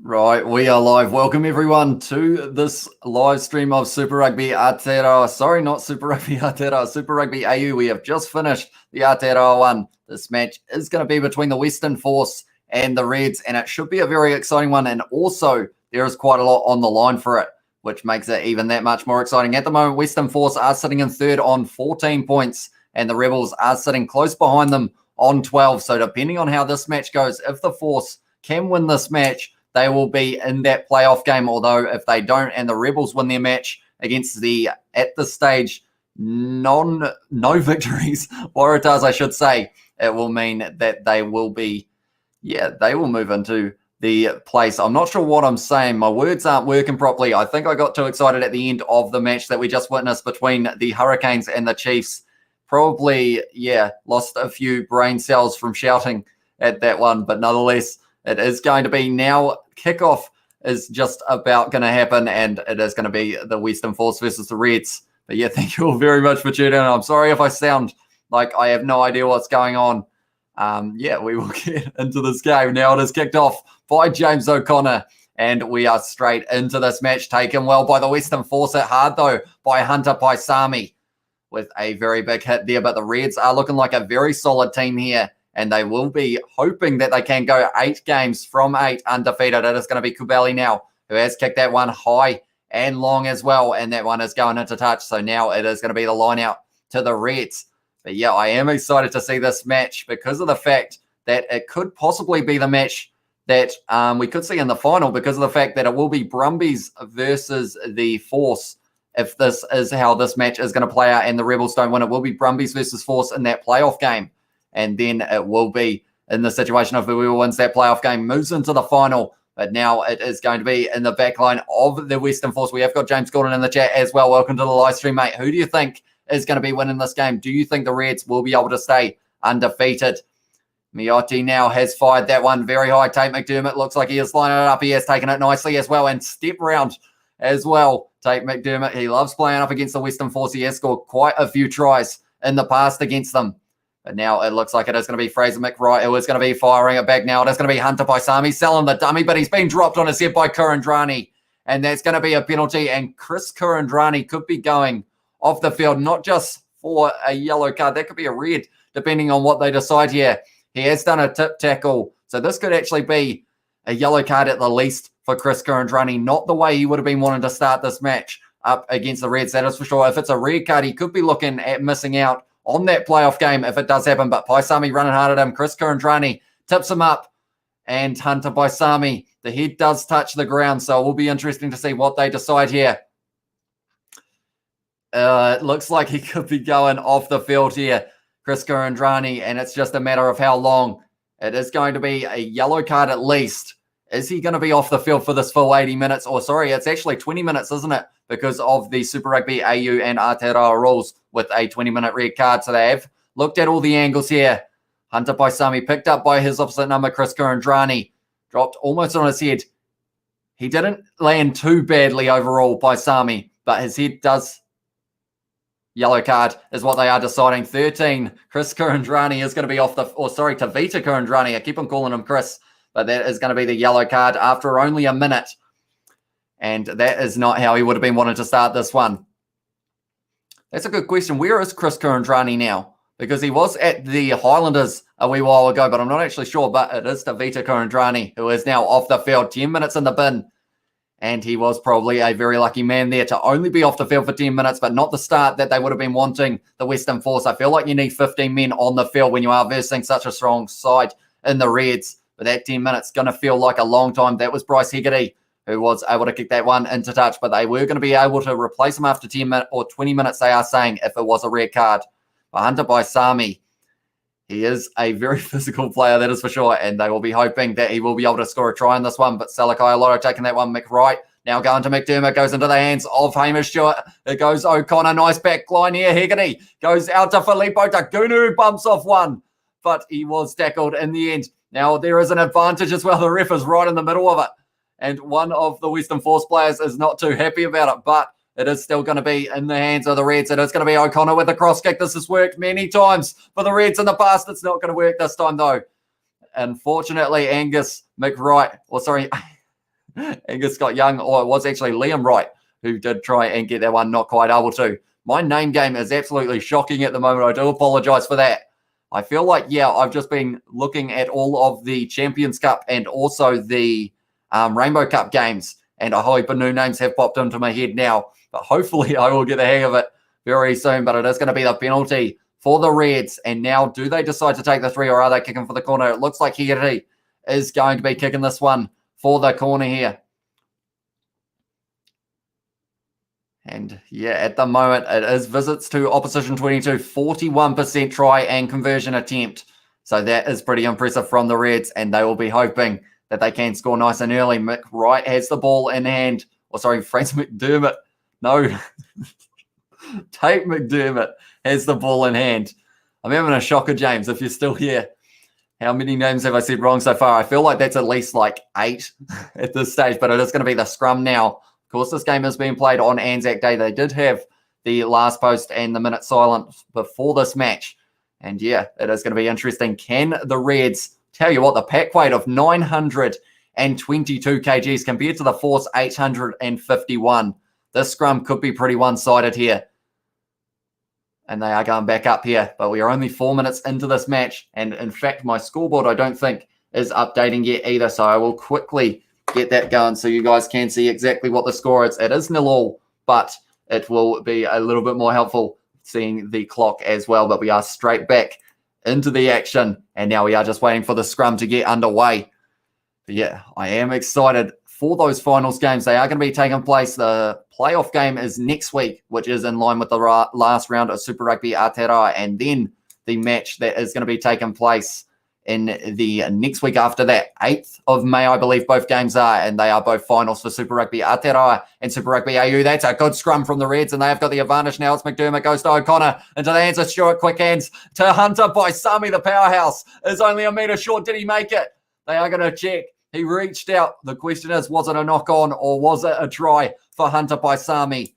Right, we are live. Welcome everyone to this live stream of Super Rugby Aotearoa. Sorry, not Super Rugby Aotearoa, Super Rugby AU. We have just finished the Aotearoa one. This match is going to be between the Western Force and the Reds, and it should be a very exciting one. And also, there is quite a lot on the line for it, which makes it even that much more exciting. At the moment, Western Force are sitting in third on 14 points, and the Rebels are sitting close behind them on 12. So depending on how this match goes, if the Force can win this match, they will be in that playoff game. Although if they don't and the Rebels win their match against the, at this stage, no victories, Waratahs, I should say, it will mean that they will be, they will move into the place. I'm not sure what I'm saying. My words aren't working properly. I think I got too excited at the end of the match that we just witnessed between the Hurricanes and the Chiefs. Probably, lost a few brain cells from shouting at that one, but nonetheless, it is going to be now. Kickoff is just about going to happen, and it is going to be the Western Force versus the Reds. But thank you all very much for tuning in. I'm sorry if I sound like I have no idea what's going on. We will get into this game. Now it is kicked off by James O'Connor, and we are straight into this match, taken well by the Western Force. It hard, though, by Hunter Paisami with a very big hit there. But the Reds are looking like a very solid team here, and they will be hoping that they can go 8 games from 8 undefeated. It is going to be Kubali now, who has kicked that one high and long as well, and that one is going into touch. So now it is going to be the line out to the Reds. But I am excited to see this match because of the fact that it could possibly be the match that we could see in the final, because of the fact that it will be Brumbies versus the Force. If this is how this match is going to play out and the Rebels don't win, it will be Brumbies versus Force in that playoff game. And then it will be in the situation of whoever wins that playoff game moves into the final. But now it is going to be in the back line of the Western Force. We have got James Gordon in the chat as well. Welcome to the live stream, mate. Who do you think is going to be winning this game? Do you think the Reds will be able to stay undefeated? Miotti now has fired that one very high. Tate McDermott looks like he is lining it up. He has taken it nicely as well, and step round as well. Tate McDermott, he loves playing up against the Western Force. He has scored quite a few tries in the past against them. But now it looks like it is going to be Fraser McWright who is going to be firing it back now. It is going to be Hunter Paisami selling the dummy, but he's been dropped on his head by Kurandrani. And that's going to be a penalty. And Chris Kurandrani could be going off the field, not just for a yellow card. That could be a red, depending on what they decide here. He has done a tip tackle. So this could actually be a yellow card at the least for Chris Kurandrani. Not the way he would have been wanting to start this match up against the Reds, that is for sure. If it's a red card, he could be looking at missing out on that playoff game if it does happen. But Paisami running hard at him. Chris Kurandrani tips him up, and Hunter Paisami, the head does touch the ground, so it will be interesting to see what they decide here. It looks like he could be going off the field here, Chris Kurandrani, and it's just a matter of how long. It is going to be a yellow card at least. Is he going to be off the field for this full 80 minutes? Or sorry, it's actually 20 minutes, isn't it? Because of the Super Rugby AU and Aotearoa rules with a 20-minute red card. So they have looked at all the angles here. Hunter Paisami picked up by his opposite number, Chris Kurandrani. Dropped almost on his head. He didn't land too badly overall, Paisami, but his head does. Yellow card is what they are deciding. 13, Chris Kurandrani is going to be off the, Tavita Kurandrani. I keep on calling him Chris. But that is going to be the yellow card after only a minute. And that is not how he would have been wanting to start this one. That's a good question. Where is Chris Kurandrani now? Because he was at the Highlanders a wee while ago, but I'm not actually sure. But it is Tavita Kurandrani, who is now off the field. 10 minutes in the bin. And he was probably a very lucky man there to only be off the field for 10 minutes, but not the start that they would have been wanting, the Western Force. I feel like you need 15 men on the field when you are versing such a strong side in the Reds. But that 10 minutes going to feel like a long time. That was Bryce Hegarty who was able to kick that one into touch, but they were going to be able to replace him after 10 minutes or 20 minutes, they are saying, if it was a red card. But Hunter Paisami, he is a very physical player, that is for sure, and they will be hoping that he will be able to score a try in this one. But Salakai Lotto taking that one. McWright now going to McDermott, goes into the hands of Hamish Stewart. It goes O'Connor, nice back line here. Hegarty goes out to Felipe Daugunu, bumps off one, but he was tackled in the end. Now, there is an advantage as well. The ref is right in the middle of it. And one of the Western Force players is not too happy about it. But it is still going to be in the hands of the Reds. It is going to be O'Connor with a cross kick. This has worked many times for the Reds in the past. It's not going to work this time, though. Unfortunately, Angus McWright, Angus Scott Young, or it was actually Liam Wright who did try and get that one, not quite able to. My name game is absolutely shocking at the moment. I do apologize for that. I feel like, I've just been looking at all of the Champions Cup and also the Rainbow Cup games, and a whole heap of new names have popped into my head now. But hopefully I will get the hang of it very soon. But it is going to be the penalty for the Reds. And now, do they decide to take the 3, or are they kicking for the corner? It looks like Hiri is going to be kicking this one for the corner here. And at the moment, it is visits to opposition 22, 41% try and conversion attempt. So that is pretty impressive from the Reds, and they will be hoping that they can score nice and early. Mick Wright has the ball in hand. Fraser McDermott. No. Tate McDermott has the ball in hand. I'm having a shocker, James, if you're still here. How many names have I said wrong so far? I feel like that's at least like 8 at this stage, but it is going to be the scrum now. Of course, this game is being played on Anzac Day. They did have the last post and the minute silent before this match. And it is going to be interesting. Can the Reds, tell you what, the pack weight of 922 kgs compared to the Force 851. This scrum could be pretty one-sided here. And they are going back up here. But we are only 4 minutes into this match. And in fact, my scoreboard, I don't think, is updating yet either. So I will quickly get that going so you guys can see exactly what the score is. It is 0-0, but it will be a little bit more helpful seeing the clock as well. But we are straight back into the action, and now we are just waiting for the scrum to get underway. But I am excited for those finals games. They are going to be taking place. The playoff game is next week, which is in line with the last round of Super Rugby Aotearoa, and then the match that is going to be taking place in the next week after that, 8th of May, I believe both games are, and they are both finals for Super Rugby Aotearoa and Super Rugby AU. That's a good scrum from the Reds, and they have got the advantage now. It's McDermott, goes to O'Connor, into the hands of Stewart, quick hands to Hunter Paisami. The powerhouse is only a metre short. Did he make it? They are going to check. He reached out. The question is, was it a knock-on or was it a try for Hunter Paisami?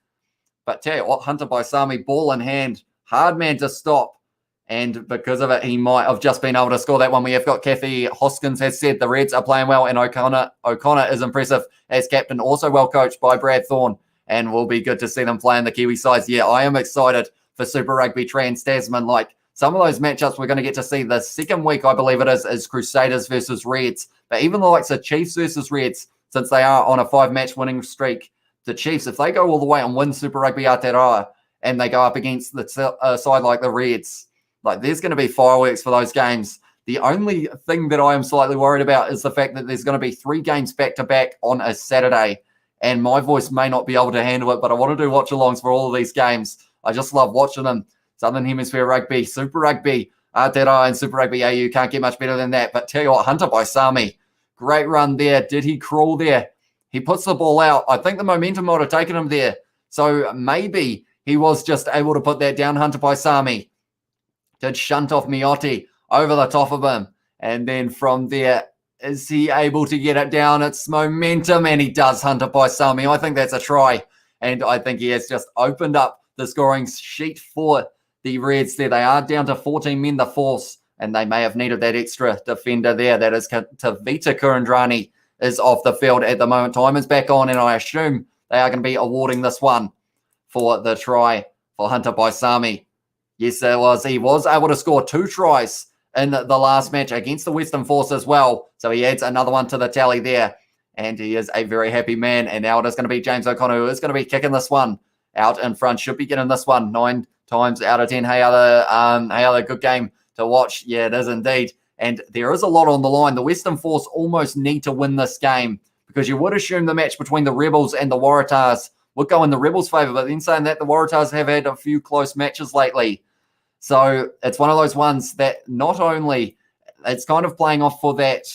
But tell you what, Hunter Paisami, ball in hand, hard man to stop. And because of it, he might have just been able to score that one. We have got Kathy Hoskins has said the Reds are playing well, and O'Connor is impressive as captain, also well coached by Brad Thorne, and will be good to see them play in the Kiwi sides. I am excited for Super Rugby Trans-Tasman. Like some of those matchups we're going to get to see the second week, I believe it is Crusaders versus Reds. But even the likes of Chiefs versus Reds, since they are on a 5-match winning streak, the Chiefs, if they go all the way and win Super Rugby Aotearoa and they go up against the side like the Reds, like there's going to be fireworks for those games. The only thing that I am slightly worried about is the fact that there's going to be 3 games back-to-back on a Saturday, and my voice may not be able to handle it, but I want to do watch-alongs for all of these games. I just love watching them. Southern Hemisphere Rugby, Super Rugby Aotearoa, and Super Rugby AU. Can't get much better than that. But tell you what, Hunter Paisami, great run there. Did he crawl there? He puts the ball out. I think the momentum might have taken him there. So maybe he was just able to put that down. Hunter Paisami did shunt off Miotti over the top of him. And then from there, is he able to get it down? It's momentum, and he does, Hunter Paisami. I think that's a try. And I think he has just opened up the scoring sheet for the Reds there. They are down to 14 men, the Force, and they may have needed that extra defender there. That is Tavita Kurandrani is off the field at the moment. Time is back on, and I assume they are going to be awarding this one for the try for Hunter Paisami. Yes, it was. He was able to score 2 tries in the last match against the Western Force as well. So he adds another one to the tally there. And he is a very happy man. And now it is going to be James O'Connor who is going to be kicking this one out in front. Should be getting this one 9 times out of 10. Hey, other good game to watch. Yeah, it is indeed. And there is a lot on the line. The Western Force almost need to win this game, because you would assume the match between the Rebels and the Waratahs would go in the Rebels' favour. But then saying that, the Waratahs have had a few close matches lately. So it's one of those ones that not only it's kind of playing off for that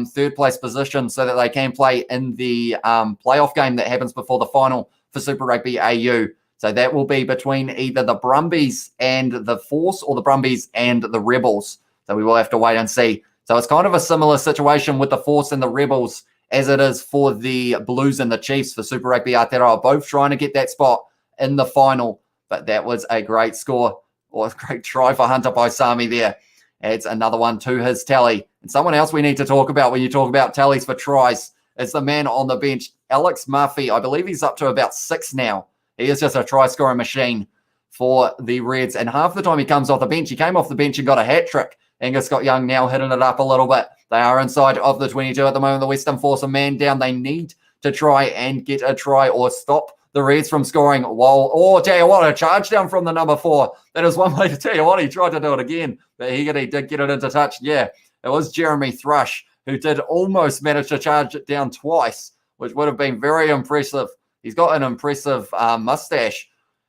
third place position so that they can play in the playoff game that happens before the final for Super Rugby AU. So that will be between either the Brumbies and the Force, or the Brumbies and the Rebels. So we will have to wait and see. So it's kind of a similar situation with the Force and the Rebels as it is for the Blues and the Chiefs for Super Rugby Aotearoa, both trying to get that spot in the final. But that was a great score, or a great try for Hunter Paisami there. Adds another one to his tally. And someone else we need to talk about when you talk about tallies for tries is the man on the bench, Alex Murphy. I believe he's up to about 6 now. He is just a try-scoring machine for the Reds. And half the time he comes off the bench, he came off the bench and got a hat-trick. Angus Scott Young now hitting it up a little bit. They are inside of the 22 at the moment. The Western Force a man down. They need to try and get a try or stop the Reds from scoring. Tell you what, a charge down from the number 4. That is one way to tell you what. He tried to do it again, but he did get it into touch. Yeah, it was Jeremy Thrush who did almost manage to charge it down twice, which would have been very impressive. He's got an impressive mustache.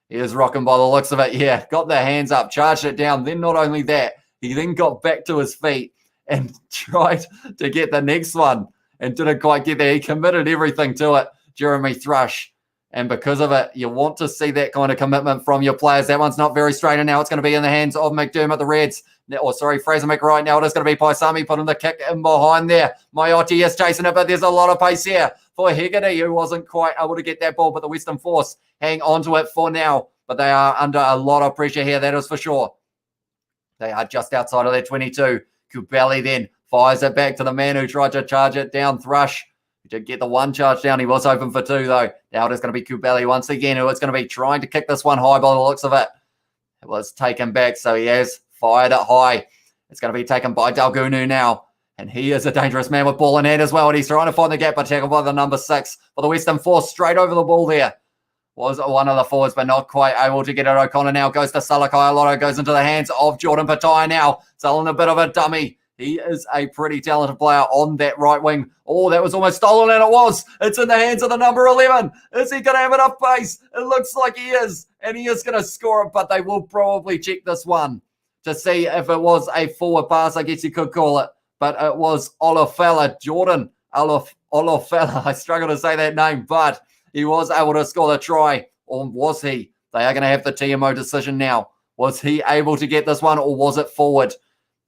He is rocking by the looks of it. Yeah, got the hands up, charged it down. Then not only that, he then got back to his feet and tried to get the next one and didn't quite get there. He committed everything to it, Jeremy Thrush. And because of it, you want to see that kind of commitment from your players. That one's not very straight, and now it's going to be in the hands of McDermott, the Reds. Fraser McRae. Now it is going to be Paisami putting the kick in behind there. Maiotti is chasing it, but there's a lot of pace here for Hegarty, who wasn't quite able to get that ball, but the Western Force hang on to it for now. But they are under a lot of pressure here, that is for sure. They are just outside of their 22. Kubeli then fires it back to the man who tried to charge it down, Thrush. He did get the one charge down. He was open for 2, though. Now it is going to be Kubeli once again, who is going to be trying to kick this one high by the looks of it. It was taken back, so he has fired it high. It's going to be taken by Daugunu now. And he is a dangerous man with ball in hand as well. And he's trying to find the gap, but tackled by the number 6 for the Western Force. Straight over the ball there. Was one of the forwards, but not quite able to get it. O'Connor now goes to Salakai. Lotto goes into the hands of Jordan Pattaya now. Selling a bit of a dummy. He is a pretty talented player on that right wing. Oh, that was almost stolen, and it was. It's in the hands of the number 11. Is he going to have enough pace? It looks like he is, and he is going to score it, but they will probably check this one to see if it was a forward pass, I guess you could call it. But it was Olowafela, Jordan Olowafela. I struggle to say that name, but he was able to score the try, or was he? They are going to have the TMO decision now. Was he able to get this one, or was it forward?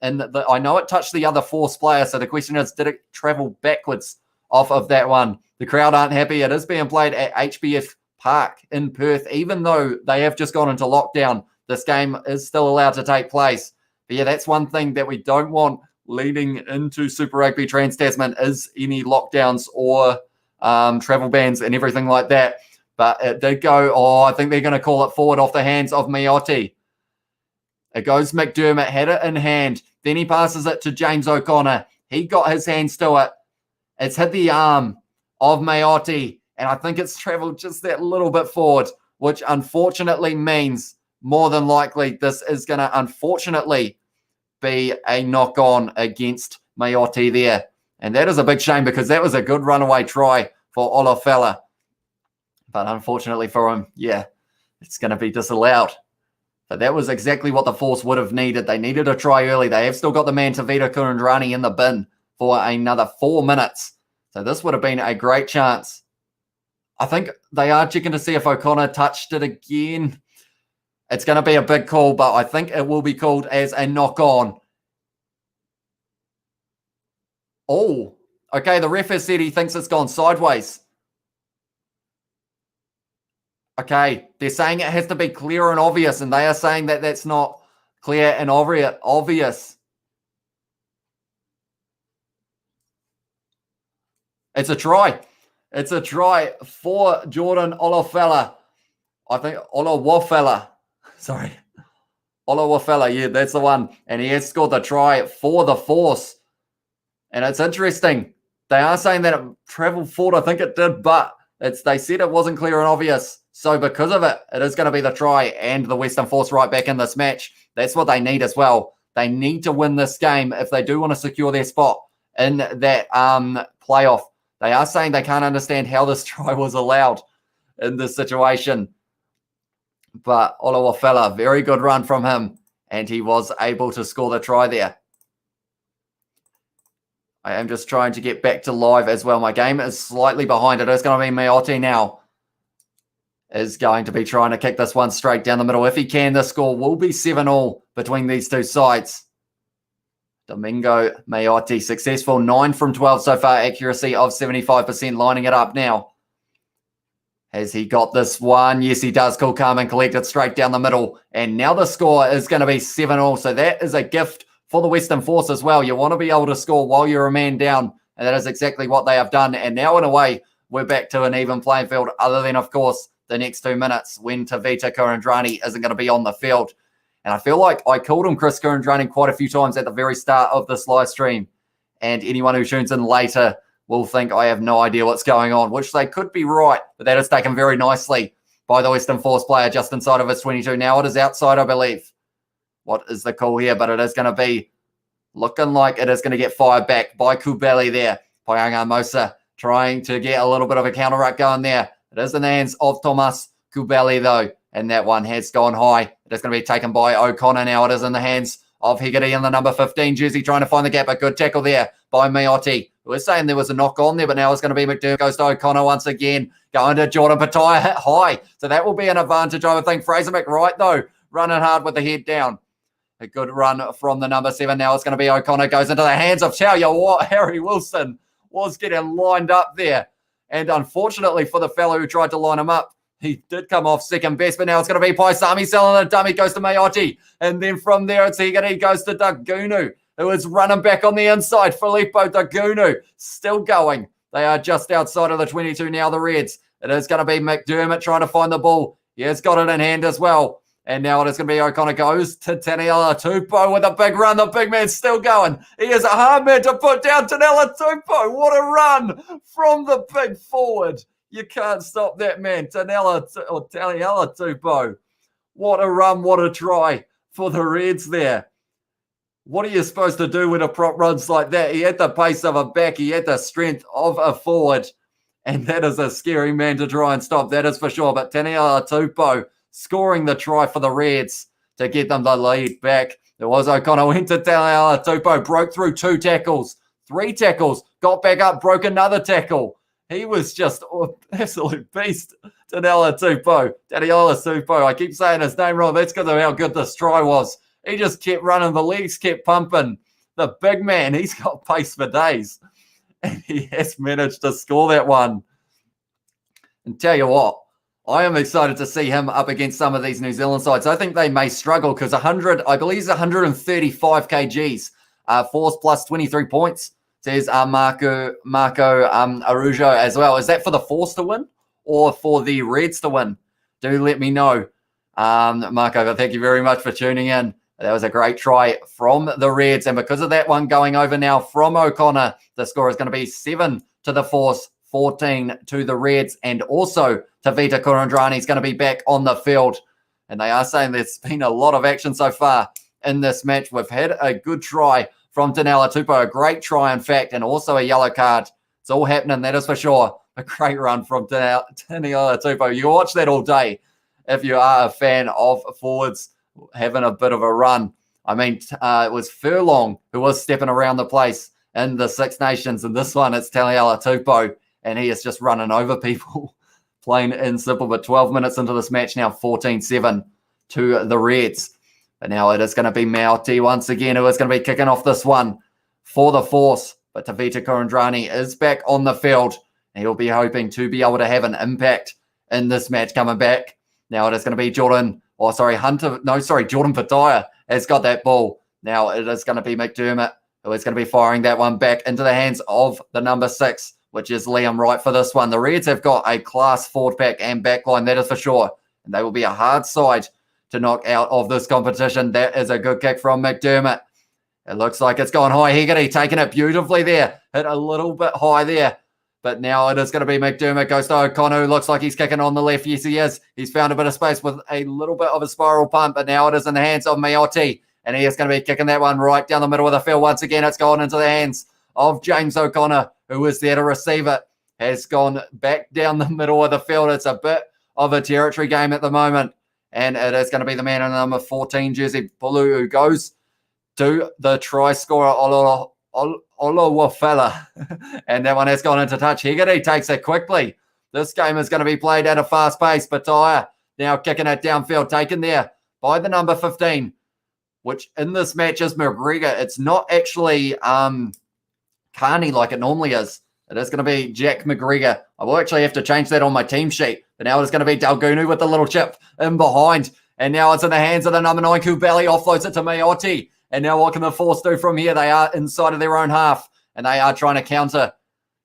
And I know it touched the other Force player, so the question is, did it travel backwards off of that one? The crowd aren't happy. It is being played at HBF Park in Perth. Even though they have just gone into lockdown, this game is still allowed to take place. But yeah, that's one thing that we don't want leading into Super Rugby Trans-Tasman is any lockdowns or travel bans and everything like that. But it did go, I think they're going to call it forward off the hands of Maiotti. It goes McDermott, had it in hand. Then he passes it to James O'Connor. He got his hands to it. It's hit the arm of Maiotti, and I think it's traveled just that little bit forward, which unfortunately means more than likely this is going to unfortunately be a knock-on against Maiotti there. And that is a big shame because that was a good runaway try for Olowafela. But unfortunately for him, yeah, it's going to be disallowed. But that was exactly what the Force would have needed. They needed a try early. They have still got the man Tavita Kurandrani in the bin for another 4 minutes. So this would have been a great chance. I think they are checking to see if O'Connor touched it again. It's going to be a big call, but I think it will be called as a knock-on. Oh, okay, the ref has said he thinks it's gone sideways. Okay, they're saying it has to be clear and obvious, and they are saying that that's not clear and obvious. It's a try. It's a try for Jordan Olowafela. I think Olowafela. Sorry. Olowafela, yeah, that's the one. And he has scored the try for the Force. And it's interesting. They are saying that it traveled forward. I think it did, but they said it wasn't clear and obvious. So because of it, it is going to be the try and the Western Force right back in this match. That's what they need as well. They need to win this game if they do want to secure their spot in that playoff. They are saying they can't understand how this try was allowed in this situation. But Olowafela, very good run from him, and he was able to score the try there. I am just trying to get back to live as well. My game is slightly behind. It is going to be Maiotti now. Is going to be trying to kick this one straight down the middle. If he can, the score will be 7-7 between these two sides. Domingo Maiotti, successful 9 from 12 so far, accuracy of 75%, lining it up now. Has he got this one? Yes, he does. Cool, calm, and collect it straight down the middle. And now the score is going to be 7-7. So that is a gift for the Western Force as well. You want to be able to score while you're a man down. And that is exactly what they have done. And now, in a way, we're back to an even playing field, other than, of course, the next 2 minutes when Tevita Kurandrani isn't going to be on the field. And I feel like I called him Chris Kurandrani quite a few times at the very start of this live stream. And anyone who tunes in later will think I have no idea what's going on, which they could be right, but that is taken very nicely by the Western Force player just inside of his 22. Now it is outside, I believe. What is the call here? But it is going to be looking like it is going to get fired back by Kubeli there. Payanga Mosa trying to get a little bit of a counter ruck going there. It is in the hands of Thomas Kubeli, though, and that one has gone high. It is going to be taken by O'Connor now. It is in the hands of Hegarty in the number 15 jersey, trying to find the gap. A good tackle there by Miotti. We're saying there was a knock on there, but now it's going to be McDermott. Goes to O'Connor once again. Going to Jordan Pataya, hit high. So that will be an advantage, I would think. Fraser McWright, though, running hard with the head down. A good run from the number 7. Now it's going to be O'Connor. Goes into the hands of tell you what, Harry Wilson was getting lined up there. And unfortunately for the fellow who tried to line him up, he did come off second best, but now it's going to be Paisami selling a dummy. Goes to Miotti. And then from there, it's Hegarty. Goes to Daugunu, who is running back on the inside. Felipe Daugunu still going. They are just outside of the 22 now, the Reds. It is going to be McDermott trying to find the ball. He has got it in hand as well. And now it is going to be O'Connor. Goes to Taneela Tupou with a big run. The big man's still going. He is a hard man to put down. Taneela Tupou. What a run from the big forward. You can't stop that man. Taneela Tupou. What a run. What a try for the Reds there. What are you supposed to do when a prop runs like that? He had the pace of a back. He had the strength of a forward. And that is a scary man to try and stop. That is for sure. But Taneela Tupou scoring the try for the Reds to get them the lead back. There was O'Connor, went to Taneela Tupou, broke through 2 tackles, 3 tackles, got back up, broke another tackle. He was just an absolute beast. Taneela Tupou. I keep saying his name wrong. That's because of how good this try was. He just kept running. The legs kept pumping. The big man, he's got pace for days. And he has managed to score that one. And tell you what, I am excited to see him up against some of these New Zealand sides. I think they may struggle because 135 kgs, force plus 23 points, says Marco Arujo as well. Is that for the Force to win or for the Reds to win? Do let me know. Marco, thank you very much for tuning in. That was a great try from the Reds. And because of that one going over now from O'Connor, the score is going to be 7 to the Force, 14 to the Reds. And also, Tevita Kurandrani is going to be back on the field. And they are saying there's been a lot of action so far in this match. We've had a good try from Taneela Tupou, a great try, in fact, and also a yellow card. It's all happening, that is for sure. A great run from Taneela Tupou. You watch that all day if you are a fan of forwards having a bit of a run. I mean, it was Furlong who was stepping around the place in the Six Nations, and this one, it's Taneela Tupou, and he is just running over people. Plain and simple, but 12 minutes into this match now, 14-7 to the Reds. But now it is going to be Mauti once again who is going to be kicking off this one for the Force. But Tevita Kurandrani is back on the field, and he'll be hoping to be able to have an impact in this match coming back. Now it is going to be Jordan Pataya has got that ball. Now it is going to be McDermott who is going to be firing that one back into the hands of the number 6, which is Liam Wright for this one. The Reds have got a class forward pack and back line, that is for sure. And they will be a hard side to knock out of this competition. That is a good kick from McDermott. It looks like it's gone high. Hegarty taking it beautifully there. Hit a little bit high there. But now it is going to be McDermott. Goes to O'Connor, who looks like he's kicking on the left. Yes, he is. He's found a bit of space with a little bit of a spiral pump. But now it is in the hands of Miotti. And he is going to be kicking that one right down the middle of the field. Once again, it's gone into the hands of James O'Connor, who is there to receive it. Has gone back down the middle of the field. It's a bit of a territory game at the moment. And it is going to be the man in the number 14 jersey, Bulu, who goes to the try scorer, Olowafela. And that one has gone into touch. Hegarty takes it quickly. This game is going to be played at a fast pace. Pataya now kicking it downfield, taken there by the number 15, which in this match is McGregor. It's not actually Carney like it normally is. It is going to be Jack McGregor. I will actually have to change that on my team sheet. But now it's going to be Daugunu with the little chip in behind. And now it's in the hands of the number 9, Kubeli offloads it to Miotti. And now what can the Force do from here? They are inside of their own half. and they are trying to counter.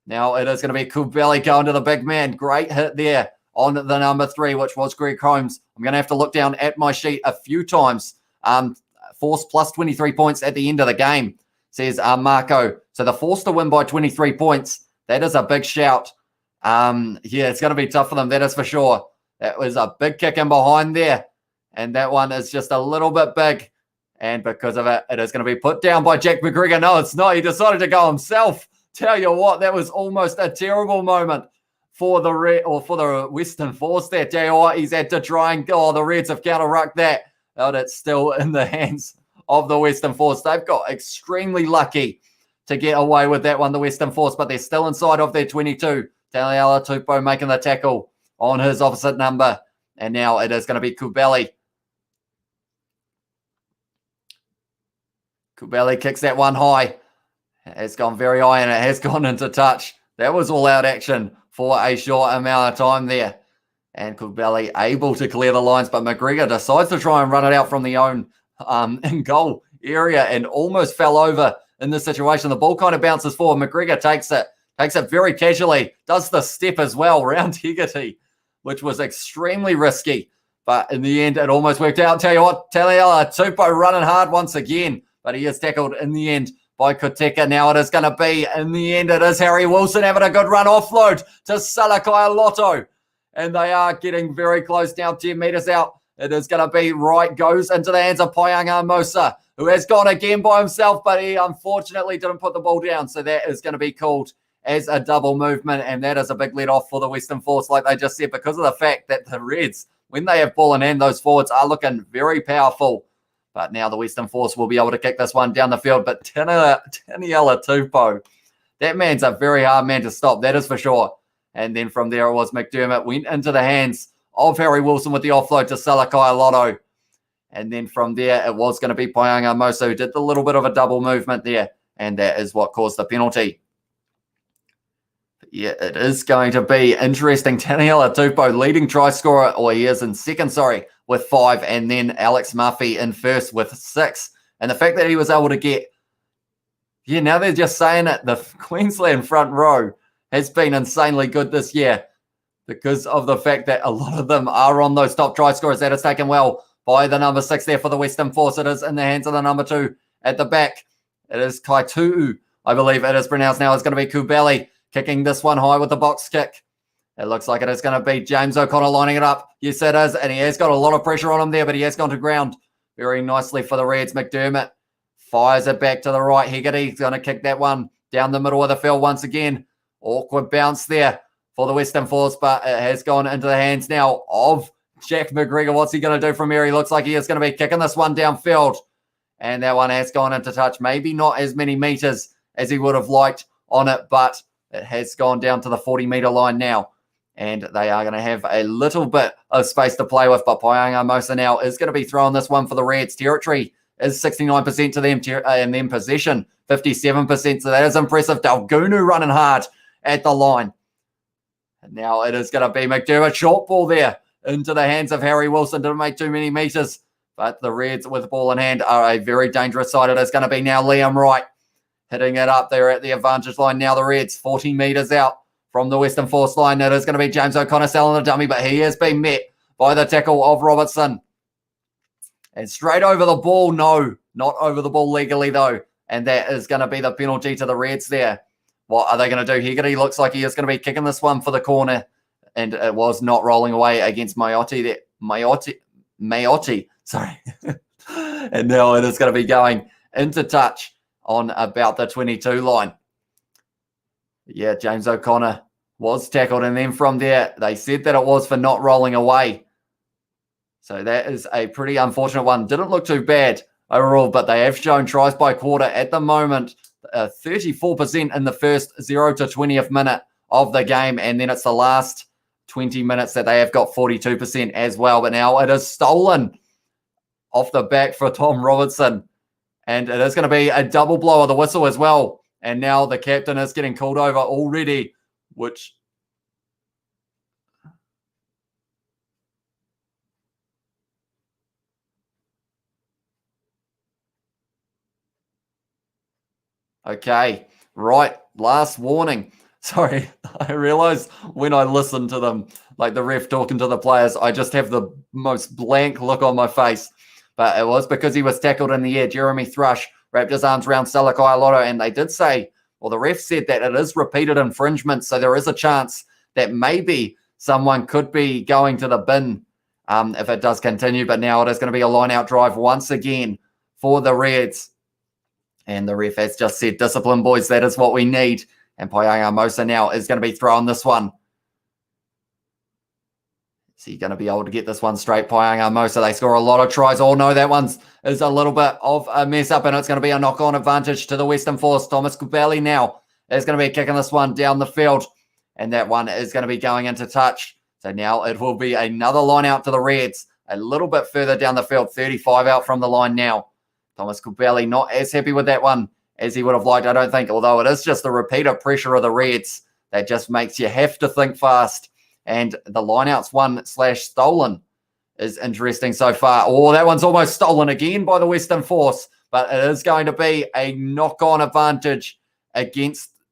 Now it is going to be Kubeli going to the big man. Great hit there on the number 3, which was Greg Holmes. I'm going to have to look down at my sheet a few times. Force plus 23 points at the end of the game, says Marco. So the Force to win by 23 points, that is a big shout. Yeah, it's going to be tough for them, that is for sure. That was a big kick in behind there, and that one is just a little bit big. And because of it, it is going to be put down by Jack McGregor. No, it's not. He decided to go himself. Tell you what, that was almost a terrible moment for the Western Force there. Tell you what, he's had to try and go. Oh, the Reds have counter-rucked that. But it's still in the hands of the Western Force. They've got extremely lucky to get away with that one, the Western Force, but they're still inside of their 22. Taneela Tupou making the tackle on his opposite number. And now it is going to be Kubeli. Kubeli kicks that one high. It's gone very high and it has gone into touch. That was all-out action for a short amount of time there. And Kubeli able to clear the lines, but McGregor decides to try and run it out from the own in goal area and almost fell over in this situation. The ball kind of bounces forward. McGregor takes it very casually, does the step as well round Hegarty, which was extremely risky. But in the end, it almost worked out. Tell you what, Taneela Tupou running hard once again, but he is tackled in the end by Koteka. Now it is going to be, in the end, it is Harry Wilson having a good run offload to Salakai Lotto. And they are getting very close now, 10 metres out. It is going to be right, goes into the hands of Paisami Mosa, who has gone again by himself, but he unfortunately didn't put the ball down. So that is going to be called as a double movement, and that is a big let off for the Western Force, like they just said, because of the fact that the Reds, when they have ball in hand, those forwards are looking very powerful. But now the Western Force will be able to kick this one down the field. But Taneela Tupou, that man's a very hard man to stop, that is for sure. And then from there it was McDermott, went into the hands of Harry Wilson with the offload to Salakai Lotto. And then from there it was going to be Paisami Mosa who did the little bit of a double movement there. And that is what caused the penalty. But yeah, it is going to be interesting. Taneela Tupou leading try scorer, or he is in second, with 5. And then Alex Murphy in first with 6. And the fact that he was able to get, now they're just saying it, the Queensland front row has been insanely good this year because of the fact that a lot of them are on those top try scorers. That is taken well by the number 6 there for the Western Force. It is in the hands of the number 2 at the back. It is Kaitu'u, I believe it is pronounced now. It's going to be Kubeli kicking this one high with the box kick. It looks like it is going to be James O'Connor lining it up. Yes, it is, and he has got a lot of pressure on him there, but he has gone to ground very nicely for the Reds. McDermott fires it back to the right. Hegarty's going to kick that one down the middle of the field once again. Awkward bounce there for the Western Force, but it has gone into the hands now of Jack McGregor. What's he going to do from here? He looks like he is going to be kicking this one downfield. And that one has gone into touch. Maybe not as many meters as he would have liked on it, but it has gone down to the 40-meter line now. And they are going to have a little bit of space to play with. But Paisami Mosa now is going to be throwing this one for the Reds. Territory is 69% to them, and then possession 57%. So that is impressive. Daugunu running hard at the line. And now it is going to be McDermott. Short ball there into the hands of Harry Wilson. Didn't make too many meters. But the Reds with the ball in hand are a very dangerous side. It is going to be now Liam Wright hitting it up there at the advantage line. Now the Reds 40 meters out from the Western Force line. It is going to be James O'Connor selling the dummy, but he has been met by the tackle of Robertson. And straight over the ball. No, not over the ball legally though. And that is going to be the penalty to the Reds there. What are they going to do? Hegarty looks like he is going to be kicking this one for the corner. And it was not rolling away against Mayotte there. Mayotte, sorry. And now it is going to be going into touch on about the 22 line. Yeah, James O'Connor was tackled. And then from there, they said that it was for not rolling away. So that is a pretty unfortunate one. Didn't look too bad overall, but they have shown tries by quarter at the moment. 34% in the first 0 to 20th minute of the game. And then it's the last 20 minutes that they have got 42% as well. But now it is stolen off the back for Tom Robertson. And it is going to be a double blow of the whistle as well. And now the captain is getting called over already, which... Okay, right, last warning. Sorry, I realized when I listen to them, like the ref talking to the players, I just have the most blank look on my face. But it was because he was tackled in the air. Jeremy Thrush wrapped his arms around Salakai Lotto, and they did say, well, the ref said that it is repeated infringement, so there is a chance that maybe someone could be going to the bin if it does continue. But now it is going to be a line-out drive once again for the Reds. And the ref has just said, discipline, boys, that is what we need. And Paisami Mosa now is going to be throwing this one. Is he going to be able to get this one straight? Paisami Mosa, they score a lot of tries. Oh, no, that one's is a little bit of a mess up, and it's going to be a knock-on advantage to the Western Force. Thomas Kubali now is going to be kicking this one down the field, and that one is going to be going into touch. So now it will be another line out to the Reds, a little bit further down the field, 35 out from the line now. Thomas Kubali not as happy with that one as he would have liked, I don't think, although it is just the repeated pressure of the Reds that just makes you have to think fast. And the lineouts 1/stolen is interesting so far. Oh, that one's almost stolen again by the Western Force, but it is going to be a knock-on advantage against,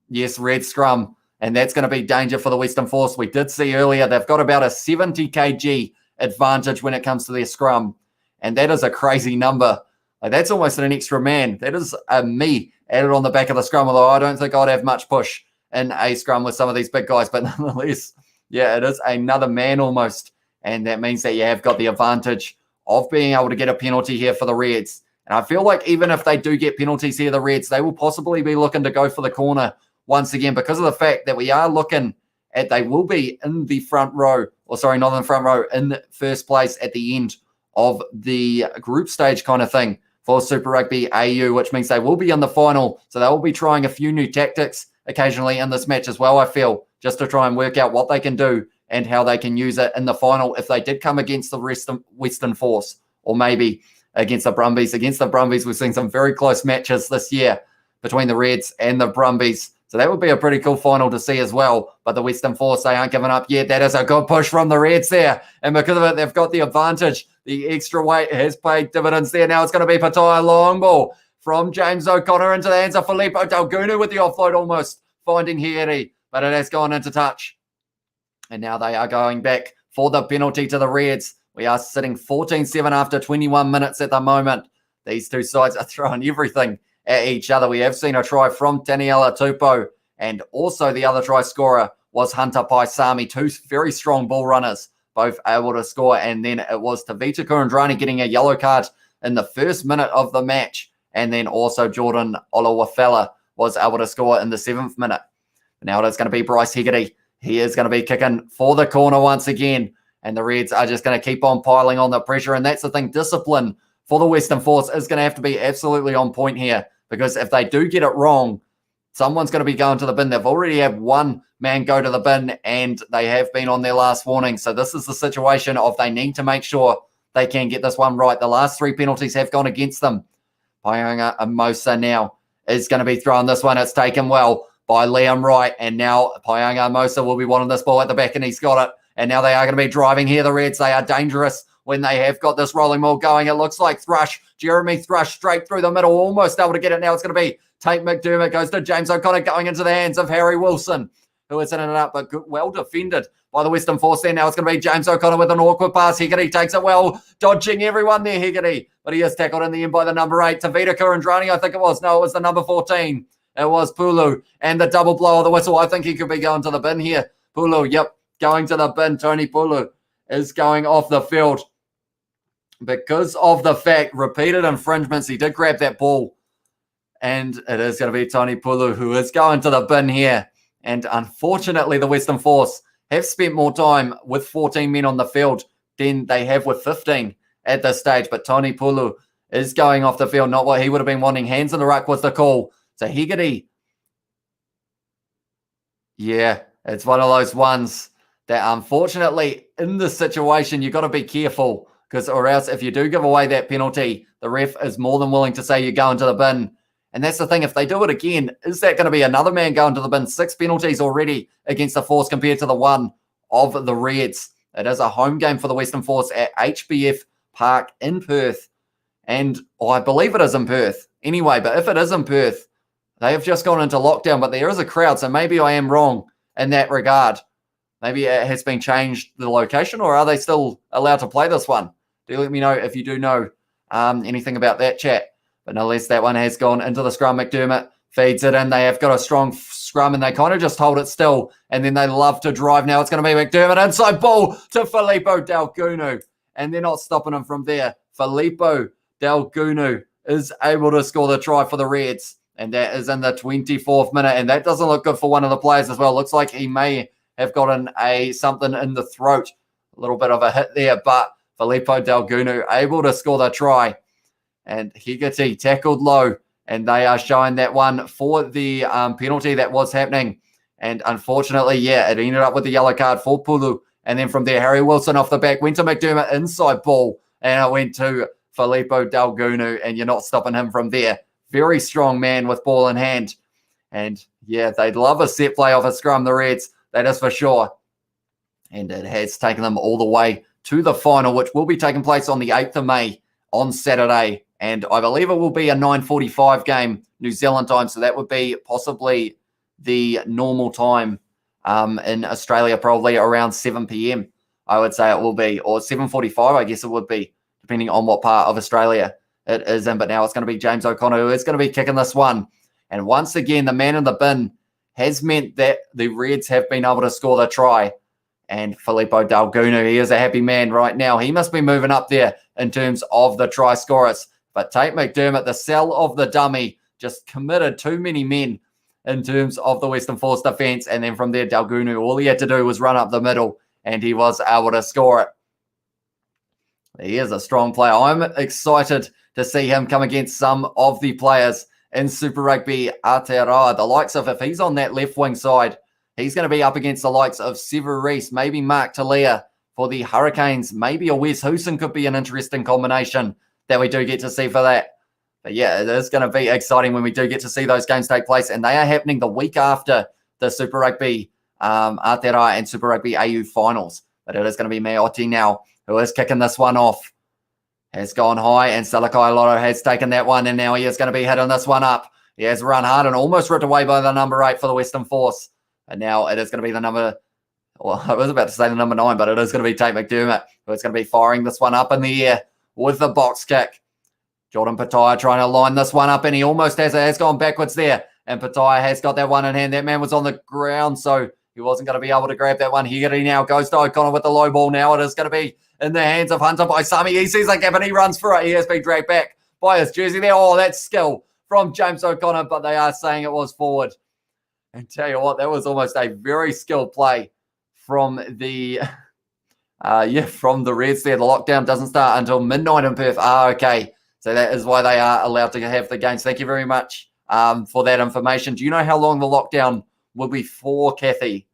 yes, Red Scrum, and that's going to be danger for the Western Force. We did see earlier they've got about a 70 kg advantage when it comes to their scrum, and that is a crazy number. Like, that's almost an extra man. That is me added on the back of the scrum, although I don't think I'd have much push in a scrum with some of these big guys. But nonetheless, yeah, it is another man almost. And that means that you have got the advantage of being able to get a penalty here for the Reds. And I feel like even if they do get penalties here, the Reds, they will possibly be looking to go for the corner once again because of the fact that we are looking at they will be in the front row, or sorry, not in the front row, in first place at the end of the group stage kind of thing for Super Rugby AU, which means they will be in the final. So they will be trying a few new tactics occasionally in this match as well, I feel, just to try and work out what they can do and how they can use it in the final if they did come against the Western Force, or maybe against the Brumbies. Against the Brumbies, we've seen some very close matches this year between the Reds and the Brumbies. So that would be a pretty cool final to see as well. But the Western Force, they aren't giving up yet. That is a good push from the Reds there. And because of it, they've got the advantage. The extra weight has paid dividends there. Now it's going to be Pattaya long ball from James O'Connor into the hands of Felipe Daugunu with the offload almost finding Hieri. But it has gone into touch. And now they are going back for the penalty to the Reds. We are sitting 14-7 after 21 minutes at the moment. These two sides are throwing everything at each other. We have seen a try from Taneela Tupou, and also the other try scorer was Hunter Paisami, two very strong ball runners, both able to score. And then it was Tavita Kurandrani getting a yellow card in the first minute of the match. And then also Jordan Olowafela was able to score in the 7th minute. Now it's going to be Bryce Hegarty. He is going to be kicking for the corner once again. And the Reds are just going to keep on piling on the pressure. And that's the thing, discipline for the Western Force is going to have to be absolutely on point here. Because if they do get it wrong, someone's going to be going to the bin. They've already had one man go to the bin, and they have been on their last warning. So this is the situation of they need to make sure they can get this one right. The last 3 penalties have gone against them. Paisami Mosa now is going to be throwing this one. It's taken well by Liam Wright, and now Paisami Mosa will be wanting this ball at the back, and he's got it. And now they are going to be driving here, the Reds. They are dangerous when they have got this rolling ball going. It looks like Jeremy Thrush straight through the middle, almost able to get it. Now it's going to be Tate McDermott, goes to James O'Connor, going into the hands of Harry Wilson, who is in it up, but good, well defended by the Western Force there. Now it's going to be James O'Connor with an awkward pass. Hegarty takes it well, dodging everyone there, Hegarty. But he is tackled in the end by the number 8, Tavita Kurandrani, I think it was. No, it was the number 14. It was Pulu, and the double blow of the whistle. I think he could be going to the bin here. Pulu, yep, going to the bin. Tony Pulu is going off the field because of the fact, repeated infringements. He did grab that ball, and it is going to be Tony Pulu who is going to the bin here. And unfortunately, the Western Force have spent more time with 14 men on the field than they have with 15 at this stage. But Tony Pulu is going off the field, not what he would have been wanting. Hands in the ruck was the call. So Hegarty, yeah, it's one of those ones that unfortunately in this situation, you've got to be careful, because or else if you do give away that penalty, the ref is more than willing to say you're going to the bin. And that's the thing, if they do it again, is that going to be another man going to the bin? 6 penalties already against the Force compared to the 1 of the Reds. It is a home game for the Western Force at HBF Park in Perth. And I believe it is in Perth anyway, but if it is in Perth, they have just gone into lockdown, but there is a crowd, so maybe I am wrong in that regard. Maybe it has been changed, the location, or are they still allowed to play this one? Do let me know if you do know anything about that, chat. But nonetheless, that one has gone into the scrum. McDermott feeds it in. They have got a strong scrum, and they kind of just hold it still, and then they love to drive. Now it's going to be McDermott inside ball to Felipe Daugunu, and they're not stopping him from there. Felipe Daugunu is able to score the try for the Reds, and that is in the 24th minute, and that doesn't look good for one of the players as well. Looks like he may have gotten something in the throat, a little bit of a hit there, but Felipe Daugunu able to score the try, and Higati tackled low, and they are showing that one for the penalty that was happening, and unfortunately, yeah, it ended up with the yellow card for Pulu, and then from there, Harry Wilson off the back went to McDermott inside ball, and it went to Felipe Daugunu, and you're not stopping him from there. Very strong man with ball in hand, and yeah, they'd love a set play off a scrum, the Reds. That is for sure. And it has taken them all the way to the final, which will be taking place on the 8th of May on Saturday. And I believe it will be a 9:45 game, New Zealand time. So that would be possibly the normal time in Australia, probably around 7 p.m. I would say it will be, or 7:45, I guess it would be, depending on what part of Australia it is in. But now it's going to be James O'Connor who is going to be kicking this one. And once again, the man in the bin has meant that the Reds have been able to score the try. And Felipe Daugunu, he is a happy man right now. He must be moving up there in terms of the try scorers. But Tate McDermott, the cell of the dummy, just committed too many men in terms of the Western Force defence. And then from there, Daugunu, all he had to do was run up the middle, and he was able to score it. He is a strong player. I'm excited to see him come against some of the players in Super Rugby Aotearoa. The likes of, if he's on that left wing side, he's going to be up against the likes of Sever Reese, maybe Mark Talia for the Hurricanes, maybe a Wes Hooson could be an interesting combination that we do get to see for that. But yeah, it is going to be exciting when we do get to see those games take place, and they are happening the week after the Super Rugby Aotearoa and Super Rugby AU finals. But it is going to be Meoti now who is kicking this one off. Has gone high, and Salakai Lotto has taken that one, and now he is going to be hitting this one up. He has run hard and almost ripped away by the number 8 for the Western Force. And now it is going to be the number, well, I was about to say the number 9, but it is going to be Tate McDermott, who is going to be firing this one up in the air with the box kick. Jordan Pataia trying to line this one up, and he almost has gone backwards there. And Pataia has got that one in hand. That man was on the ground, so he wasn't going to be able to grab that one. He now goes to O'Connor with the low ball. Now it is going to be in the hands of Hunter Paisami. He sees a gap and he runs for it. He has been dragged back by his jersey there. Oh, that's skill from James O'Connor, but they are saying it was forward. And tell you what, that was almost a very skilled play from the from the Reds there. The lockdown doesn't start until midnight in Perth. Okay. So that is why they are allowed to have the games. Thank you very much for that information. Do you know how long the lockdown will be for, Kathy?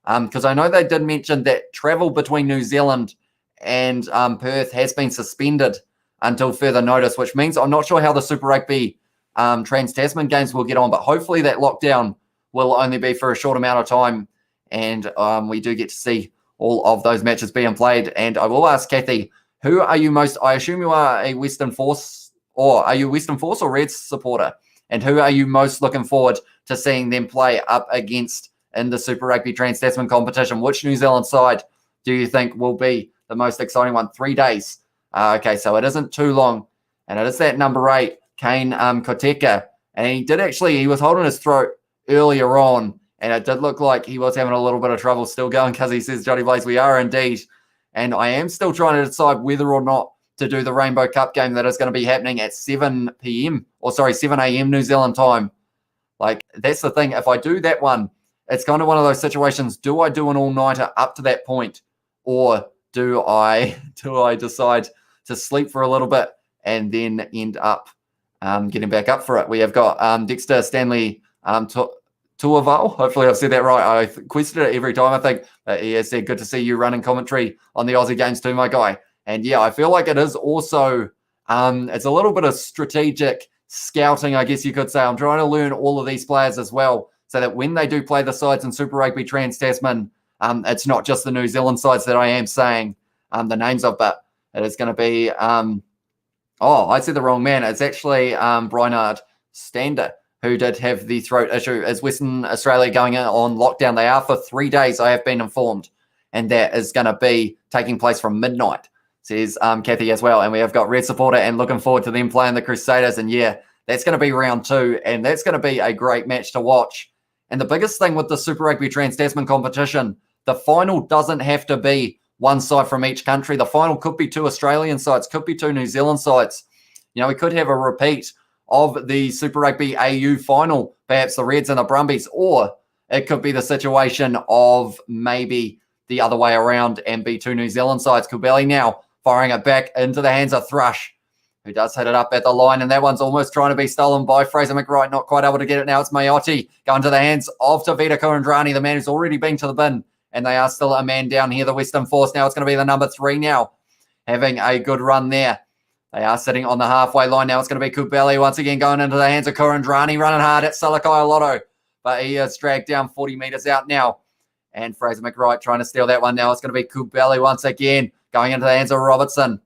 Because I know they did mention that travel between New Zealand and Perth has been suspended until further notice, which means I'm not sure how the Super Rugby Trans-Tasman games will get on, but hopefully that lockdown will only be for a short amount of time, and we do get to see all of those matches being played. And I will ask Kathy, who are you most, I assume you are a Western Force, or are you Western Force or Reds supporter? And who are you most looking forward to seeing them play up against in the Super Rugby Trans-Tasman competition? Which New Zealand side do you think will be the most exciting one? 3 days. Okay, so it isn't too long. And it is that number 8, Kane Koteka. And he was holding his throat earlier on, and it did look like he was having a little bit of trouble still going, because he says, Johnny Blaze, we are indeed. And I am still trying to decide whether or not to do the Rainbow Cup game that is going to be happening at 7 a.m. New Zealand time. Like, that's the thing. If I do that one, it's kind of one of those situations. Do I do an all-nighter up to that point, or do I decide to sleep for a little bit and then end up getting back up for it? We have got Dexter Stanley Tuaval. Hopefully I've said that right. I questioned it every time, I think. He has said, good to see you running commentary on the Aussie games too, my guy. And yeah, I feel like it is also, it's a little bit of strategic scouting, I guess you could say. I'm trying to learn all of these players as well, so that when they do play the sides in Super Rugby Trans-Tasman, it's not just the New Zealand sides that I am saying the names of, but it is going to be, I said the wrong man. It's actually Brynard Stander, who did have the throat issue. Is Western Australia going on lockdown? They are for 3 days, I have been informed. And that is going to be taking place from midnight, says Kathy as well. And we have got Red Supporter and looking forward to them playing the Crusaders. And yeah, that's going to be round 2. And that's going to be a great match to watch. And the biggest thing with the Super Rugby Trans-Tasman competition, the final doesn't have to be one side from each country. The final could be 2 Australian sides, could be 2 New Zealand sides. You know, we could have a repeat of the Super Rugby AU final, perhaps the Reds and the Brumbies, or it could be the situation of maybe the other way around and be 2 New Zealand sides. Kubeli now firing it back into the hands of Thrush, who does hit it up at the line, and that one's almost trying to be stolen by Fraser McWright, not quite able to get it now. It's Mayotte going to the hands of Tavita Kurandrani, the man who's already been to the bin, and they are still a man down here, the Western Force. Now it's going to be the number 3 now, having a good run there. They are sitting on the halfway line now. It's going to be Kubeli once again going into the hands of Kurandrani, running hard at Salakai Lotto, but he is dragged down 40 metres out now. And Fraser McWright trying to steal that one now. It's going to be Kubeli once again going into the hands of Robertson.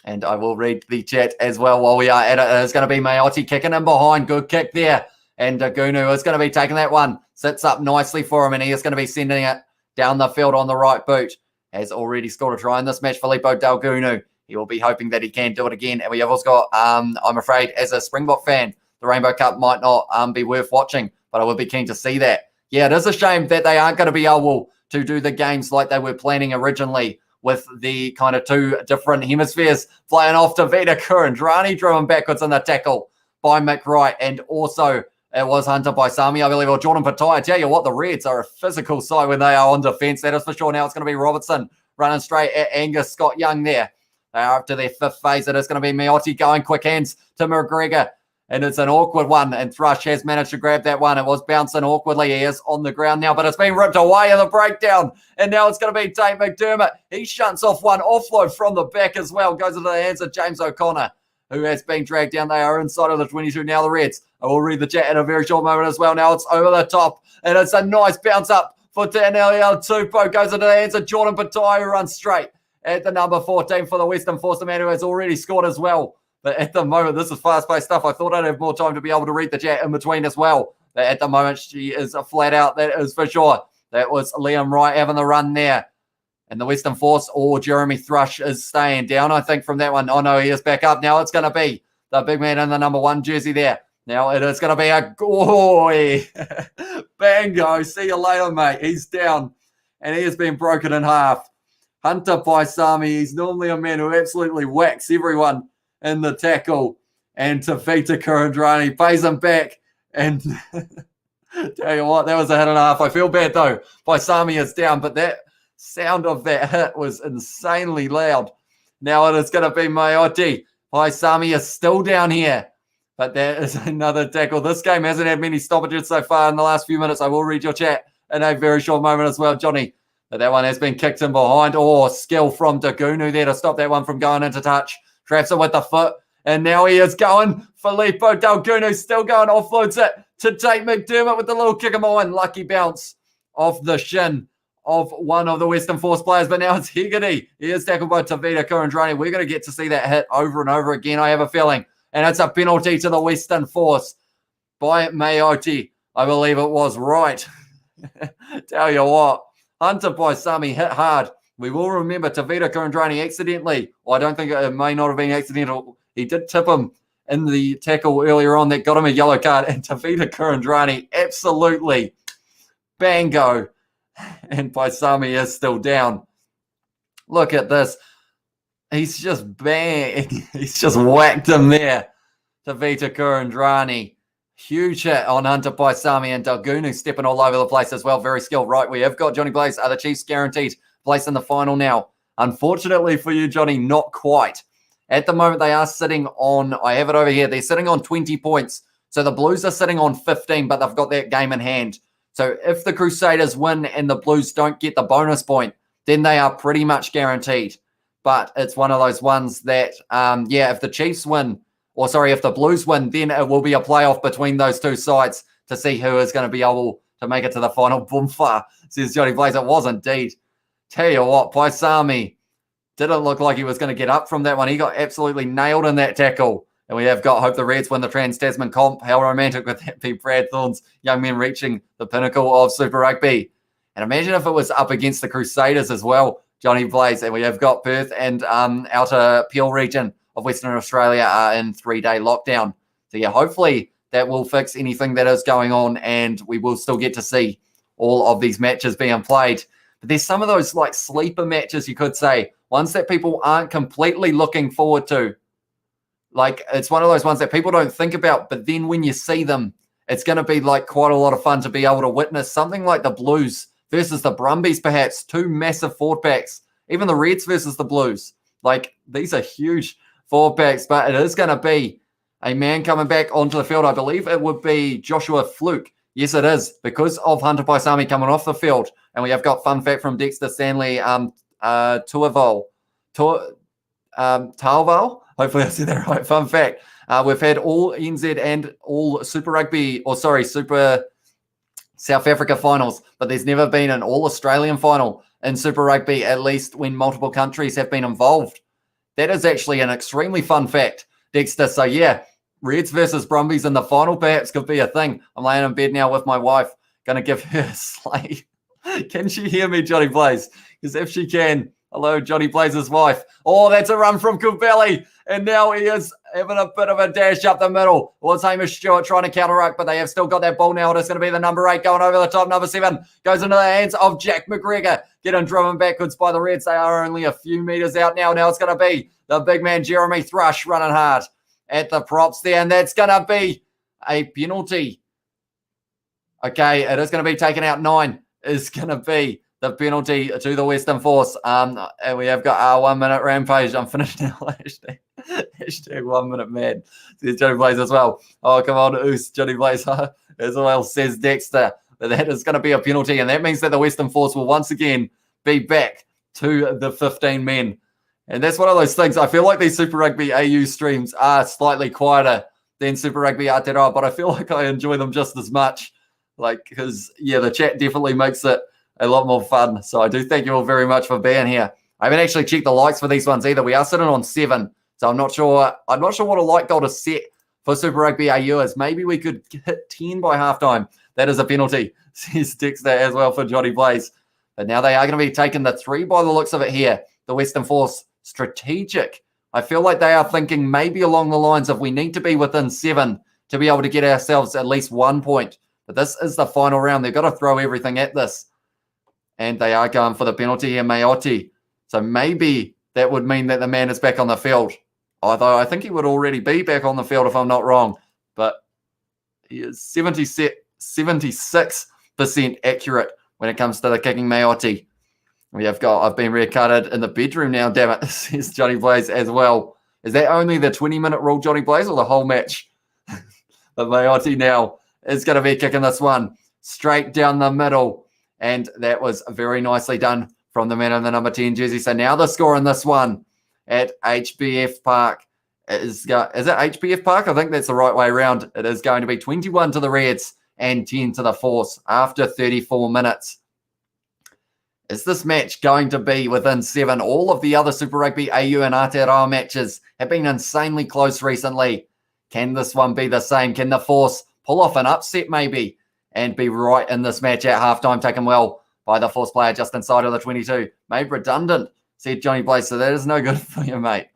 And I will read the chat as well while we are at it. It's going to be Mayotte kicking in behind. Good kick there. And Daugunu is going to be taking that one. Sits up nicely for him, and he is going to be sending it down the field on the right boot. Has already scored a try in this match, Felipe Daugunu. He will be hoping that he can do it again. And we have also got, I'm afraid, as a Springbok fan, the Rainbow Cup might not be worth watching, but I would be keen to see that. Yeah, it is a shame that they aren't going to be able to do the games like they were planning originally, with the kind of 2 different hemispheres flying off to Vita Kurandrani, driven backwards in the tackle by McWright. And also, it was Hunter Paisami, I believe, or Jordan Patai. I tell you what, the Reds are a physical side when they are on defence. That is for sure. Now it's going to be Robertson running straight at Angus Scott Young there. They are up to their 5th phase. It is going to be Mayotte going quick hands to McGregor. And it's an awkward one. And Thrush has managed to grab that one. It was bouncing awkwardly. He is on the ground now, but it's been ripped away in the breakdown. And now it's going to be Tate McDermott. He shunts off one offload from the back as well. Goes into the hands of James O'Connor, who has been dragged down. They are inside of the 22 now, the Reds. I will read the chat in a very short moment as well. Now it's over the top. And it's a nice bounce up for Taneela Tupou. Goes into the hands of Jordan Patai, who runs straight at the number 14 for the Western Force, the man who has already scored as well. But at the moment, this is fast-paced stuff. I thought I'd have more time to be able to read the chat in between as well. But at the moment, she is flat out. That is for sure. That was Liam Wright having the run there. And the Western Force, or Jeremy Thrush, is staying down, I think, from that one. Oh, no, he is back up. Now it's going to be the big man in the number 1 jersey there. Now it is going to be a goy. Bango. See you later, mate. He's down. And he has been broken in half. Hunter Paisami, he's normally a man who absolutely whacks everyone in the tackle. And Tavita Kurandrani pays him back. And tell you what, that was a hit and a half. I feel bad, though. Paisami is down, but that sound of that hit was insanely loud. Now it is going to be Mayotte. Paisami is still down here. But that is another tackle. This game hasn't had many stoppages so far in the last few minutes. I will read your chat in a very short moment as well, Johnny. But that one has been kicked in behind. Oh, skill from Daugunu there to stop that one from going into touch. Traps it with the foot. And now he is going. Felipe Daugunu still going. Offloads it to Tate McDermott with the little kick of mine. Lucky bounce off the shin of one of the Western Force players. But now it's Hegarty. He is tackled by Tavita Kurandrani. We're going to get to see that hit over and over again, I have a feeling. And it's a penalty to the Western Force by Mayotte. I believe it was right. Tell you what, Hunter Paisami hit hard. We will remember Tavita Kurandrani accidentally. Well, I don't think it may not have been accidental. He did tip him in the tackle earlier on that got him a yellow card. And Tavita Kurandrani absolutely bango. And Paisami is still down. Look at this. He's just bang. He's just whacked him there. Tavita Kurandrani. Huge hit on Hunter Paisami, and Daugunu stepping all over the place as well. Very skilled. Right, we have got Johnny Blaze. Are the Chiefs guaranteed place in the final now? Unfortunately for you, Johnny, not quite. At the moment, they are sitting on, I have it over here, they're sitting on 20 points. So the Blues are sitting on 15, but they've got that game in hand. So if the Crusaders win and the Blues don't get the bonus point, then they are pretty much guaranteed. But it's one of those ones that, if the Chiefs win, if the Blues win, then it will be a playoff between those two sides to see who is going to be able to make it to the final. Boomfa, says Johnny Blaze. It was indeed. Tell you what, Paisami didn't look like he was going to get up from that one. He got absolutely nailed in that tackle. And we have got Hope the Reds win the Trans-Tasman comp. How romantic would that be? Brad Thorne's young men reaching the pinnacle of Super Rugby. And imagine if it was up against the Crusaders as well, Johnny Blaze. And we have got Perth and outer Peel region of Western Australia are in 3-day lockdown. So yeah, hopefully that will fix anything that is going on and we will still get to see all of these matches being played. But there's some of those like sleeper matches, you could say, ones that people aren't completely looking forward to. Like, it's one of those ones that people don't think about, but then when you see them, it's going to be like quite a lot of fun to be able to witness something like the Blues versus the Brumbies, perhaps, two massive forward packs, even the Reds versus the Blues. Like, these are huge forward packs, but it is going to be a man coming back onto the field. I believe it would be Joshua Fluke. Yes, it is, because of Hunter Paisami coming off the field. And we have got fun fact from Dexter Stanley, Tuaval. Talval? Hopefully I said that right. Fun fact. We've had all NZ and all Super South Africa finals, but there's never been an all-Australian final in Super Rugby, at least when multiple countries have been involved. That is actually an extremely fun fact, Dexter. So yeah, Reds versus Brumbies in the final perhaps could be a thing. I'm laying in bed now with my wife, going to give her a slate. Can she hear me, Johnny Blaze? Because if she can, hello, Johnny Blaze's wife. Oh, that's a run from Kubeli. And now he is having a bit of a dash up the middle. Well, it's Hamish Stewart trying to counter-ruck, but they have still got that ball now. It's going to be the number 8 going over the top. Number 7 goes into the hands of Jack McGregor. Getting driven backwards by the Reds. They are only a few meters out now. Now it's going to be the big man, Jeremy Thrush, running hard at the props there. And that's going to be a penalty. Okay, it is going to be taken out. 9 is going to be the penalty to the Western Force. And we have got our 1 minute rampage. I'm finished now. Hashtag 1 minute mad. There's Johnny Blaze as well. Oh, come on, Oos, Johnny Blaze as well, says Dexter. But that is going to be a penalty. And that means that the Western Force will once again be back to the 15 men. And that's one of those things. I feel like these Super Rugby AU streams are slightly quieter than Super Rugby Aotearoa, but I feel like I enjoy them just as much. Like, because, yeah, the chat definitely makes it a lot more fun. So I do thank you all very much for being here. I haven't actually checked the likes for these ones either. We are sitting on 7, so I'm not sure what a like goal to set for Super Rugby AU is. Maybe we could hit 10 by halftime. That is a penalty, says Dexter as well for Johnny Blaze. But now they are going to be taking the 3 by the looks of it here. The Western Force, strategic. I feel like they are thinking maybe along the lines of we need to be within 7 to be able to get ourselves at least 1 point. But this is the final round. They've got to throw everything at this. And they are going for the penalty here, Mayotte. So maybe that would mean that the man is back on the field. Although I think he would already be back on the field if I'm not wrong. But he is 76% accurate when it comes to the kicking, Mayotte. I've been recutted in the bedroom now, damn it, says Johnny Blaze as well. Is that only the 20-minute rule, Johnny Blaze, or the whole match? But Mayotte now is going to be kicking this one straight down the middle. And that was very nicely done from the man in the number 10 jersey. So now the score in this one at HBF Park is it HBF Park? I think that's the right way around. It is going to be 21 to the Reds and 10 to the Force after 34 minutes. Is this match going to be within 7? All of the other Super Rugby AU and Aotearoa matches have been insanely close recently. Can this one be the same? Can the Force pull off an upset maybe and be right in this match at halftime, taken well by the Force player just inside of the 22? Made redundant, said Johnny Blaze. So that is no good for you, mate.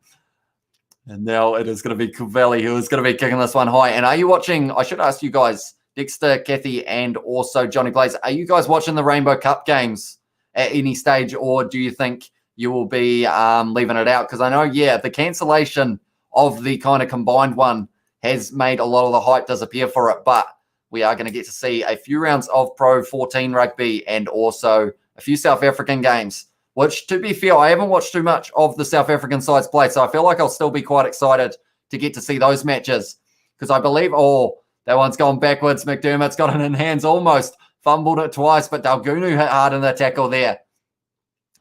And now it is going to be Kubeli who is going to be kicking this one high. And are you watching? I should ask you guys, Dexter, Kathy, and also Johnny Blaze, are you guys watching the Rainbow Cup games at any stage, or do you think you will be leaving it out? Because I know, yeah, the cancellation of the kind of combined one has made a lot of the hype disappear for it, but we are going to get to see a few rounds of Pro 14 rugby and also a few South African games, which, to be fair, I haven't watched too much of the South African sides play, so I feel like I'll still be quite excited to get to see those matches because I believe, that one's gone backwards. McDermott's got it in hands almost, fumbled it twice, but Daugunu hit hard in the tackle there.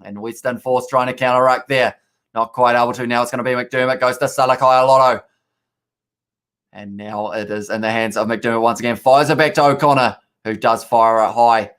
And Western Force trying to counter-ruck there. Not quite able to. Now it's going to be McDermott. Goes to Salakai Lotto. And now it is in the hands of McDermott once again. Fires it back to O'Connor, who does fire it high.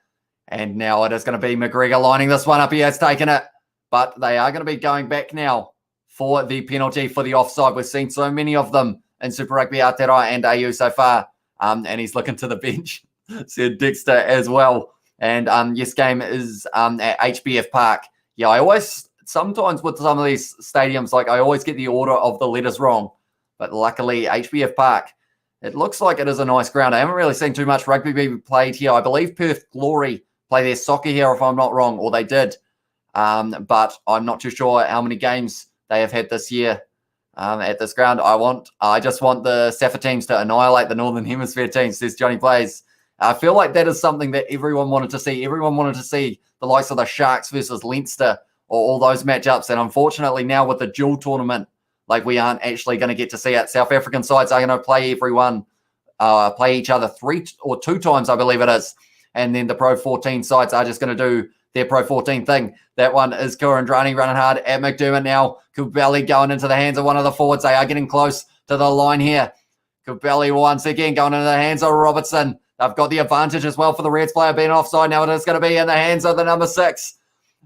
And now it is going to be McGregor lining this one up. He has taken it. But they are going to be going back now for the penalty for the offside. We've seen so many of them in Super Rugby Aotearoa and AU so far. And he's looking to the bench, said Dexter as well. And yes, game is at HBF Park. Yeah, I always, sometimes with some of these stadiums, like I always get the order of the letters wrong. But luckily, HBF Park, it looks like it is a nice ground. I haven't really seen too much rugby be played here. I believe Perth Glory play their soccer here, if I'm not wrong, or they did. But I'm not too sure how many games they have had this year at this ground. I just want the Safa teams to annihilate the Northern Hemisphere teams, says Johnny Plays. I feel like that is something that everyone wanted to see. Everyone wanted to see the likes of the Sharks versus Leinster or all those matchups. And unfortunately now with the dual tournament, like we aren't actually going to get to see it. South African sides are going to play play each other 3 or 2 times, I believe it is. And then the Pro 14 sides are just going to do their Pro 14 thing. That one is Kurandrani running hard at McDermott now. Kubeli going into the hands of one of the forwards. They are getting close to the line here. Kubeli once again going into the hands of Robertson. They've got the advantage as well for the Reds player being offside. Now it is going to be in the hands of the number 6.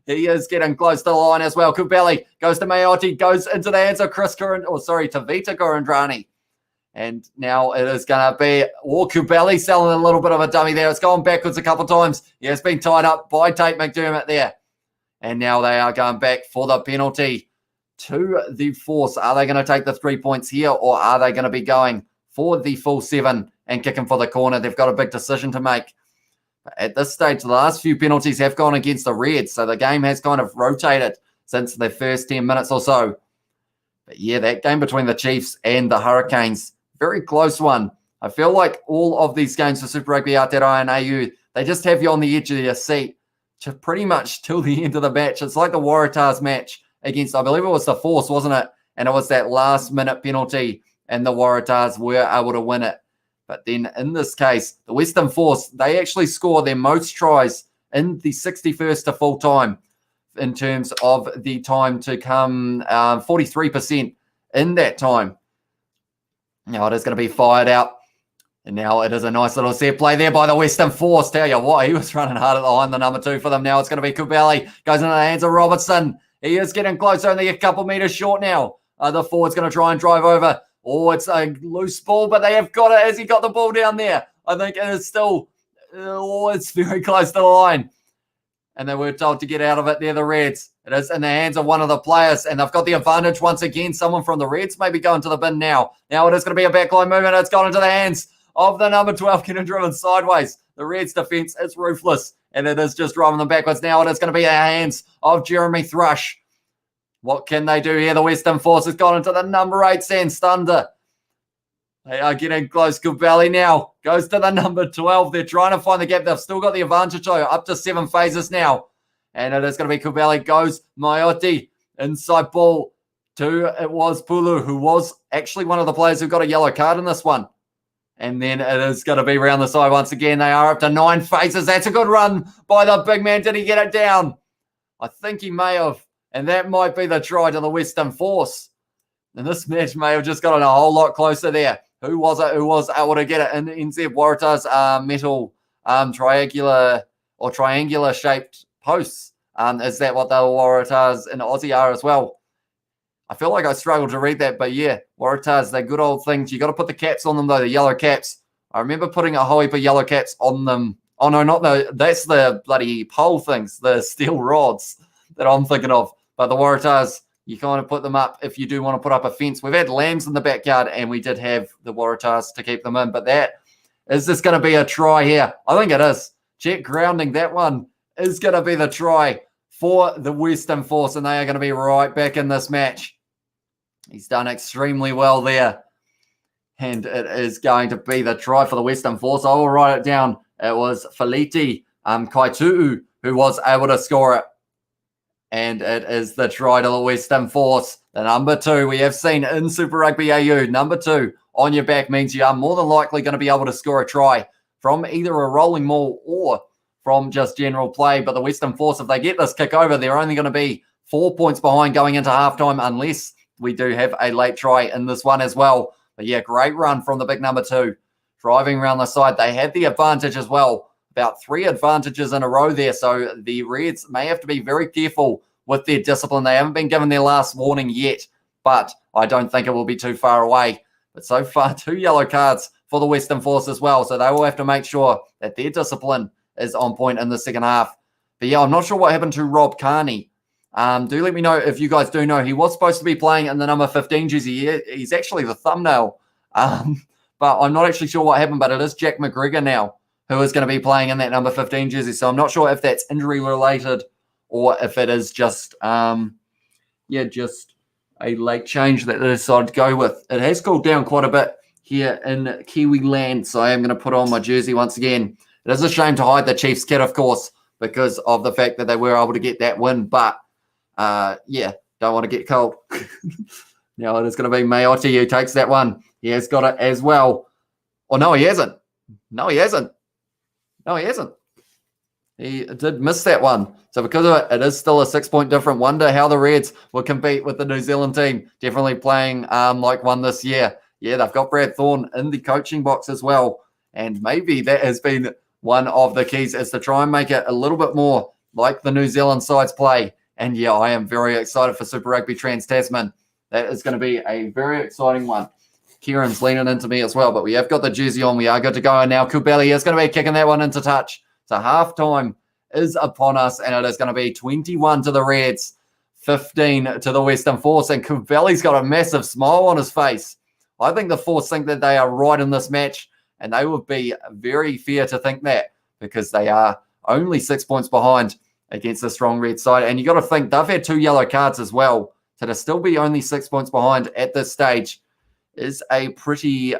He is getting close to the line as well. Kubeli goes to Mayotte, goes into the hands of Tavita Kurandrani. And now it is going to be Kubeli selling a little bit of a dummy there. It's gone backwards a couple of times. He has been tied up by Tate McDermott there. And now they are going back for the penalty to the Force. Are they going to take the 3 points here, or are they going to be going for the full 7 and kicking for the corner? They've got a big decision to make. At this stage, the last few penalties have gone against the Reds, so the game has kind of rotated since the first 10 minutes or so. But yeah, that game between the Chiefs and the Hurricanes, very close one. I feel like all of these games for Super Rugby Aotearoa and AU, they just have you on the edge of your seat to pretty much till the end of the match. It's like the Waratahs match against, I believe it was the Force, wasn't it? And it was that last-minute penalty, and the Waratahs were able to win it. But then in this case, the Western Force, they actually score their most tries in the 61st to full time in terms of the time to come, 43% in that time. Now it is going to be fired out. And now it is a nice little set play there by the Western Force. Tell you what, he was running hard at the line, the number 2 for them. Now it's going to be Kubeli. Goes into the hands of Robertson. He is getting closer, only a couple meters short now. The forward's going to try and drive over. Oh, it's a loose ball, but they have got it. Has he got the ball down there? I think it is still, it's very close to the line. And they were told to get out of it. They're the Reds. It is in the hands of one of the players, and they've got the advantage once again. Someone from the Reds may be going to the bin now. Now it is going to be a backline movement. It's gone into the hands of the number 12, getting driven sideways. The Reds' defense is ruthless, and it is just driving them backwards. Now it is going to be in the hands of Jeremy Thrush. What can they do here? The Western Force has gone into the number 8, Sans Thunder. They are getting close. Kubeli now goes to the number 12. They're trying to find the gap. They've still got the advantage, though, up to 7 phases now. And it is going to be Kubeli. Goes Mayotte. Inside ball to, it was Pulu, who was actually one of the players who got a yellow card in this one. And then it is going to be round the side once again. They are up to 9 phases. That's a good run by the big man. Did he get it down? I think he may have. And that might be the try to the Western Force. And this match may have just gotten a whole lot closer there. Who was it who was able to get it? In NZ Waratahs metal triangular shaped posts. Is that what the Waratahs in Aussie are as well? I feel like I struggled to read that, but yeah, Waratahs, they're good old things. You got to put the caps on them though, the yellow caps. I remember putting a whole heap of yellow caps on them. Oh no, that's the bloody pole things, the steel rods that I'm thinking of. But the Waratahs, you kind of put them up if you do want to put up a fence. We've had lambs in the backyard, and we did have the Waratahs to keep them in. But is this going to be a try here? I think it is. Check grounding. That one is going to be the try for the Western Force, and they are going to be right back in this match. He's done extremely well there. And it is going to be the try for the Western Force. I will write it down. It was Felipe Daugunu who was able to score it. And it is the try to the Western Force. The number 2 we have seen in Super Rugby AU. Number 2 on your back means you are more than likely going to be able to score a try from either a rolling maul or from just general play. But the Western Force, if they get this kick over, they're only going to be 4 points behind going into halftime unless we do have a late try in this one as well. But yeah, great run from the big number 2. Driving around the side. They had the advantage as well. About 3 advantages in a row there. So the Reds may have to be very careful with their discipline. They haven't been given their last warning yet, but I don't think it will be too far away. But so far, 2 yellow cards for the Western Force as well. So they will have to make sure that their discipline is on point in the second half. But yeah, I'm not sure what happened to Rob Carney. Do let me know if you guys do know. He was supposed to be playing in the number 15 jersey. He's actually the thumbnail. But I'm not actually sure what happened, but it is Jack McGregor now who is going to be playing in that number 15 jersey. So I'm not sure if that's injury related or if it is just, just a late change that they decided to go with. It has cooled down quite a bit here in Kiwi land, so I am going to put on my jersey once again. It is a shame to hide the Chiefs kit, of course, because of the fact that they were able to get that win, but don't want to get cold. Now it is going to be Mayotte who takes that one. He has got it as well. Oh, no, he hasn't. He did miss that one. So because of it, it is still a 6-point difference. Wonder how the Reds will compete with the New Zealand team. Definitely playing like one this year. Yeah, they've got Brad Thorne in the coaching box as well. And maybe that has been one of the keys, is to try and make it a little bit more like the New Zealand sides play. And yeah, I am very excited for Super Rugby Trans-Tasman. That is going to be a very exciting one. Kieran's leaning into me as well, but we have got the jersey on. We are good to go. And now Kubeli is going to be kicking that one into touch. So halftime is upon us, and it is going to be 21 to the Reds, 15 to the Western Force. And Kubeli's got a massive smile on his face. I think the Force think that they are right in this match, and they would be very fair to think that, because they are only 6 points behind against the strong Red side. And you got to think they've had 2 yellow cards as well. So to still be only 6 points behind at this stage is a pretty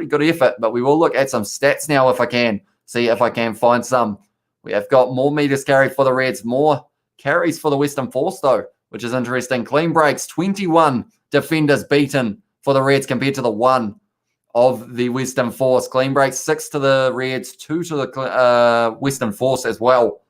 good effort. But we will look at some stats now if I can. See if I can find some. We have got more meters carried for the Reds, more carries for the Western Force, though, which is interesting. Clean breaks, 21 defenders beaten for the Reds compared to the 1 of the Western Force. Clean breaks, 6 to the Reds, 2 to the Western Force as well.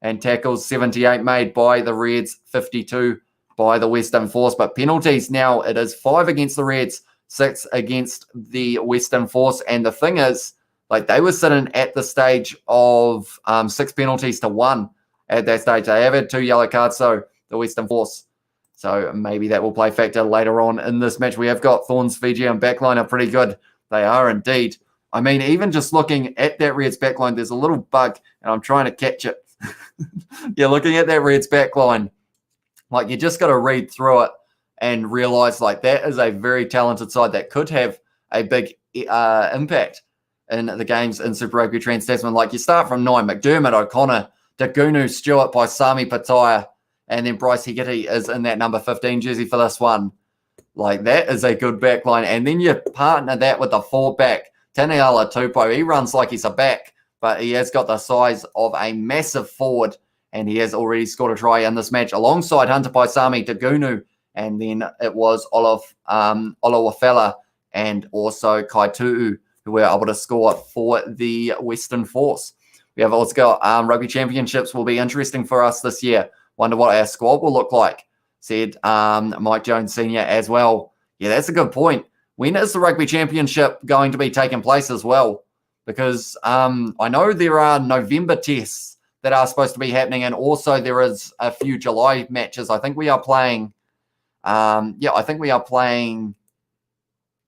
And tackles, 78 made by the Reds, 52 by the Western Force. But penalties now, it is 5 against the Reds, 6 against the Western Force. And the thing is, like, they were sitting at the stage of 6 penalties to 1 at that stage. They have had 2 yellow cards, so the Western Force. So maybe that will play factor later on in this match. We have got Thorns, Fiji, and backline are pretty good. They are indeed. I mean, even just looking at that Reds backline, there's a little bug, and I'm trying to catch it. Yeah, looking at that Reds backline, like, you just got to read through it and realize, like, that is a very talented side that could have a big impact in the games in Super Rugby Trans-Tasman. Like, you start from 9, McDermott, O'Connor, Daugunu, Stewart, Paisami, Pataya, and then Bryce Higgitti is in that number 15 jersey for this one. Like, that is a good back line. And then you partner that with the 4-back, Taneela Tupou. He runs like he's a back, but he has got the size of a massive forward, and he has already scored a try in this match alongside Hunter Paisami, Daugunu, and then it was Olowafela and also Kaitu'u who were able to score for the Western Force. We have also got Rugby Championships will be interesting for us this year. Wonder what our squad will look like, said Mike Jones Sr. as well. Yeah, that's a good point. When is the Rugby Championship going to be taking place as well? Because I know there are November tests that are supposed to be happening, and also there is a few July matches. I think we are playing,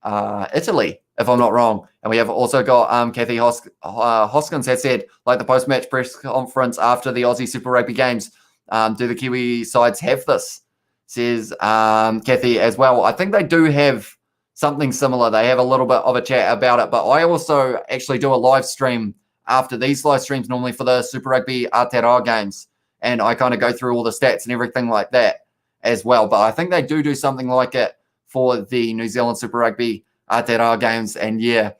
Italy, if I'm not wrong. And we have also got Kathy Hoskins has said, like, the post-match press conference after the Aussie Super Rugby games, do the Kiwi sides have this? Says Kathy as well. I think they do have something similar. They have a little bit of a chat about it, but I also actually do a live stream after these live streams normally for the Super Rugby Aotearoa games, and I kind of go through all the stats and everything like that as well. But I think they do something like it for the New Zealand Super Rugby Aotearoa games. And yeah,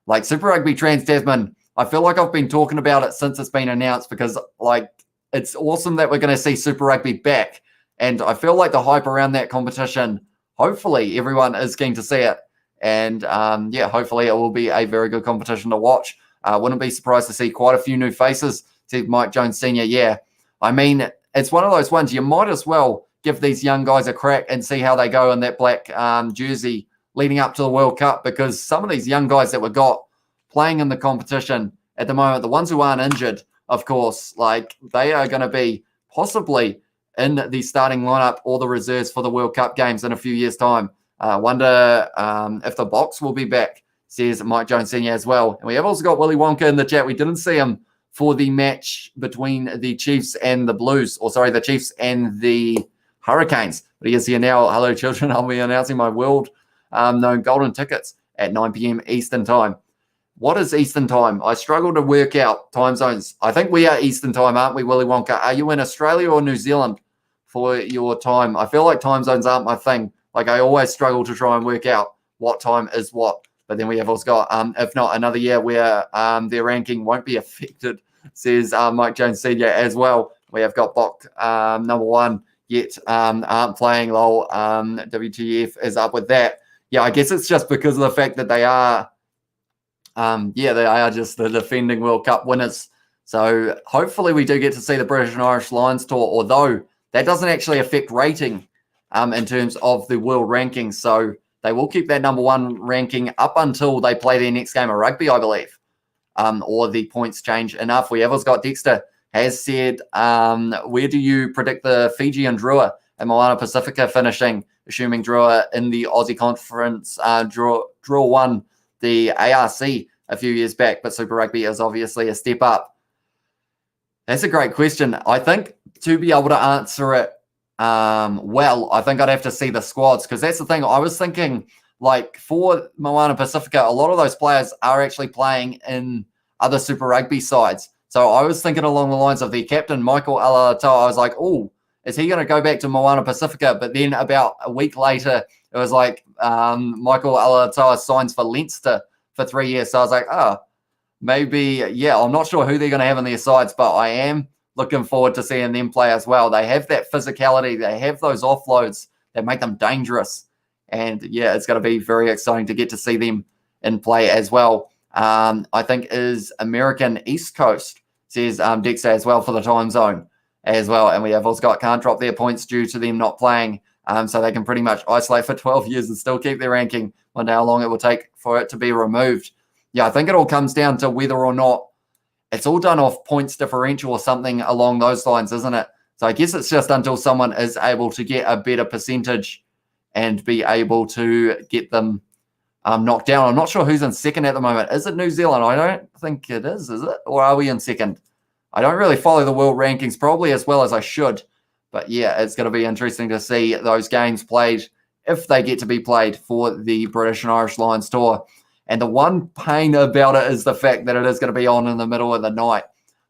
like, Super Rugby Trans-Tasman, I feel like I've been talking about it since it's been announced, because, like, it's awesome that we're going to see Super Rugby back, and I feel like the hype around that competition, hopefully everyone is keen to see it. And hopefully it will be a very good competition to watch. Wouldn't be surprised to see quite a few new faces, said Mike Jones Sr. Yeah, I mean, it's one of those ones you might as well give these young guys a crack and see how they go in that black jersey leading up to the World Cup, because some of these young guys that we've got playing in the competition at the moment, the ones who aren't injured, of course, like, they are going to be possibly in the starting lineup or the reserves for the World Cup games in a few years' time. Wonder if the box will be back, says Mike Jones Sr. as well. And we have also got Willy Wonka in the chat. We didn't see him for the match between the Chiefs and the Blues, or sorry, the Chiefs and the Hurricanes. But he is here now. Hello, children. I'll be announcing my world-known golden tickets at 9 p.m. Eastern Time. What is Eastern Time? I struggle to work out time zones. I think we are Eastern Time, aren't we, Willy Wonka? Are you in Australia or New Zealand for your time? I feel like time zones aren't my thing. Like, I always struggle to try and work out what time is what. But then we have also got, if not, another year where their ranking won't be affected, says Mike Jones Sr. as well. We have got Bok number one, yet aren't playing. Lol. WTF is up with that. Yeah, I guess it's just because of the fact that they are, they are just the defending World Cup winners. So hopefully we do get to see the British and Irish Lions tour, although that doesn't actually affect rating in terms of the world rankings. So they will keep that number one ranking up until they play their next game of rugby, I believe, or the points change enough. We have also got Dexter has said, where do you predict the Fiji and Drua and Moana Pacifica finishing, assuming Drua in the Aussie Conference? Drua won the ARC a few years back, but Super Rugby is obviously a step up. That's a great question. I think to be able to answer it well, I think I'd have to see the squads, because that's the thing. I was thinking, like, for Moana Pacifica, a lot of those players are actually playing in other Super Rugby sides. So I was thinking along the lines of the captain, Michael Alatoa. I was like, oh, is he going to go back to Moana Pacifica? But then about a week later, it was like Michael Alatoa signs for Leinster for 3 years. So I was like, oh, maybe, yeah, I'm not sure who they're going to have in their sides, but I am looking forward to seeing them play as well. They have that physicality. They have those offloads that make them dangerous. And, yeah, it's going to be very exciting to get to see them in play as well. I think is American East Coast, says Dexter as well, for the time zone as well. And we have also got can't drop their points due to them not playing. So they can pretty much isolate for 12 years and still keep their ranking. Wonder how long it will take for it to be removed. Yeah, I think it all comes down to whether or not it's all done off points differential or something along those lines, isn't it? So I guess it's just until someone is able to get a better percentage and be able to get them knocked down. I'm not sure who's in second at the moment. Is it New Zealand? I don't think it is it? Or are we in second? I don't really follow the world rankings probably as well as I should. But, yeah, it's going to be interesting to see those games played, if they get to be played, for the British and Irish Lions tour. And the one pain about it is the fact that it is going to be on in the middle of the night.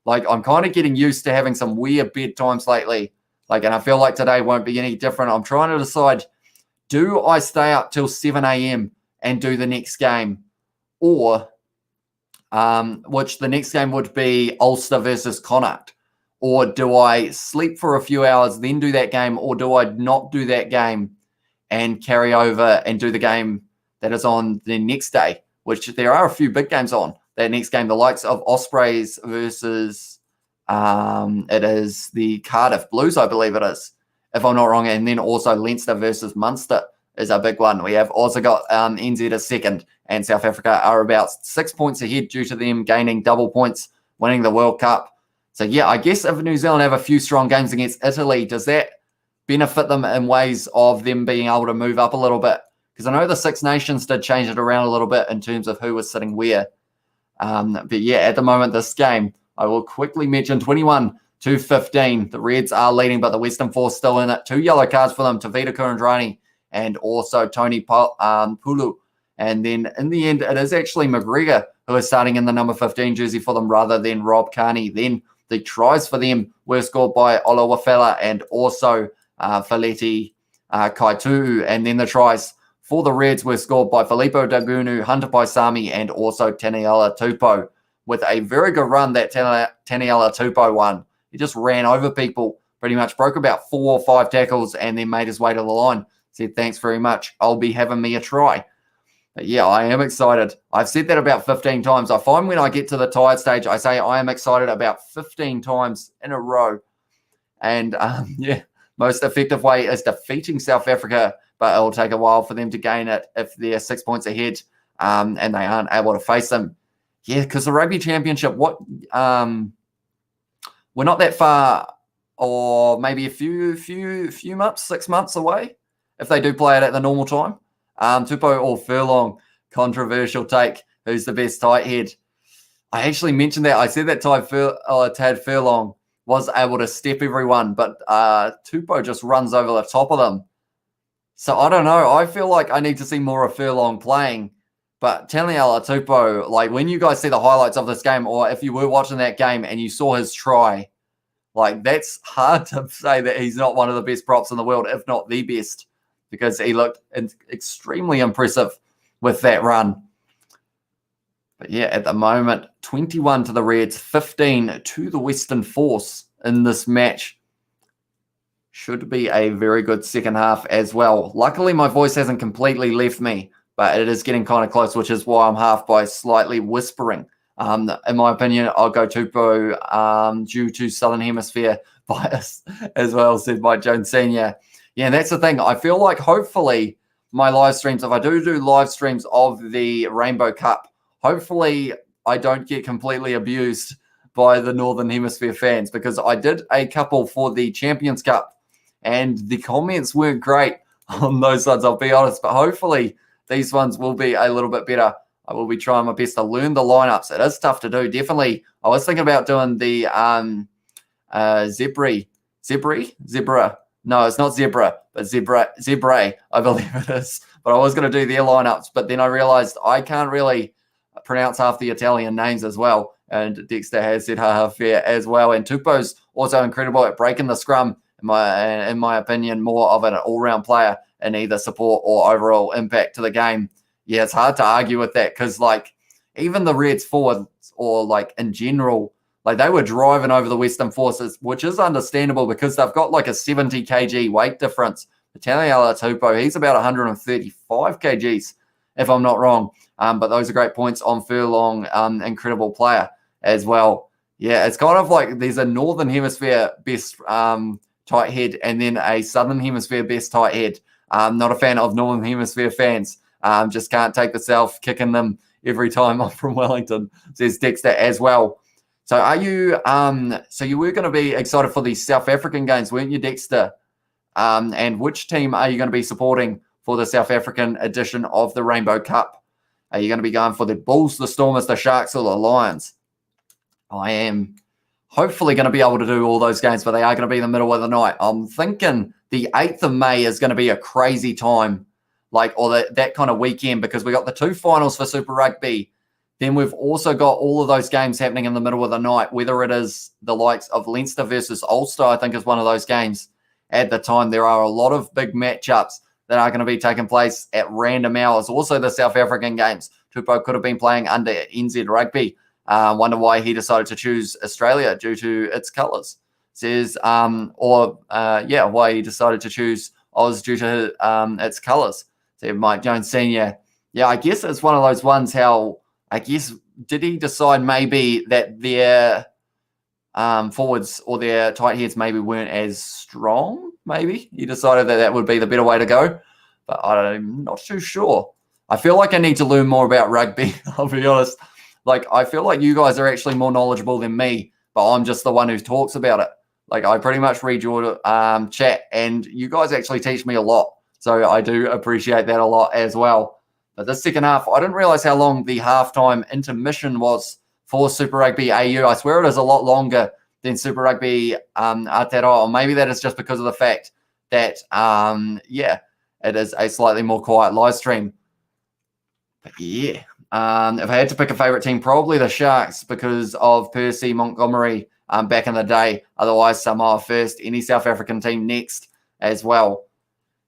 Like, I'm kind of getting used to having some weird bedtimes lately. Like, and I feel like today won't be any different. I'm trying to decide, do I stay up till 7 a.m. and do the next game? Or, which the next game would be Ulster versus Connacht. Or do I sleep for a few hours, then do that game? Or do I not do that game and carry over and do the game that is on the next day? Which there are a few big games on that next game. The likes of Ospreys versus, it is the Cardiff Blues, I believe it is, if I'm not wrong. And then also Leinster versus Munster is a big one. We have also got NZ as second, and South Africa are about 6 points ahead due to them gaining double points, winning the World Cup. So, yeah, I guess if New Zealand have a few strong games against Italy, does that benefit them in ways of them being able to move up a little bit? Because I know the Six Nations did change it around a little bit in terms of who was sitting where. But, yeah, at the moment, this game, I will quickly mention 21-15. The Reds are leading, but the Western Force still in it. 2 yellow cards for them, Tavita Kurandrani and also Tony Pulu. And then in the end, it is actually McGregor who is starting in the number 15 jersey for them rather than Rob Kearney. Then the tries for them were scored by Olowafela and also Felipe Daugunu. And then the tries for the Reds were scored by Felipe Daugunu, Hunter Paisami, and also Taneela Tupou, with a very good run that Taneela Tupou won. He just ran over people, pretty much broke about 4 or 5 tackles, and then made his way to the line. Said, thanks very much. I'll be having me a try. But yeah, I am excited. I've said that about 15 times. I find when I get to the tired stage, I say I am excited about 15 times in a row. And yeah, most effective way is defeating South Africa, but it'll take a while for them to gain it if they're 6 points ahead and they aren't able to face them. Yeah, because the Rugby Championship, we're not that far, or maybe a few months, 6 months away, if they do play it at the normal time. Tupou or Furlong, controversial take. Who's the best tight head? I actually mentioned that. I said that Tad Furlong was able to step everyone, but Tupou just runs over the top of them. So I don't know. I feel like I need to see more of Furlong playing. But Taneela Tupou, like when you guys see the highlights of this game, or if you were watching that game and you saw his try, like that's hard to say that he's not one of the best props in the world, if not the best, because he looked extremely impressive with that run. But yeah, at the moment, 21 to the Reds, 15 to the Western Force in this match. Should be a very good second half as well. Luckily, my voice hasn't completely left me, but it is getting kind of close, which is why I'm half by slightly whispering. In my opinion, I'll go Tupou due to Southern Hemisphere bias as well, said by Jones Senior. Yeah, and that's the thing. I feel like hopefully my live streams, if I do live streams of the Rainbow Cup, hopefully I don't get completely abused by the Northern Hemisphere fans, because I did a couple for the Champions Cup and the comments weren't great on those sides, I'll be honest, but hopefully these ones will be a little bit better. I will be trying my best to learn the lineups. It is tough to do, definitely. I was thinking about doing the Zebra. No, it's not Zebra, but Zebre, I believe it is. But I was going to do their lineups, but then I realized I can't really pronounce half the Italian names as well. And Dexter has said fair as well. And Tupou's also incredible at breaking the scrum, in my opinion, more of an all-round player in either support or overall impact to the game. Yeah, it's hard to argue with that, because like even the Reds forwards, or like in general, like they were driving over the Western Forces, which is understandable because they've got like a 70 kg weight difference. Taneela Tupou, he's about 135 kgs, if I'm not wrong. But those are great points on Furlong, incredible player as well. Yeah, it's kind of like there's a Northern Hemisphere best tight head and then a Southern Hemisphere best tight head. I'm not a fan of Northern Hemisphere fans. Just can't take the self kicking them every time I'm from Wellington, says Dexter as well. So are you so you were going to be excited for the South African games, weren't you, Dexter? And which team are you going to be supporting for the South African edition of the Rainbow Cup? Are you going to be going for the Bulls, the Stormers, the Sharks, or the Lions? I am hopefully going to be able to do all those games, but they are going to be in the middle of the night. I'm thinking the 8th of May is going to be a crazy time, like, or that kind of weekend, because we got the 2 finals for Super Rugby. Then we've also got all of those games happening in the middle of the night, whether it is the likes of Leinster versus Ulster, I think is one of those games at the time. There are a lot of big matchups that are going to be taking place at random hours. Also, the South African games. Tupou could have been playing under NZ Rugby. Wonder why he decided to choose Australia due to its colours. Says, why he decided to choose Oz due to its colours. Said Mike Jones Senior. Yeah, I guess it's one of those ones how, I guess, did he decide maybe that their forwards or their tight heads maybe weren't as strong? Maybe he decided that would be the better way to go. But I'm not too sure. I feel like I need to learn more about rugby, I'll be honest. Like, I feel like you guys are actually more knowledgeable than me, but I'm just the one who talks about it. Like, I pretty much read your chat, and you guys actually teach me a lot. So I do appreciate that a lot as well. But this second half, I didn't realize how long the halftime intermission was for Super Rugby AU. I swear it is a lot longer than Super Rugby Aotearoa. Or maybe that is just because of the fact that, it is a slightly more quiet live stream. But yeah, if I had to pick a favourite team, probably the Sharks because of Percy Montgomery back in the day. Otherwise, Samoa first, any South African team next as well.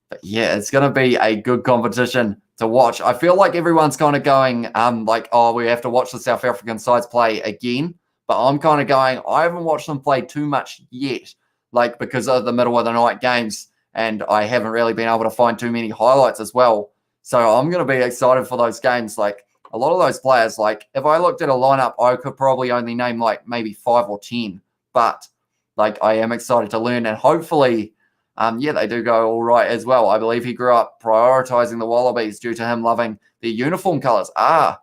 But yeah, it's going to be a good competition to watch. I feel like everyone's kind of going we have to watch the South African sides play again. But I'm kind of going, I haven't watched them play too much yet, like because of the middle of the night games. And I haven't really been able to find too many highlights as well. So I'm going to be excited for those games. Like a lot of those players, like if I looked at a lineup, I could probably only name like maybe 5 or 10. But like I am excited to learn, and hopefully, they do go all right as well. I believe he grew up prioritizing the Wallabies due to him loving the uniform colors. I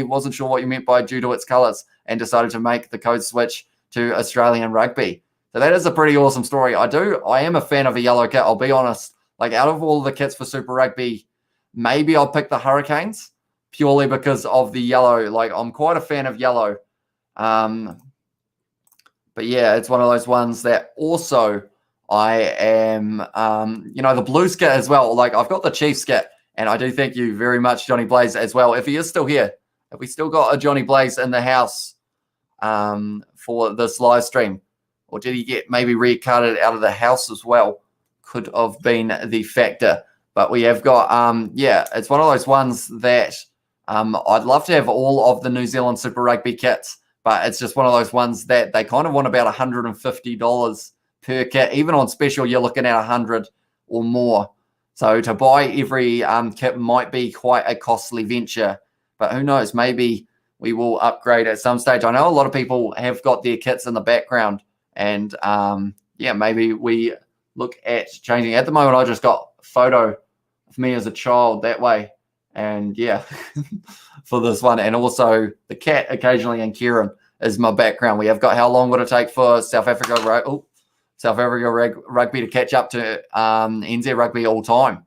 wasn't sure what you meant by due to its colors, and decided to make the code switch to Australian rugby. So that is a pretty awesome story. I am a fan of a yellow kit, I'll be honest. Like out of all the kits for Super Rugby, maybe I'll pick the Hurricanes purely because of the yellow. Like, I'm quite a fan of yellow. But yeah, it's one of those ones that also I am, the blue skit as well. Like, I've got the Chiefs skit, and I do thank you very much, Johnny Blaze, as well. If he is still here, if we still got a Johnny Blaze in the house for this live stream, or did he get maybe re-carded out of the house as well? Could have been the factor. But we have got, it's one of those ones that I'd love to have all of the New Zealand Super Rugby kits, but it's just one of those ones that they kind of want about $150 per kit. Even on special, you're looking at 100 or more. So to buy every kit might be quite a costly venture, but who knows? Maybe we will upgrade at some stage. I know a lot of people have got their kits in the background, and maybe we look at changing. At the moment, I just got a photo of me as a child that way, and for this one, and also the cat occasionally, and Kieran is my background. We have got how long would it take for South Africa rugby to catch up to NZ rugby all time.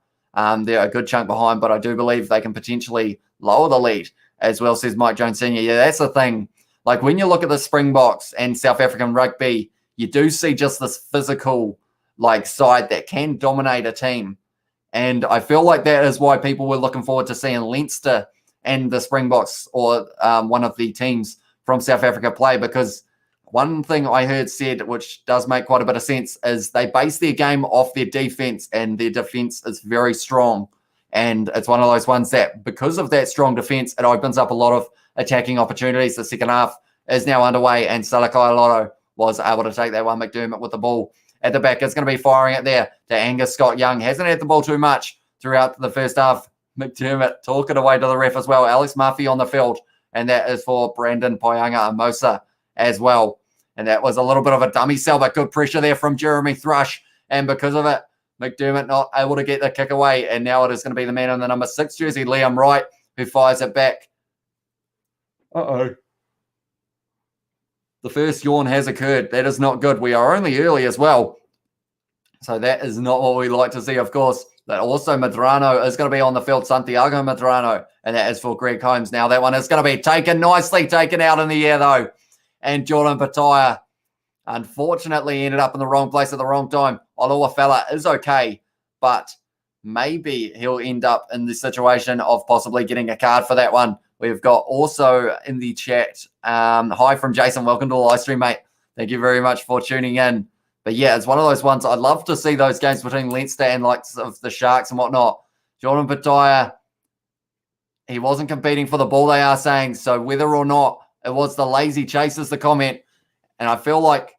They're a good chunk behind, but I do believe they can potentially lower the lead as well, says Mike Jones Sr. Yeah, that's the thing. Like, when you look at the Springboks and South African rugby, you do see just this physical side that can dominate a team. And I feel like that is why people were looking forward to seeing Leinster and the Springboks, or one of the teams from South Africa, play, because one thing I heard said, which does make quite a bit of sense, is they base their game off their defense, and their defense is very strong. And it's one of those ones that, because of that strong defense, it opens up a lot of attacking opportunities. The second half is now underway, and Salakai Lotto was able to take that one. McDermott with the ball at the back is going to be firing it there to Angus Scott Young. Hasn't had the ball too much throughout the first half. McDermott talking away to the ref as well. Alex Murphy on the field, and that is for Brandon Paisami as well. And that was a little bit of a dummy sell, but good pressure there from Jeremy Thrush. And because of it, McDermott not able to get the kick away. And now it is going to be the man in the number 6 jersey, Liam Wright, who fires it back. Uh-oh. The first yawn has occurred. That is not good. We are only early as well. So that is not what we like to see, of course. But also Medrano is going to be on the field, Santiago Medrano. And that is for Greg Holmes. Now that one is going to be nicely taken out in the air, though. And Jordan Pataya, unfortunately, ended up in the wrong place at the wrong time. Olowafela is okay, but maybe he'll end up in the situation of possibly getting a card for that one. We've got also in the chat, hi from Jason. Welcome to the live stream, mate. Thank you very much for tuning in. But yeah, it's one of those ones. I'd love to see those games between Leinster and of the Sharks and whatnot. Jordan Pataya, he wasn't competing for the ball, they are saying. So whether or not it was the lazy chase is the comment. And I feel like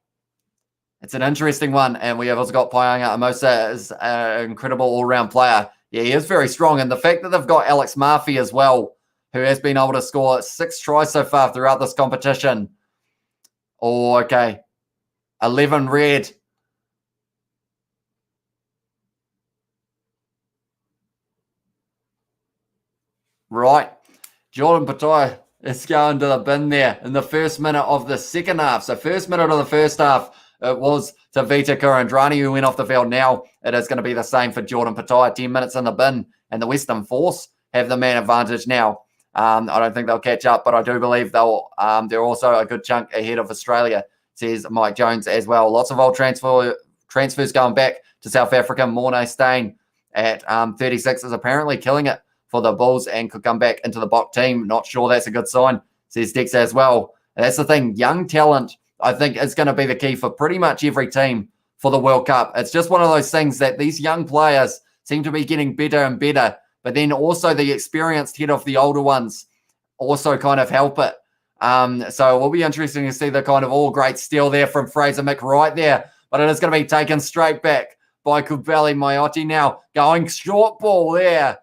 it's an interesting one. And we have also got Paisami Amosa as an incredible all-round player. Yeah, he is very strong. And the fact that they've got Alex Murphy as well, who has been able to score 6 tries so far throughout this competition. Oh, okay. 11 red. Right. Jordan Pataya is going to the bin there in the first minute of the second half. So first minute of the first half, it was Tavita Kurandrani who went off the field. Now it is going to be the same for Jordan Pataya. 10 minutes in the bin, and the Western Force have the man advantage now. I don't think they'll catch up, but I do believe they're also a good chunk ahead of Australia, says Mike Jones as well. Lots of old transfers going back to South Africa. Mornay Stain at 36 is apparently killing it for the Bulls and could come back into the Bok team. Not sure that's a good sign, says Dex as well. And that's the thing. Young talent, I think, is going to be the key for pretty much every team for the World Cup. It's just one of those things that these young players seem to be getting better and better, but then also the experienced head of the older ones also kind of help it. So it will be interesting to see the kind of all great steal there from Fraser Mick right there, but it is going to be taken straight back by Kubeli Mayotte now, going short ball there.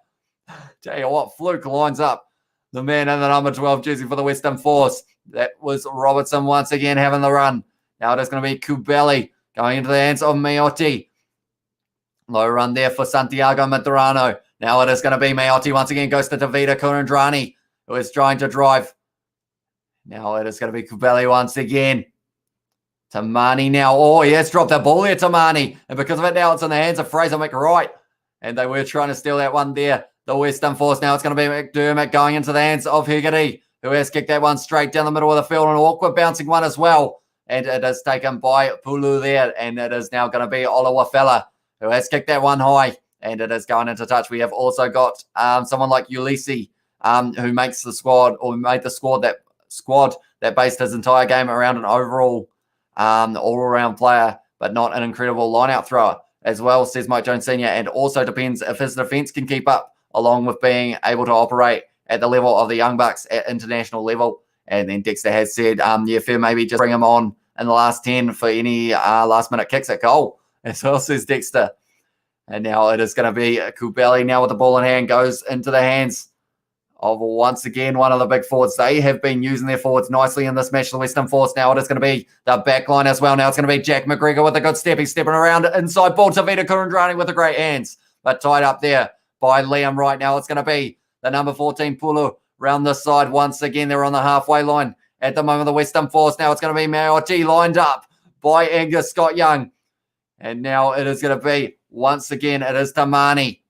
Tell you what, Fluke lines up the man in the number 12 jersey for the Western Force. That was Robertson once again having the run. Now it is going to be Kubeli going into the hands of Mayotte. Low run there for Santiago Medrano. Now it is going to be Mayotte once again, goes to Tavita Kurandrani, who is trying to drive. Now it is going to be Kubeli once again. Tamani now. Oh, he has dropped the ball there, Tamani. And because of it now, it's in the hands of Fraser McWright. And they were trying to steal that one there. the Western Force. Now it's going to be McDermott going into the hands of Hegarty, who has kicked that one straight down the middle of the field. An awkward bouncing one as well. And it is taken by Pulu there. And it is now going to be Olowafela, who has kicked that one high. And it is going into touch. We have also got someone like Ulysses, who makes the squad, or made the squad that based his entire game around an overall all-around player, but not an incredible line-out thrower as well, says Mike Jones Sr. And also depends if his defence can keep up, along with being able to operate at the level of the Young Bucks at international level. And then Dexter has said, fair, maybe just bring him on in the last 10 for any last-minute kicks at goal, as well, says Dexter. And now it is going to be Kubeli now with the ball in hand, goes into the hands of once again one of the big forwards. They have been using their forwards nicely in this match, the Western Force. Now it is going to be the back line as well. Now it's going to be Jack McGregor with a good step. He's stepping around inside ball to Vita Kurandrani with the great hands, but tied up there by Liam. Right now it's going to be the number 14 Pulu round this side. Once again, they're on the halfway line at the moment, the Western Force. Now it's going to be Maori lined up by Angus Scott Young. And now it is going to be, once again, it is Tamani.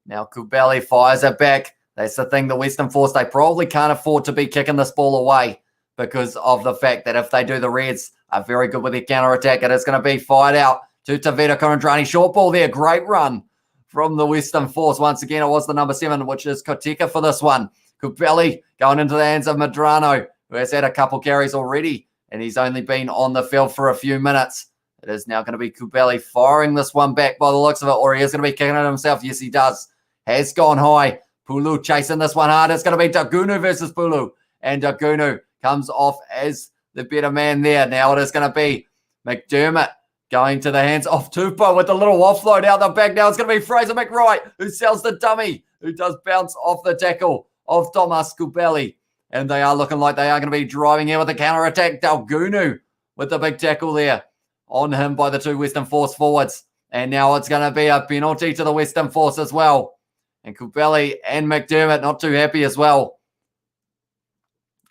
Now Kubeli fires it back. That's the thing, the Western Force, they probably can't afford to be kicking this ball away because of the fact that if they do, the Reds are very good with their counter-attack. It is going to be fired out to Tavita Kurandrani. Short ball there, great run from the Western Force. Once again, it was the number 7, which is Koteka for this one. Kubeli going into the hands of Madrano, who has had a couple carries already, and he's only been on the field for a few minutes. It is now going to be Kubeli firing this one back by the looks of it, or he is going to be kicking it himself. Yes, he does. Has gone high. Pulu chasing this one hard. It's going to be Daugunu versus Pulu. And Daugunu comes off as the better man there. Now it is going to be McDermott going to the hands of Tupou with a little offload out the back. Now it's going to be Fraser McWright who sells the dummy, who does bounce off the tackle of Thomas Kubeli. And they are looking like they are going to be driving in with the counter-attack. Daugunu with the big tackle there on him by the two Western Force forwards. And now it's going to be a penalty to the Western Force as well. And Kubeli and McDermott not too happy as well.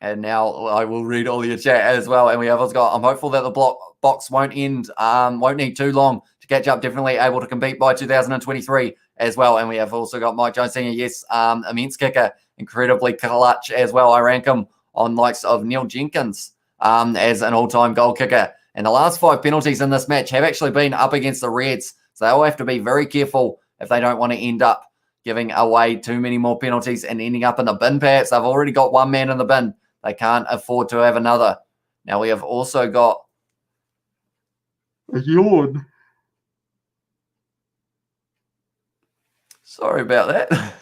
And now I will read all your chat as well. And we have also got, I'm hopeful that the box won't need too long to catch up. Definitely able to compete by 2023 as well. And we have also got Mike Jones Sr. Yes, immense kicker, incredibly clutch as well. I rank him on likes of Neil Jenkins as an all-time goal kicker. And the last 5 penalties in this match have actually been up against the Reds. So they'll have to be very careful if they don't want to end up giving away too many more penalties and ending up in the bin perhaps. They've already got one man in the bin. They can't afford to have another. Now we have also got a yawn. Sorry about that.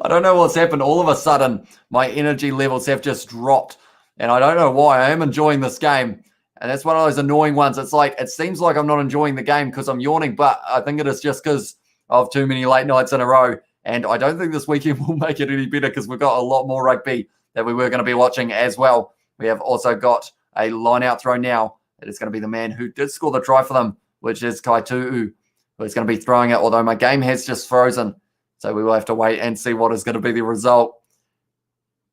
I don't know what's happened. All of a sudden, my energy levels have just dropped. And I don't know why. I am enjoying this game. And that's one of those annoying ones. It's like, it seems like I'm not enjoying the game because I'm yawning, but I think it is just because of too many late nights in a row. And I don't think this weekend will make it any better because we've got a lot more rugby that we were going to be watching as well. We have also got a line-out throw now. It is going to be the man who did score the try for them, which is Kai Tu'u, who is going to be throwing it, although my game has just frozen. So we will have to wait and see what is going to be the result.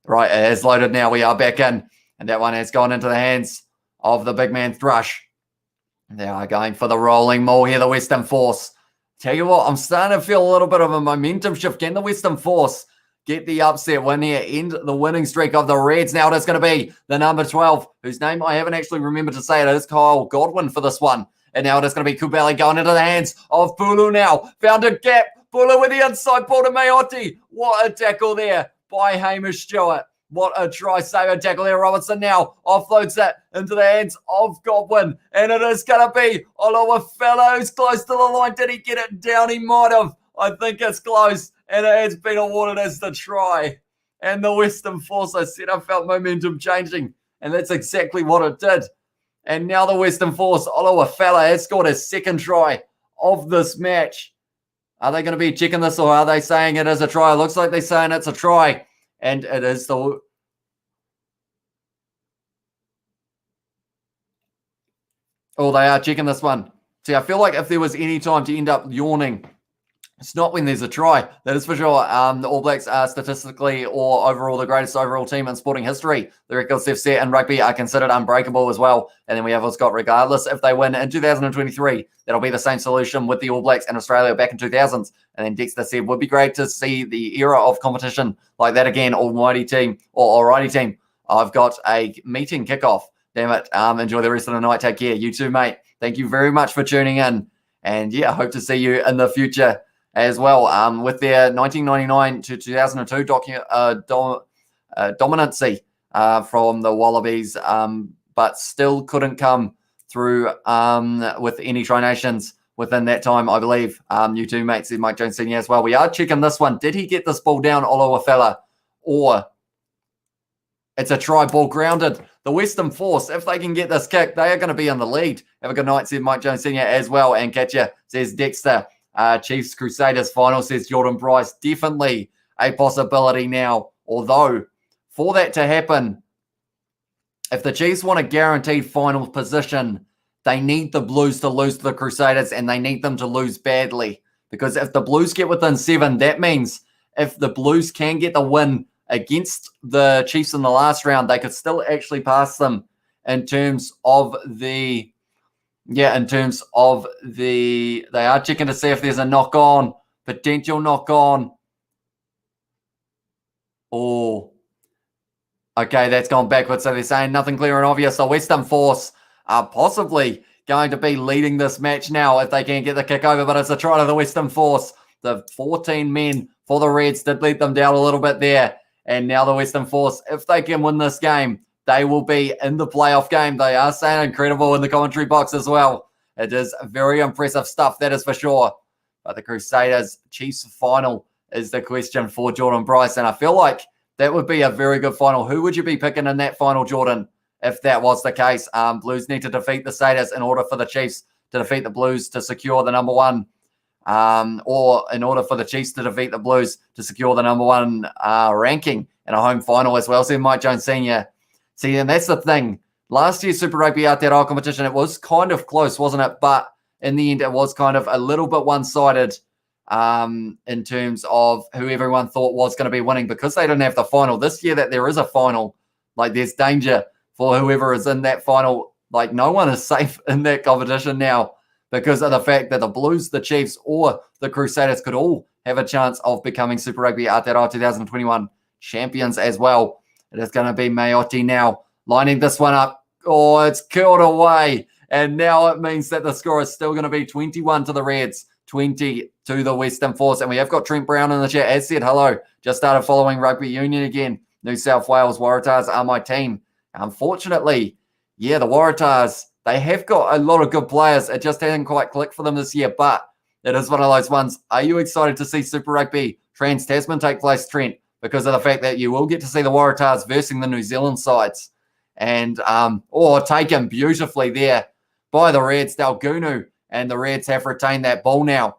Right, it has loaded now. We are back in. And that one has gone into the hands of the big man Thrush. They are going for the rolling maul here, the Western Force. Tell you what, I'm starting to feel a little bit of a momentum shift. Can the Western Force get the upset win here, end the winning streak of the Reds? Now it is going to be the number 12, whose name I haven't actually remembered to say. It is Kyle Godwin for this one. And now it is going to be Kubeli going into the hands of Pulu now. Found a gap. Pulu with the inside ball to Maoti. What a tackle there by Hamish Stewart. What a try-saver tackle there. Robertson now offloads that into the hands of Godwin. And it is going to be Olowafela who's close to the line. Did he get it down? He might have. I think it's close. And it has been awarded as the try. And the Western Force, I said I felt momentum changing. And that's exactly what it did. And now the Western Force, Olowafela has scored his second try of this match. Are they going to be checking this or are they saying it is a try? It looks like they're saying it's a try. And it is the... Oh, they are checking this one. See, I feel like if there was any time to end up yawning, It's not when there's a try, that is for sure. The All Blacks are statistically or overall the greatest overall team in sporting history. The records they've set in rugby are considered unbreakable as well. And then we have what's got, regardless if they win in 2023, that'll be the same solution with the All Blacks and Australia back in 2000s. And then Dexter said, would be great to see the era of competition like that again. Almighty team or alrighty team. I've got a meeting kickoff. Damn it. Enjoy the rest of the night. Take care. You too, mate. Thank you very much for tuning in. And yeah, hope to see you in the future as well, with their 1999 to 2002 dominancy from the Wallabies, but still couldn't come through with any Tri Nations within that time, I believe. You too, mate, said Mike Jones Senior as well. We are checking this one. Did he get this ball down, Olowafela, or it's a try ball grounded? The Western Force, if they can get this kick, they are going to be in the lead. Have a good night, said Mike Jones Senior as well. And catch ya, says Dexter. Chiefs Crusaders final, says Jordan Bryce. Definitely a possibility now. Although, for that to happen, if the Chiefs want a guaranteed final position, they need the Blues to lose to the Crusaders, and they need them to lose badly. Because if the Blues get within 7, that means if the Blues can get the win against the Chiefs in the last round, they could still actually pass them in terms of the... Yeah, in terms of they are checking to see if there's a knock-on, potential knock-on. Oh, okay, that's gone backwards. So they're saying nothing clear and obvious. The Western Force are possibly going to be leading this match now if they can get the kick over, but it's a try to the Western Force. The 14 men for the Reds did lead them down a little bit there. And now the Western Force, if they can win this game, they will be in the playoff game. They are saying incredible in the commentary box as well. It is very impressive stuff, that is for sure. But the Crusaders Chiefs final is the question for Jordan Bryce. And I feel like that would be a very good final. Who would you be picking in that final, Jordan, if that was the case? Blues need to defeat the Crusaders in order for the Chiefs to defeat the Blues to secure the number 1. Or in order for the Chiefs to defeat the Blues to secure the number 1 ranking in a home final as well. So Mike Jones Senior. See, and that's the thing. Last year's Super Rugby Aotearoa competition, it was kind of close, wasn't it? But in the end, it was kind of a little bit one-sided in terms of who everyone thought was going to be winning because they didn't have the final. This year that there is a final, like there's danger for whoever is in that final. Like no one is safe in that competition now because of the fact that the Blues, the Chiefs, or the Crusaders could all have a chance of becoming Super Rugby Aotearoa 2021 champions as well. It is going to be Mayotte now, lining this one up. Oh, it's curled away. And now it means that the score is still going to be 21 to the Reds, 20 to the Western Force. And we have got Trent Brown in the chat. As said, hello. Just started following rugby union again. New South Wales Waratahs are my team. Unfortunately, yeah, the Waratahs, they have got a lot of good players. It just hasn't quite clicked for them this year. But it is one of those ones. Are you excited to see Super Rugby Trans-Tasman take place, Trent? Because of the fact that you will get to see the Waratahs versus the New Zealand sides. And, taken beautifully there by the Reds, Daugunu. And the Reds have retained that ball now.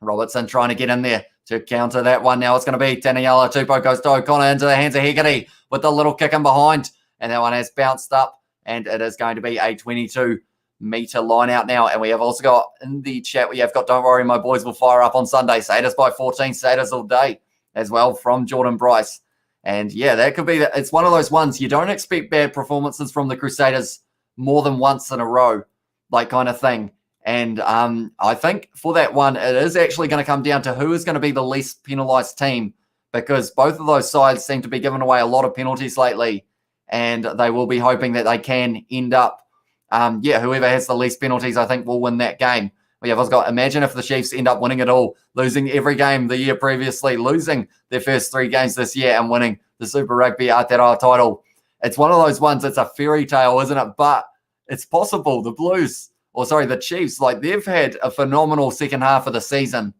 Robertson trying to get in there to counter that one. Now it's going to be Taneela Tupou goes to O'Connor into the hands of Hegarty with the little kick in behind. And that one has bounced up. And it is going to be a 22-metre line out now. And we have also got in the chat, we have got, don't worry, my boys will fire up on Sunday. Satyrs by 14, Satyrs all day as well from Jordan Bryce. And yeah, that could be, it's one of those ones you don't expect bad performances from the Crusaders more than once in a row, like kind of thing. And I think for that one, it is actually going to come down to who is going to be the least penalised team because both of those sides seem to be giving away a lot of penalties lately. And they will be hoping that they can end up, whoever has the least penalties, I think will win that game. We have also got, imagine if the Chiefs end up winning it all, losing every game the year previously, losing their first 3 games this year and winning the Super Rugby Aotearoa title. It's one of those ones, it's a fairy tale, isn't it? But it's possible. The Chiefs, like they've had a phenomenal second half of the season,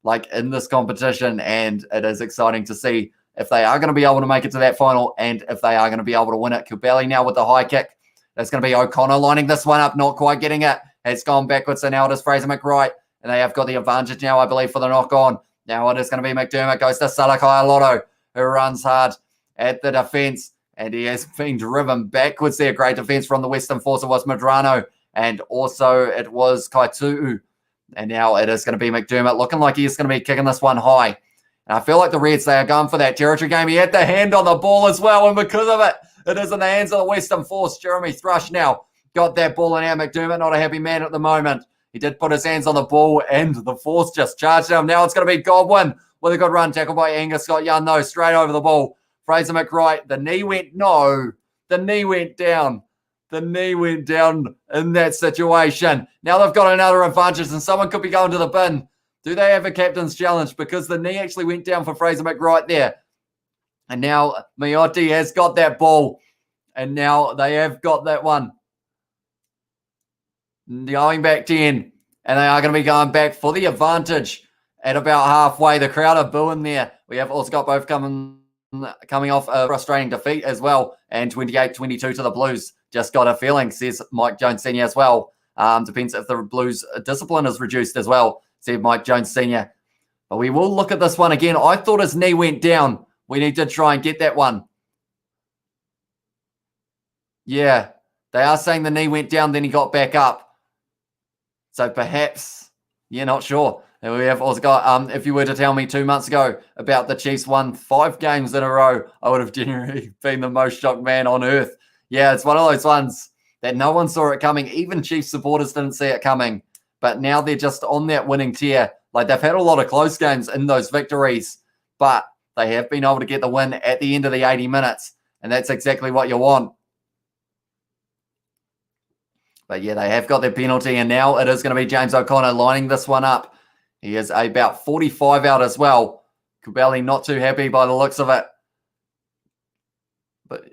like in this competition. And it is exciting to see if they are going to be able to make it to that final and if they are going to be able to win it. Kubeli now with the high kick. That's going to be O'Connor lining this one up, not quite getting it. It's gone backwards, and now it is Fraser McWright. And they have got the advantage now, I believe, for the knock-on. Now it is going to be McDermott. Goes to Salakai Lotto, who runs hard at the defence. And he has been driven backwards there. Great defence from the Western Force. It was Medrano. And also it was Kaitu'u And now it is going to be McDermott looking like he's going to be kicking this one high. And I feel like the Reds, they are going for that territory game. He had the hand on the ball as well, and because of it, it is in the hands of the Western Force. Jeremy Thrush now got that ball in now. McDermott, not a happy man at the moment. He did put his hands on the ball, and the Force just charged him. Now it's going to be Godwin with a good run. Tackle by Angus Scott Young, though, straight over the ball. Fraser McWright, the knee went, no. The knee went down. The knee went down in that situation. Now they've got another advantage, and someone could be going to the bin. Do they have a captain's challenge? Because the knee actually went down for Fraser McWright there. And now Miotti has got that ball. And now they have got that one. Going back 10. And they are going to be going back for the advantage at about halfway. The crowd are booing there. We have also got both coming off a frustrating defeat as well. And 28-22 to the Blues. Just got a feeling, says Mike Jones Sr. as well. Depends if the Blues discipline is reduced as well, said Mike Jones Sr. But we will look at this one again. I thought his knee went down. We need to try and get that one. Yeah, they are saying the knee went down, then he got back up. So perhaps, not sure. And we have also got, if you were to tell me 2 months ago about the Chiefs won 5 games in a row, I would have genuinely been the most shocked man on earth. Yeah, it's one of those ones that no one saw it coming. Even Chiefs supporters didn't see it coming. But now they're just on that winning tier. Like, they've had a lot of close games in those victories, but they have been able to get the win at the end of the 80 minutes. And that's exactly what you want. But yeah, they have got their penalty, and now it is going to be James O'Connor lining this one up. He is about 45 out as well. Kubeli not too happy by the looks of it. But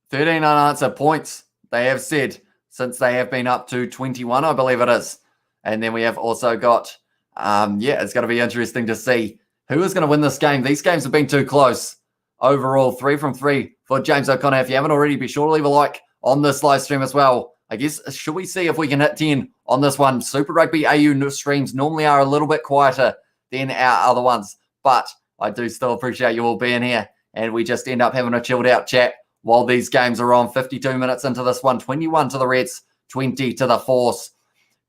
13 unanswered points, they have said, since they have been up to 21, I believe it is. And then we have also got, it's going to be interesting to see who is going to win this game. These games have been too close. Overall, 3 from 3 for James O'Connor. If you haven't already, be sure to leave a like on this live stream as well. I guess, should we see if we can hit 10 on this one? Super Rugby AU streams normally are a little bit quieter than our other ones, but I do still appreciate you all being here, and we just end up having a chilled out chat while these games are on. 52 minutes into this one, 21 to the Reds, 20 to the Force.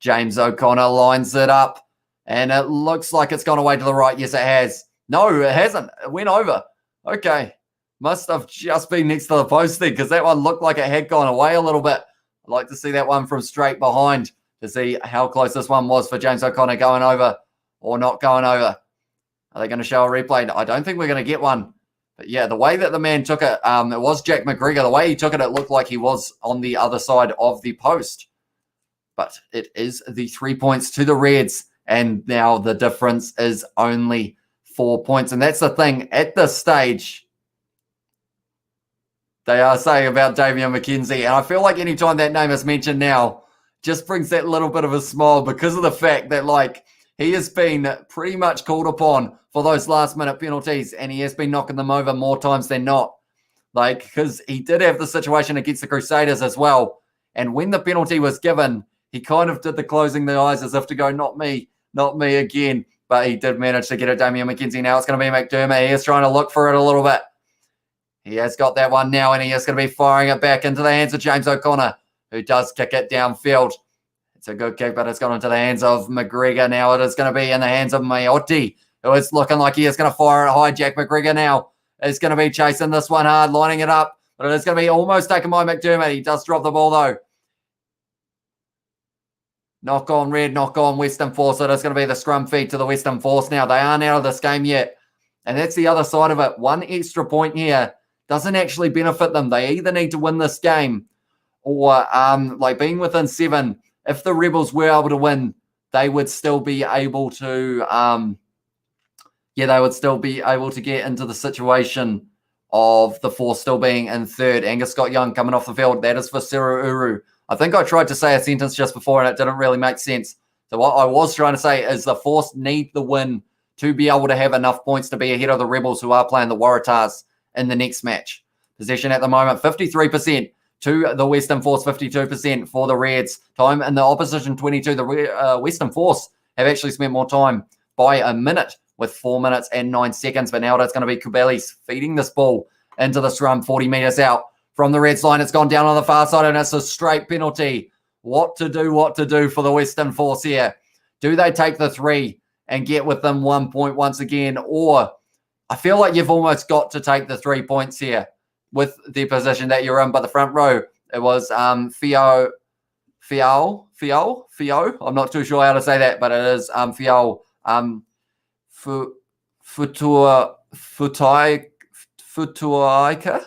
James O'Connor lines it up, and it looks like it's gone away to the right. Yes, it has. No, it hasn't. It went over. Okay. Must have just been next to the post there, because that one looked like it had gone away a little bit. I'd like to see that one from straight behind to see how close this one was for James O'Connor going over or not going over. Are they going to show a replay? I don't think we're going to get one. But yeah, the way that the man took it, it was Jack McGregor. The way he took it, it looked like he was on the other side of the post. But it is the 3 points to the Reds, and now the difference is only 4 points. And that's the thing, at this stage, they are saying about Damian McKenzie, and I feel like anytime that name is mentioned now, just brings that little bit of a smile, because of the fact that, like, he has been pretty much called upon for those last-minute penalties, and he has been knocking them over more times than not. Like, because he did have the situation against the Crusaders as well, and when the penalty was given, he kind of did the closing the eyes as if to go, not me again, but he did manage to get it, Damian McKenzie. Now it's going to be McDermott. He is trying to look for it a little bit. He has got that one now, and he is going to be firing it back into the hands of James O'Connor, who does kick it downfield. It's a good kick, but it's gone into the hands of McGregor. Now it is going to be in the hands of Miotti, who is looking like he is going to fire it high. Jack McGregor now is going to be chasing this one hard, lining it up, but it is going to be almost taken by McDermott. He does drop the ball, though. Knock on Red, knock on Western Force. So it's going to be the scrum feed to the Western Force now. They aren't out of this game yet, and that's the other side of it. One extra point here doesn't actually benefit them. They either need to win this game or like being within 7. If the Rebels were able to win, they would still be able to they would still be able to get into the situation of the Force still being in 3rd. Angus Scott Young coming off the field. That is for Seru Uru. I think I tried to say a sentence just before and it didn't really make sense. So what I was trying to say is the Force need the win to be able to have enough points to be ahead of the Rebels, who are playing the Waratahs in the next match. Possession at the moment, 53% to the Western Force, 52% for the Reds. Time in the opposition, 22. The Western Force have actually spent more time by a minute with 4 minutes and 9 seconds. But now it's going to be Kubeli feeding this ball into the scrum, 40 metres out from the Reds line. It's gone down on the far side, and it's a straight penalty. What to do for the Western Force here. Do they take the 3 and get within 1 point once again? Or I feel like you've almost got to take the 3 points here with the position that you're in. But the front row, it was Fiao. I'm not too sure how to say that, but it is Fiao. Futuaika.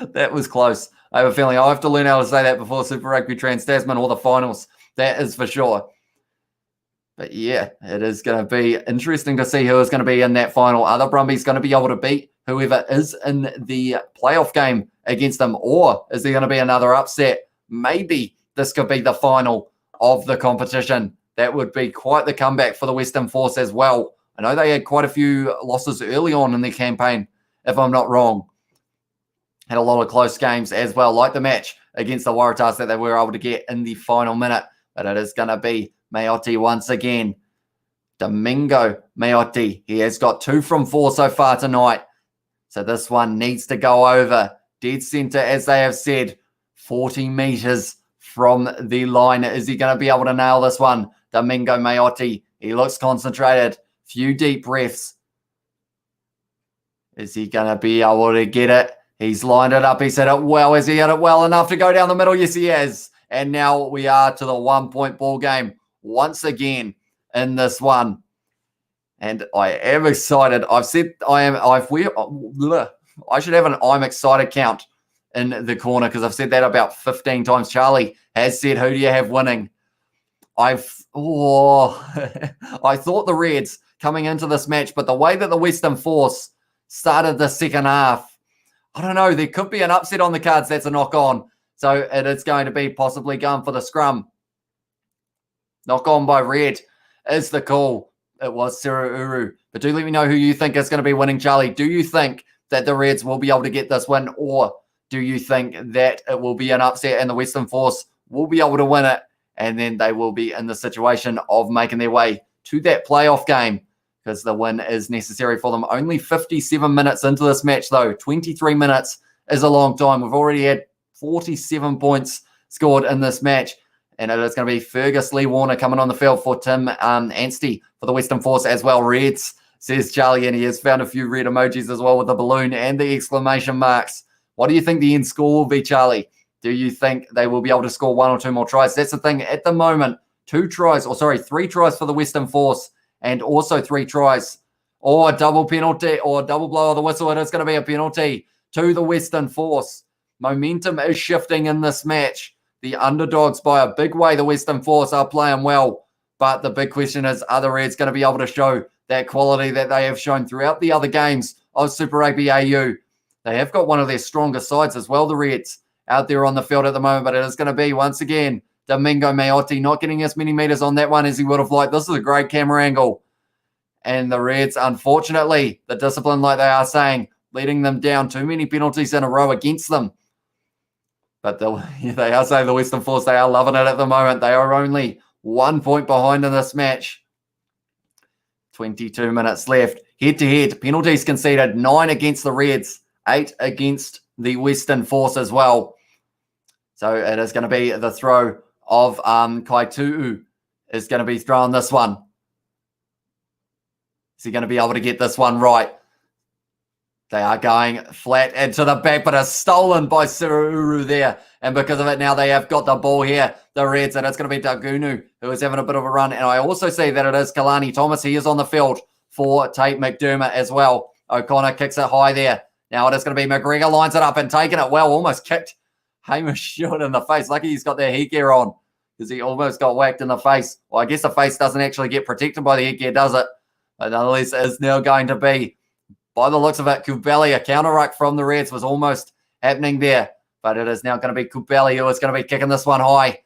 That was close. I have a feeling I'll have to learn how to say that before Super Rugby Trans-Tasman or the finals. That is for sure. But yeah, it is going to be interesting to see who is going to be in that final. Are the Brumbies going to be able to beat whoever is in the playoff game against them? Or is there going to be another upset? Maybe this could be the final of the competition. That would be quite the comeback for the Western Force as well. I know they had quite a few losses early on in their campaign, if I'm not wrong. Had a lot of close games as well, like the match against the Waratahs that they were able to get in the final minute. But it is going to be Maote once again. Domingo Maote. He has got 2 from 4 so far tonight. So this one needs to go over. Dead centre, as they have said, 40 metres from the line. Is he going to be able to nail this one? Domingo Maote. He looks concentrated. Few deep breaths. Is he going to be able to get it? He's lined it up. He's hit it well. Has he hit it well enough to go down the middle? Yes, he has. And now we are to the 1 point ball game once again in this one. And I am excited. I've said I should have an I'm excited count in the corner because I've said that about 15 times. Charlie has said, who do you have winning? I thought the Reds coming into this match, but the way that the Western Force started the second half, I don't know. There could be an upset on the cards. That's a knock on. So it is going to be possibly going for the scrum. Knock on by Red is the call. It was Siruru. But do let me know who you think is going to be winning, Charlie. Do you think that the Reds will be able to get this win, or do you think that it will be an upset and the Western Force will be able to win it, and then they will be in the situation of making their way to that playoff game? Because the win is necessary for them. Only 57 minutes into this match, though. 23 minutes is a long time. We've already had 47 points scored in this match. And it is going to be Fergus Lee Warner coming on the field for Tim Anstey for the Western Force as well. Reds, says Charlie, and he has found a few red emojis as well with the balloon and the exclamation marks. What do you think the end score will be, Charlie? Do you think they will be able to score 1 or 2 more tries? That's the thing at the moment. 3 tries for the Western Force. And also 3 tries or a double penalty or a double blow of the whistle. It is going to be a penalty to the Western Force. Momentum is shifting in this match. The underdogs by a big way, the Western Force, are playing well. But the big question is, are the Reds going to be able to show that quality that they have shown throughout the other games of Super Rugby AU? They have got one of their stronger sides as well, the Reds, out there on the field at the moment. But it is going to be, once again, Domingo Maote not getting as many meters on that one as he would have liked. This is a great camera angle. And the Reds, unfortunately, the discipline, like they are saying, letting them down. Too many penalties in a row against them. But they are saying the Western Force, they are loving it at the moment. They are only 1 point behind in this match. 22 minutes left. Head-to-head, penalties conceded. 9 against the Reds. 8 against the Western Force as well. So it is going to be the throw of Kaitu'u is going to be throwing this one. Is he going to be able to get this one right? They are going flat into the back, but it's stolen by Siruru there. And because of it, now they have got the ball here, the Reds, and it's going to be Daugunu who is having a bit of a run. And I also see that it is Kalani Thomas. He is on the field for Tate McDermott as well. O'Connor kicks it high there. Now it is going to be McGregor lines it up and taking it well. Almost kicked Hamish short in the face. Lucky he's got their headgear on because he almost got whacked in the face. Well, I guess the face doesn't actually get protected by the headgear, does it? But nonetheless, it is now going to be, by the looks of it, Kubeli. A counter ruck from the Reds was almost happening there. But it is now going to be Kubeli who is going to be kicking this one high.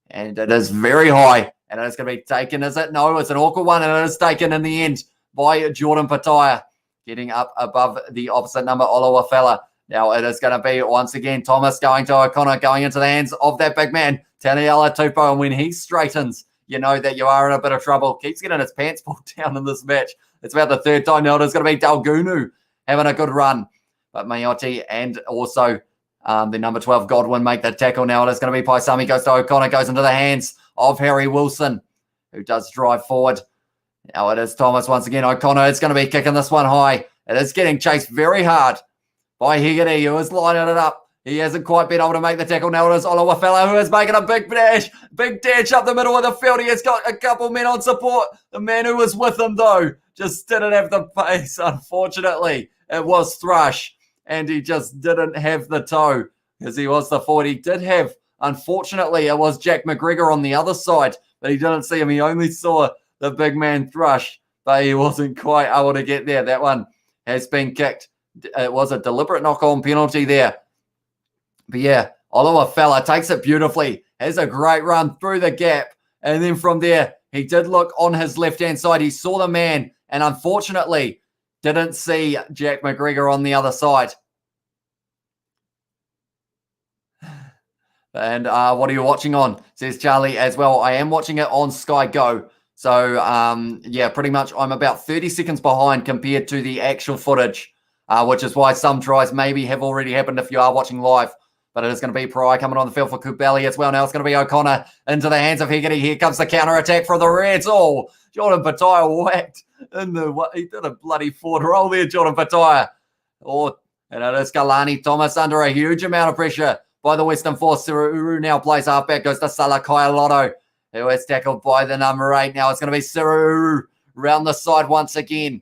And it is very high. And it is going to be taken, is it? No, it's an awkward one. And it is taken in the end by Jordan Pataya. Getting up above the opposite number, Olowafela. Now it is going to be, once again, Thomas going to O'Connor, going into the hands of that big man, Taneela Tupou. And when he straightens, you know that you are in a bit of trouble. Keeps getting his pants pulled down in this match. It's about the third time now. It is going to be Daugunu having a good run. But Maote and also the number 12, Godwin, make the tackle. Now it is going to be Paisami goes to O'Connor, goes into the hands of Harry Wilson. who does drive forward. Now it is Thomas once again. O'Connor is going to be kicking this one high. It is getting chased very hard by Hegarty, who is lining it up. He hasn't quite been able to make the tackle. Now it is Olowafela, who is making a big dash up the middle of the field. He has got a couple men on support. The man who was with him, though, just didn't have the pace, unfortunately. It was Thrush, and he just didn't have the toe, because he was the forward. He did have, unfortunately, it was Jack McGregor on the other side, but he didn't see him. He only saw the big man Thrush, but he wasn't quite able to get there. That one has been kicked. It was a deliberate knock-on penalty there. But yeah, Olowafela takes it beautifully, has a great run through the gap, and then from there, he did look on his left-hand side. He saw the man, and unfortunately, didn't see Jack McGregor on the other side. And what are you watching on? Says Charlie as well. I am watching it on Sky Go. So, yeah, pretty much I'm about 30 seconds behind compared to the actual footage, which is why some tries maybe have already happened if you are watching live. But it is going to be Pry coming on the field for Kubeli as well. Now it's going to be O'Connor into the hands of Hegarty. Here comes the counter-attack for the Reds. Oh, Jordan Pataia whacked in the... He did a bloody forward roll there, Jordan Pataia. Oh, and it is Kalani Thomas under a huge amount of pressure by the Western Force. Siruru now plays halfback, goes to Salakai Lotto, who is tackled by the number 8. Now it's going to be Siruru round the side once again.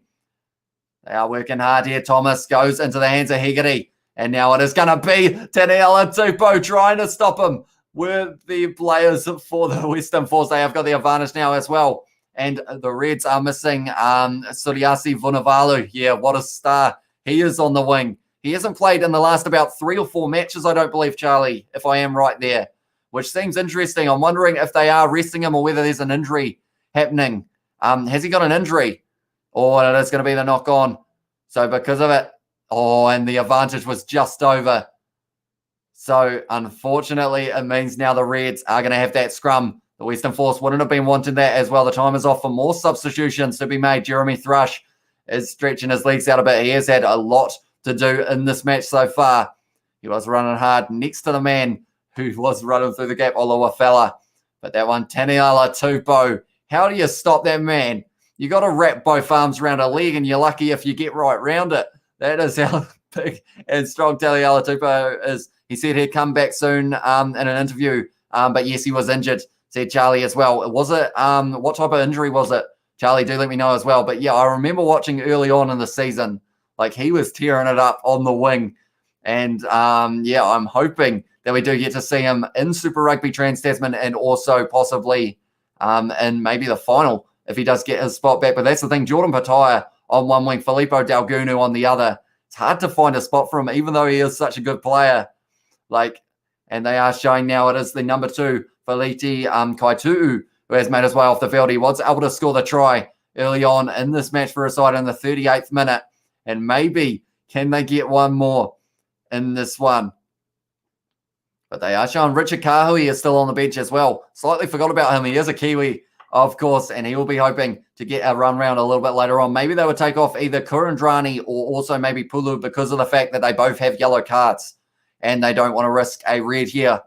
They are working hard here. Thomas goes into the hands of Hegarty. And now it is going to be Taneela Tupou trying to stop him. Were the players for the Western Force. They have got the advantage now as well. And the Reds are missing Suriasi Vunivalu. Yeah, what a star. He is on the wing. He hasn't played in the last about 3 or 4 matches, I don't believe, Charlie, if I am right there, which seems interesting. I'm wondering if they are resting him or whether there's an injury happening. Has he got an injury? Or it is going to be the knock-on. So because of it, oh, and the advantage was just over. So, unfortunately, it means now the Reds are going to have that scrum. The Western Force wouldn't have been wanting that as well. The time is off for more substitutions to be made. Jeremy Thrush is stretching his legs out a bit. He has had a lot to do in this match so far. He was running hard next to the man who was running through the gap, Olowafela. But that one, Taneela Tupou. How do you stop that man? You got to wrap both arms around a leg, and you're lucky if you get right round it. That is how big and strong Taneela Tupou is. He said he'd come back soon in an interview, but yes, he was injured, said Charlie as well. Was it, what type of injury was it? Charlie, do let me know as well. But yeah, I remember watching early on in the season, like he was tearing it up on the wing. And yeah, I'm hoping that we do get to see him in Super Rugby Trans-Tasman and also possibly in maybe the final if he does get his spot back. But that's the thing, Jordan Pataia on one wing, Felipe Daugunu on the other. It's hard to find a spot for him, even though he is such a good player. Like, and they are showing now it is the number 2, Felipe Kaitu'u, who has made his way off the field. He was able to score the try early on in this match for his side in the 38th minute. And maybe can they get one more in this one? But they are showing Richard Kahui is still on the bench as well. Slightly forgot about him. He is a Kiwi, of course, and he will be hoping to get a run round a little bit later on. Maybe they would take off either Kurandrani or also maybe Pulu because of the fact that they both have yellow cards and they don't want to risk a red here.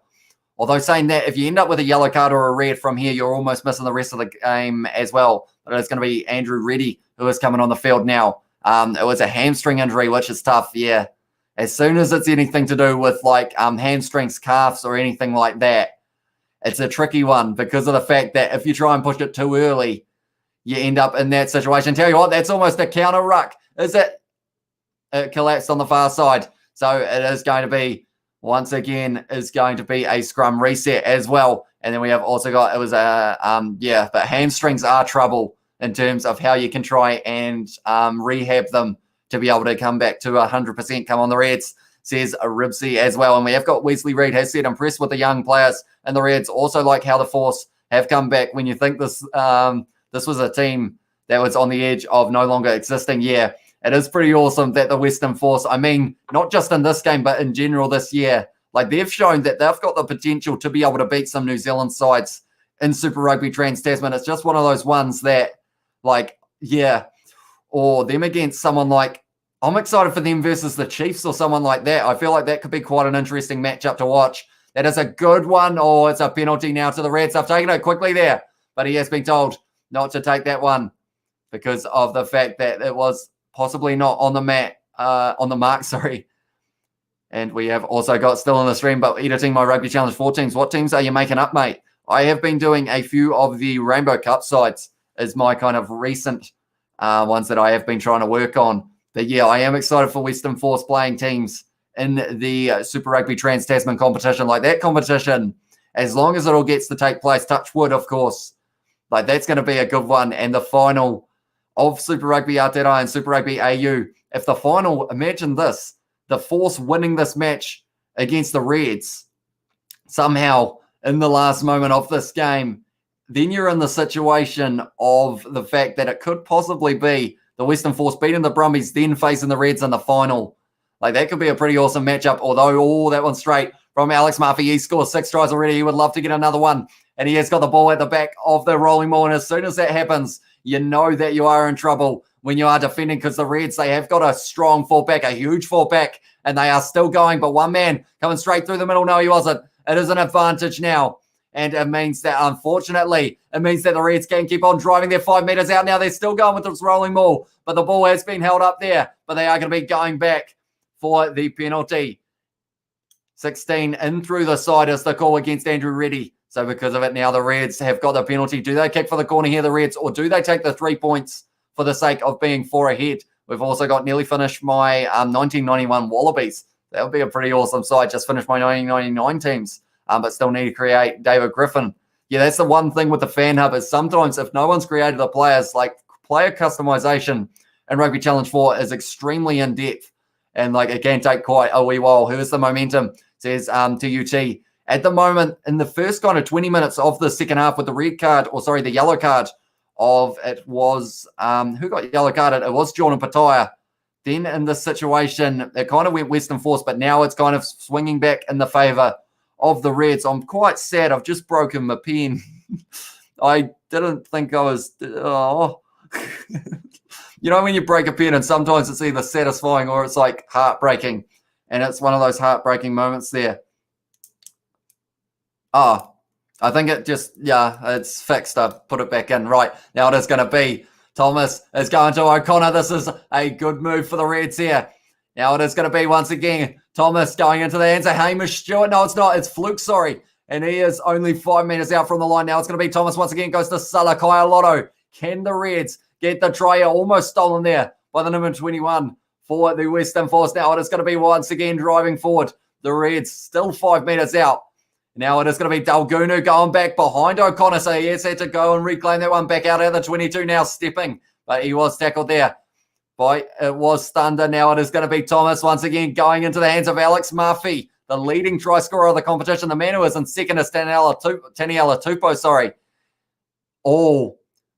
Although saying that, if you end up with a yellow card or a red from here, you're almost missing the rest of the game as well. But it's going to be Andrew Reddy who is coming on the field now. It was a hamstring injury, which is tough, yeah. As soon as it's anything to do with like hamstrings, calves, or anything like that, it's a tricky one because of the fact that if you try and push it too early, you end up in that situation. Tell you what, that's almost a counter ruck. Is it? It collapsed on the far side. So it is going to be, once again, is going to be a scrum reset as well. And then we have also got, it was a, yeah, but hamstrings are trouble in terms of how you can try and rehab them to be able to come back to 100%. Come on, the Reds, says a Ribsy as well. And we have got Wesley Reid has said impressed with the young players. And the Reds also like how the Force have come back when you think this this was a team that was on the edge of no longer existing. Yeah, it is pretty awesome that the Western Force, I mean, not just in this game, but in general this year, like they've shown that they've got the potential to be able to beat some New Zealand sides in Super Rugby Trans-Tasman. It's just one of those ones that, like, yeah, or them against someone like, I'm excited for them versus the Chiefs or someone like that. I feel like that could be quite an interesting matchup to watch. That is a good one. Oh, it's a penalty now to the Reds. I've taken it quickly there. but he has been told not to take that one because of the fact that it was possibly not on the mark, sorry. And we have also got still on the stream, but editing my Rugby Challenge 4 teams. What teams are you making up, mate? I have been doing a few of the Rainbow Cup sides as my kind of recent ones that I have been trying to work on. But yeah, I am excited for Western Force playing teams in the Super Rugby Trans-Tasman competition. Like that competition, as long as it all gets to take place, touch wood, of course, like that's going to be a good one. And the final of Super Rugby Aotearoa and Super Rugby AU, if the final, imagine this, the Force winning this match against the Reds somehow in the last moment of this game, then you're in the situation of the fact that it could possibly be the Western Force beating the Brumbies, then facing the Reds in the final. Like that could be a pretty awesome matchup, although, that one straight from Alex Murphy. He scored 6 tries already. He would love to get another one. And he has got the ball at the back of the rolling ball. And as soon as that happens, you know that you are in trouble when you are defending, because the Reds, they have got a strong fullback, a huge fullback, and they are still going. But one man coming straight through the middle. No, he wasn't. It is an advantage now. And it means that, unfortunately, the Reds can keep on driving their 5 meters out. Now they're still going with this rolling ball, but the ball has been held up there. But they are going to be going back for the penalty. 16 in through the side is the call against Andrew Reddy. So because of it, now the Reds have got the penalty. Do they kick for the corner here, the Reds, or do they take the 3 points for the sake of being 4 ahead? We've also got nearly finished my 1991 Wallabies. That would be a pretty awesome side. Just finished my 1999 teams, but still need to create David Griffin. Yeah, that's the one thing with the fan hub is sometimes if no one's created the players, like player customization in Rugby Challenge 4 is extremely in-depth. And like it can take quite a wee while. Who is the momentum? Says TUT. At the moment, in the first kind of 20 minutes of the second half with the the yellow card of it was, who got yellow carded? It was Jordan Pataya. Then in this situation, it kind of went Western Force, but now it's kind of swinging back in the favour of the Reds. I'm quite sad. I've just broken my pen. I didn't think I was... Oh. You know when you break a pen and sometimes it's either satisfying or it's like heartbreaking. And it's one of those heartbreaking moments there. Oh, I think it just, it's fixed. I've put it back in. Right, now it is going to be Thomas is going to O'Connor. This is a good move for the Reds here. Now it is going to be once again Thomas going into the hands of Hamish Stewart. No, it's not. It's Fluke, sorry. And he is only 5 meters out from the line. Now it's going to be Thomas once again. Goes to Salakai Lotto. Can the Reds get the try? Almost stolen there by the number 21 for the Western Force. Now it is going to be once again driving forward. The Reds still 5 meters out. Now it is going to be Daugunu going back behind O'Connor. So he has had to go and reclaim that one back out of the 22 now stepping. But he was tackled there. It was Thunder. Now it is going to be Thomas once again going into the hands of Alex Murphy, the leading try scorer of the competition. The man who is in second is Taneela Tupou, sorry.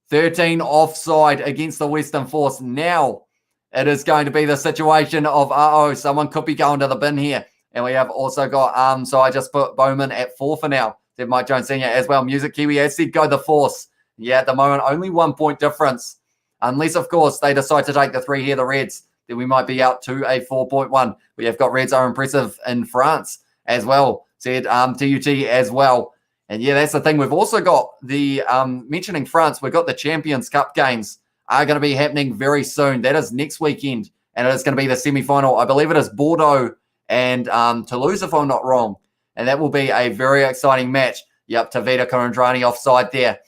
13 offside against the Western Force. Now it is going to be the situation of, someone could be going to the bin here. And we have also got, so I just put Bowman at 4 for now. Said Mike Jones Sr. as well. Music Kiwi has said go the Force. Yeah, at the moment, only 1 point difference. Unless, of course, they decide to take the 3 here, the Reds, then we might be out to a 4.1. We have got Reds are impressive in France as well. Said TUT as well. And yeah, that's the thing. We've also got the, mentioning France, we've got the Champions Cup games are going to be happening very soon. That is next weekend. And it is going to be the semi-final. I believe it is Bordeaux and Toulouse, if I'm not wrong. And that will be a very exciting match. Yep, Tavita Kurandrani offside there.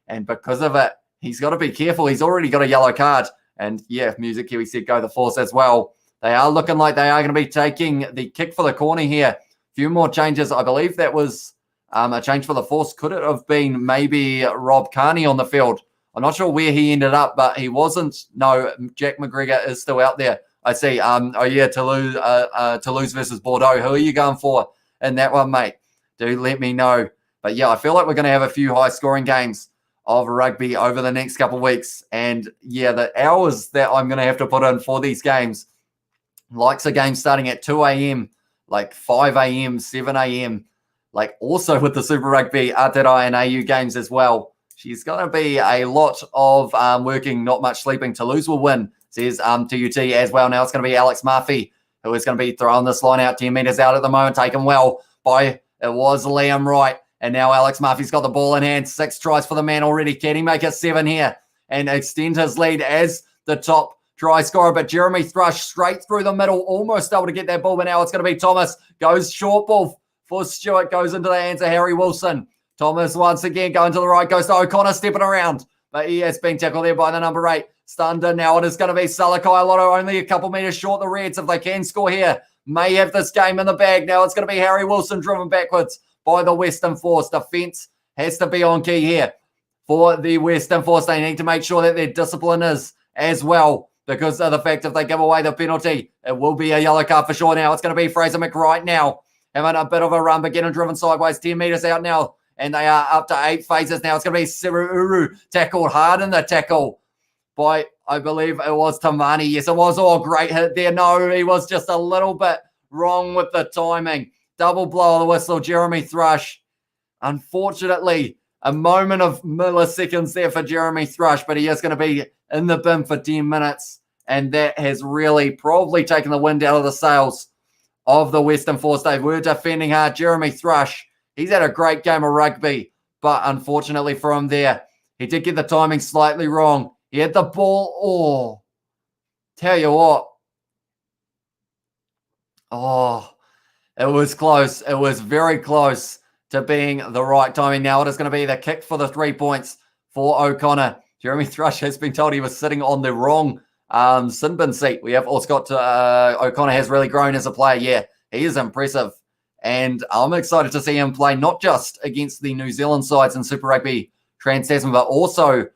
And because of it, he's got to be careful. He's already got a yellow card. And yeah, Music Kiwi said go the Force as well. They are looking like they are going to be taking the kick for the corner here. A few more changes. I believe that was a change for the Force. Could it have been maybe Rob Carney on the field? I'm not sure where he ended up, but he wasn't. No, Jack McGregor is still out there. I see. Toulouse versus Bordeaux. Who are you going for in that one, mate? Do let me know. But yeah, I feel like we're going to have a few high-scoring games of rugby over the next couple of weeks. And yeah, the hours that I'm going to have to put in for these games, likes a game starting at 2 a.m., like 5 a.m., 7 a.m., like also with the Super Rugby Aotearoa and AU games as well. She's going to be a lot of working, not much sleeping. Toulouse will win, says TUT as well. Now it's going to be Alex Murphy, who is going to be throwing this line out 10 meters out at the moment, taken well by, it was Liam Wright. And now Alex Murphy's got the ball in hand. 6 tries for the man already. Can he make it 7 here and extend his lead as the top try scorer? But Jeremy Thrush straight through the middle, almost able to get that ball, but now it's going to be Thomas. Goes short ball for Stewart, goes into the hands of Harry Wilson. Thomas once again going to the right, goes to O'Connor stepping around, but he has been tackled there by the number 8. Stunned in now. It is going to be Salakai Lotto, only a couple metres short. The Reds, if they can score here, may have this game in the bag. Now it's going to be Harry Wilson driven backwards by the Western Force. Defence has to be on key here for the Western Force. They need to make sure that their discipline is as well, because of the fact if they give away the penalty, it will be a yellow card for sure. Now it's going to be Fraser McWright now, having a bit of a run, but getting driven sideways, 10 metres out now, and they are up to 8 phases now. It's going to be Siruru tackled hard in the tackle by, I believe it was Tamani. Yes, it was. Oh, great hit there. No, he was just a little bit wrong with the timing. Double blow of the whistle, Jeremy Thrush. Unfortunately, a moment of milliseconds there for Jeremy Thrush, but he is going to be in the bin for 10 minutes, and that has really probably taken the wind out of the sails of the Western Force. They were defending hard. Jeremy Thrush, he's had a great game of rugby, but unfortunately for him there, he did get the timing slightly wrong. He had the ball. Oh, tell you what. Oh, it was close. It was very close to being the right timing. Now it is going to be the kick for the 3 points for O'Connor. Jeremy Thrush has been told he was sitting on the wrong sin bin seat. We have also got O'Connor has really grown as a player. Yeah, he is impressive. And I'm excited to see him play not just against the New Zealand sides in Super Rugby Trans-Tasman, but also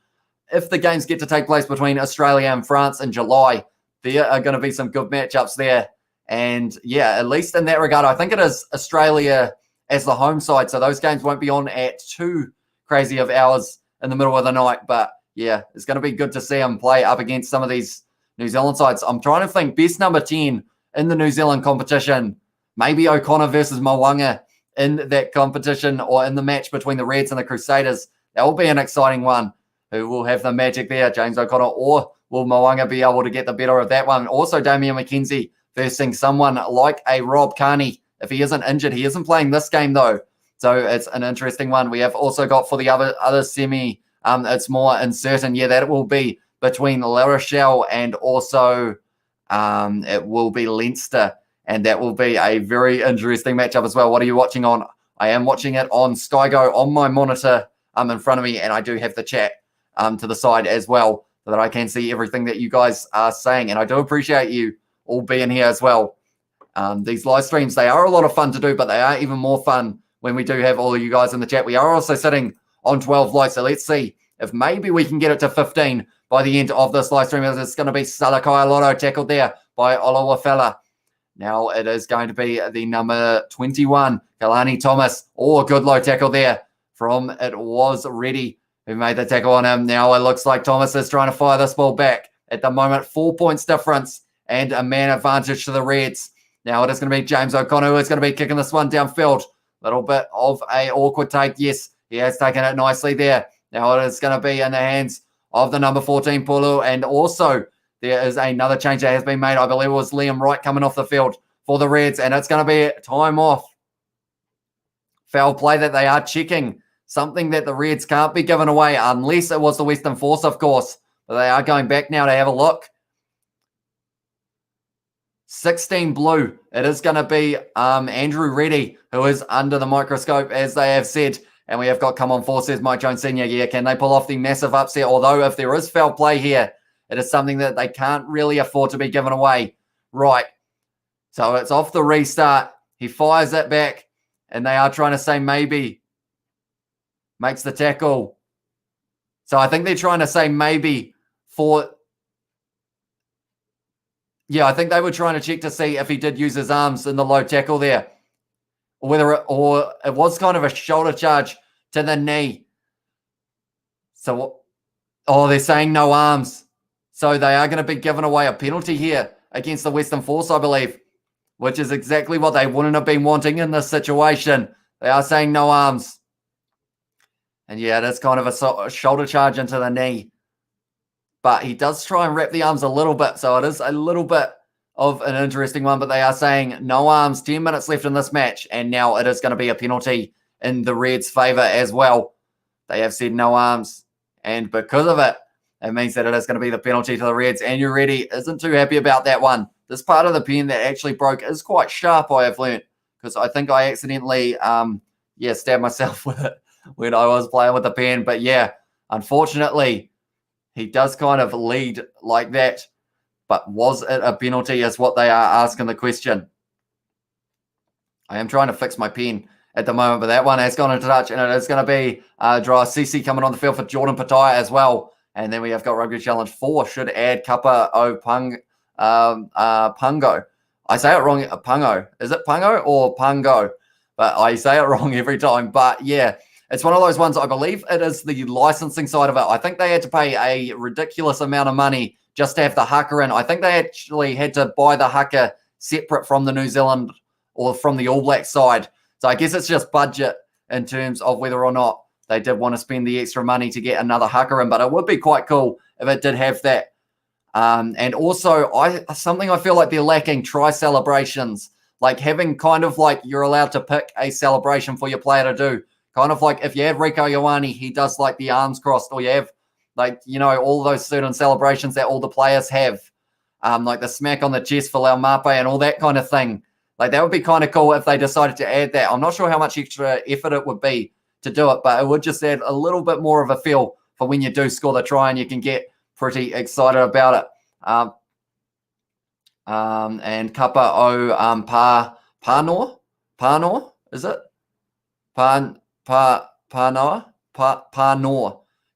if the games get to take place between Australia and France in July, there are going to be some good matchups there. And yeah, at least in that regard, I think it is Australia as the home side. So those games won't be on at too crazy of hours in the middle of the night. But yeah, it's going to be good to see him play up against some of these New Zealand sides. I'm trying to think best number 10 in the New Zealand competition. Maybe O'Connor versus Mo'unga in that competition, or in the match between the Reds and the Crusaders. That will be an exciting one. Who will have the magic there, James O'Connor, or will Mo'unga be able to get the better of that one? Also, Damian McKenzie versing someone like a Rob Carney. If he isn't injured, he isn't playing this game though. So it's an interesting one. We have also got for the other semi, it's more uncertain. Yeah, that will be between La Rochelle and also it will be Leinster. And that will be a very interesting matchup as well. What are you watching on? I am watching it on Sky Go on my monitor in front of me, and I do have the chat to the side as well, so that I can see everything that you guys are saying. And I do appreciate you all being here as well. These live streams, they are a lot of fun to do, but they are even more fun when we do have all of you guys in the chat. We are also sitting on 12 likes, so let's see if maybe we can get it to 15 by the end of this live stream. It's going to be Salakai Lotto tackled there by Olowafela. Now it is going to be the number 21, Kalani Thomas. Oh, good low tackle there from it was Reddy who made the tackle on him. Now it looks like Thomas is trying to fire this ball back. At the moment, 4 points difference and a man advantage to the Reds. Now it is going to be James O'Connor who is going to be kicking this one downfield. Little bit of a awkward take. Yes, he has taken it nicely there. Now it is going to be in the hands of the number 14, Pulu, and also there is another change that has been made. I believe it was Liam Wright coming off the field for the Reds, and it's going to be time off. Foul play that they are checking, something that the Reds can't be given away unless it was the Western Force, of course. But they are going back now to have a look. 16 blue. It is going to be Andrew Reddy, who is under the microscope, as they have said. And we have got come on four, says Mike Jones Sr. Yeah, can they pull off the massive upset? Although if there is foul play here, it is something that they can't really afford to be given away. Right. So it's off the restart. He fires it back, and they are trying to say maybe. Makes the tackle. So I think they're trying to say maybe for... Yeah, I think they were trying to check to see if he did use his arms in the low tackle there. Or whether it was kind of a shoulder charge to the knee. So, they're saying no arms. So they are going to be giving away a penalty here against the Western Force, I believe, which is exactly what they wouldn't have been wanting in this situation. They are saying no arms. And yeah, it is kind of a shoulder charge into the knee. But he does try and wrap the arms a little bit. So it is a little bit of an interesting one. But they are saying no arms, 10 minutes left in this match. And now it is going to be a penalty in the Reds' favour as well. They have said no arms. And because of it, it means that it is going to be the penalty to the Reds. And Uredi isn't too happy about that one. This part of the pen that actually broke is quite sharp, I have learnt, because I think I accidentally, stabbed myself with it when I was playing with the pen. But yeah, unfortunately, he does kind of lead like that. But was it a penalty is what they are asking the question. I am trying to fix my pen at the moment, but that one has gone into touch, and it is going to be Dry Sisi coming on the field for Jordan Pattaya as well. And then we have got Rugby Challenge 4 should add Kappa O Pungo. I say it wrong, Pungo. Is it Pungo or Pungo? But I say it wrong every time. But yeah, it's one of those ones, I believe it is the licensing side of it. I think they had to pay a ridiculous amount of money just to have the haka in. I think they actually had to buy the haka separate from the New Zealand or from the All Black side. So I guess it's just budget in terms of whether or not they did want to spend the extra money to get another haka in. But it would be quite cool if it did have that. And also, something I feel like they're lacking, try celebrations. Like having kind of like you're allowed to pick a celebration for your player to do. Kind of like if you have Rico Ioane, he does like the arms crossed, or you have like, all those certain celebrations that all the players have. Like the smack on the chest for Laumape and all that kind of thing. Like that would be kind of cool if they decided to add that. I'm not sure how much extra effort it would be to do it, but it would just add a little bit more of a feel for when you do score the try and you can get pretty excited about it. And Kappa O Panor, is it? Panor.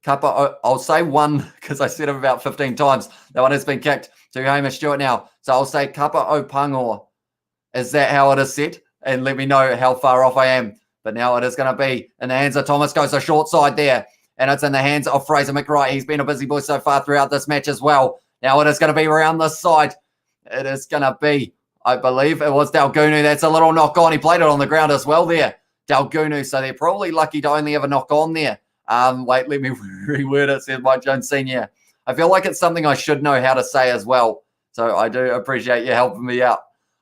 Kappa O, I'll say one because I said it about 15 times. That one has been kicked to Hamish Stewart now. So I'll say Kappa O Pangor. Is that how it is set? And let me know how far off I am. But now it is going to be in the hands of Thomas. Goes a short side there. And it's in the hands of Fraser McWright. He's been a busy boy so far throughout this match as well. Now it is going to be around this side. It is going to be, I believe it was Daugunu. That's a little knock on. He played it on the ground as well there. Daugunu. So they're probably lucky to only have a knock on there. Wait, let me reword it, said Mike Jones Sr. I feel like it's something I should know how to say as well. So I do appreciate you helping me out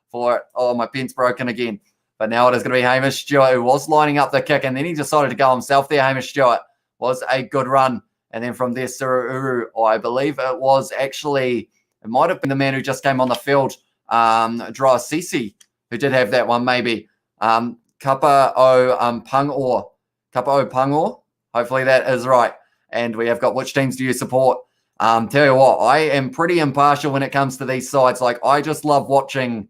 for it. Oh, my pen's broken again. But now it is going to be Hamish Stewart, who was lining up the kick, and then he decided to go himself there. Hamish Stewart was a good run. And then from there, Sururu, I believe it was actually, it might have been the man who just came on the field, Dra Sisi, who did have that one maybe. Kappa O Pangor. Hopefully that is right. And we have got which teams do you support? Tell you what, I am pretty impartial when it comes to these sides. Like, I just love watching,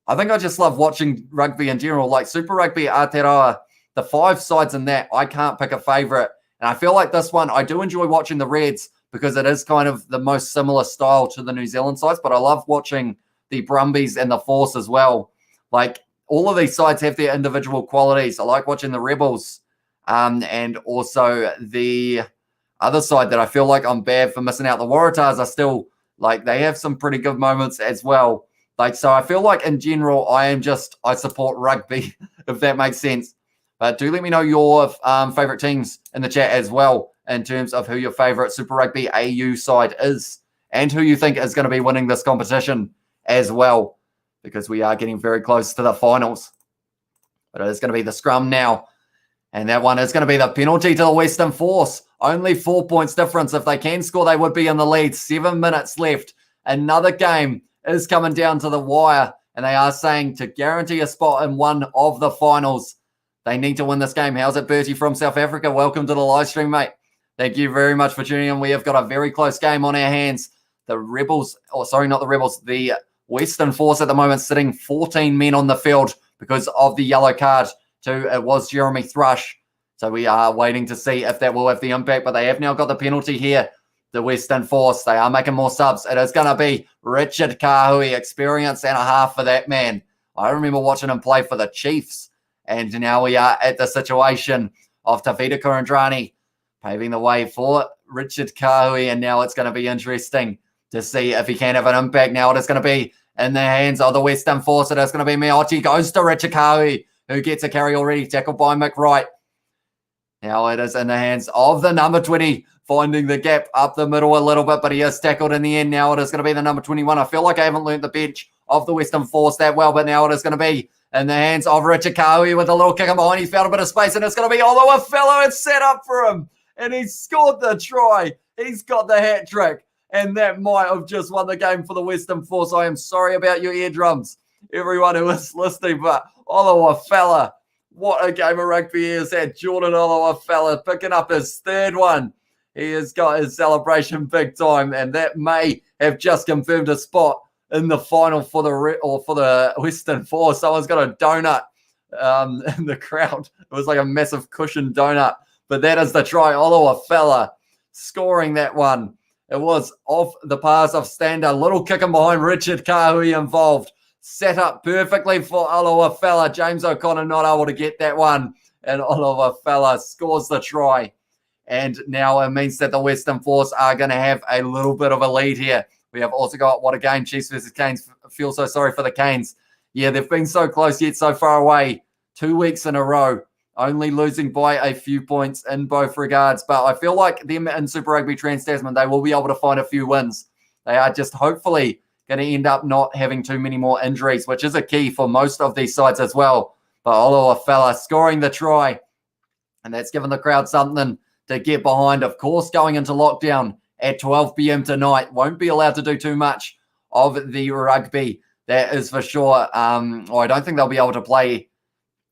I think I just love watching rugby in general. Like Super Rugby Aotearoa, the 5 sides in that, I can't pick a favourite. And I feel like this one, I do enjoy watching the Reds because it is kind of the most similar style to the New Zealand sides, but I love watching the Brumbies and the Force as well. Like, all of these sides have their individual qualities. I like watching the Rebels and also the other side that I feel like I'm bad for missing out. The Waratahs are still, like, they have some pretty good moments as well. Like, so I feel like in general, I support rugby, if that makes sense. But do let me know your favourite teams in the chat as well, in terms of who your favourite Super Rugby AU side is and who you think is going to be winning this competition as well, because we are getting very close to the finals. But it is going to be the scrum now. And that one is going to be the penalty to the Western Force. Only 4 points difference. If they can score, they would be in the lead. 7 minutes left. Another game is coming down to the wire. And they are saying to guarantee a spot in one of the finals, they need to win this game. How's it, Bertie from South Africa? Welcome to the live stream, mate. Thank you very much for tuning in. We have got a very close game on our hands. The Rebels, the Western Force at the moment sitting 14 men on the field because of the yellow card to, it was Jeremy Thrush. So we are waiting to see if that will have the impact, but they have now got the penalty here. The Western Force, they are making more subs. It is going to be Richard Kahui, experience and a half for that man. I remember watching him play for the Chiefs. And now we are at the situation of Tavita Kurandrani paving the way for Richard Kahui. And now it's going to be interesting to see if he can have an impact. Now it is going to be in the hands of the Western Force. It is going to be Miotti. Goes to Richard Kahui, who gets a carry already. Tackled by McWright. Now it is in the hands of the number 20, finding the gap up the middle a little bit, but he is tackled in the end. Now it is going to be the number 21. I feel like I haven't learned the bench of the Western Force that well, but now it is going to be in the hands of Richard Kahui with a little kick behind. He found a bit of space, and it's going to be Olowafela. It's set up for him, and he scored the try. He's got the hat trick, and that might have just won the game for the Western Force. I am sorry about your eardrums, everyone who is listening, but Olowafela, what a game of rugby he has had. Jordan Olowafela picking up his third one. He has got his celebration big time, and that may have just confirmed a spot in the final for the Western Force. Someone's got a donut in the crowd. It was like a massive cushion donut, but that is the try. Olowafela scoring that one. It was off the pass of Stander. Little kicking behind Richard Kahui involved. Set up perfectly for Olowafela. James O'Connor not able to get that one, and Olowafela scores the try. And now it means that the Western Force are going to have a little bit of a lead here. We have also got, what a game, Chiefs versus Canes. Feel so sorry for the Canes. Yeah, they've been so close yet so far away. 2 weeks in a row, only losing by a few points in both regards. But I feel like them in Super Rugby Trans-Tasman, they will be able to find a few wins. They are just hopefully going to end up not having too many more injuries, which is a key for most of these sides as well. But Olowafela scoring the try, and that's given the crowd something to get behind. Of course, going into lockdown at 12 p.m. tonight, won't be allowed to do too much of the rugby. That is for sure. I don't think they'll be able to play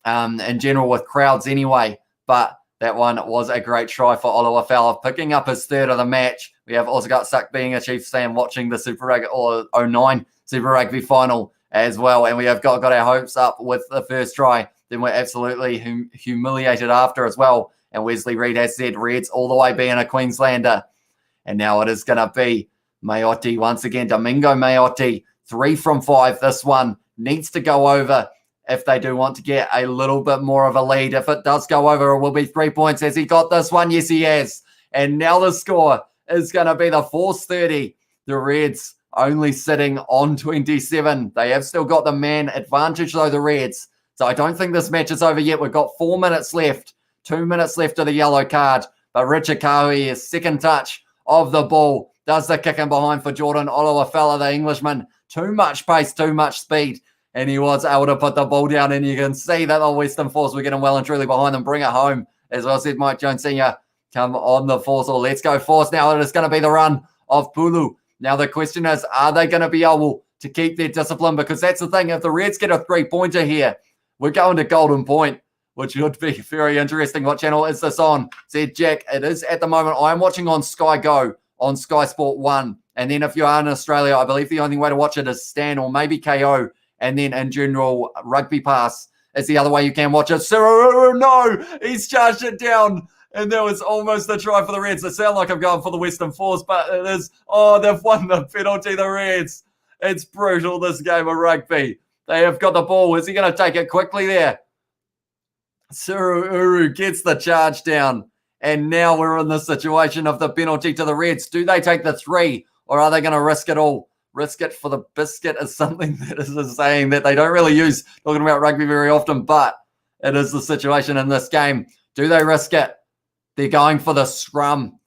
in general with crowds anyway. But that one was a great try for Olowafela, picking up his third of the match. We have also got Suck being a Chiefs fan watching the Super Rugby or 09 Super Rugby final as well. And we have got our hopes up with the first try. Then we're absolutely humiliated after as well. And Wesley Reid has said Reds all the way being a Queenslander. And now it is going to be Mayotte once again. Domingo Mayotte, 3 from 5. This one needs to go over if they do want to get a little bit more of a lead. If it does go over, it will be 3 points. Has he got this one? Yes, he has. And now the score is going to be the Force 30. The Reds only sitting on 27. They have still got the man advantage, though, the Reds. So I don't think this match is over yet. We've got 4 minutes left. 2 minutes left of the yellow card. But Richard Kahui is second touch of the ball. Does the kick in behind for Jordan Olowafela, the Englishman. Too much pace, too much speed. And he was able to put the ball down. And you can see that the Western Force were getting well and truly behind them. Bring it home. As well said Mike Jones Sr. Come on the Force. Or let's go Force now. It is going to be the run of Pulu. Now the question is, are they going to be able to keep their discipline? Because that's the thing. If the Reds get a 3-pointer here, we're going to Golden Point, which would be very interesting. What channel is this on? Said Jack. It is at the moment. I'm watching on Sky Go on Sky Sport 1. And then if you are in Australia, I believe the only way to watch it is Stan or maybe KO. And then in general, Rugby Pass is the other way you can watch it. Sururu, no! He's charged it down. And that was almost a try for the Reds. It sounds like I'm going for the Western Force, but it is. Oh, they've won the penalty, the Reds. It's brutal, this game of rugby. They have got the ball. Is he going to take it quickly there? Sururu gets the charge down. And now we're in the situation of the penalty to the Reds. Do they take the 3 or are they going to risk it all? Risk it for the biscuit is something that is a saying that they don't really use talking about rugby very often, but it is the situation in this game. Do they risk it? They're going for the scrum.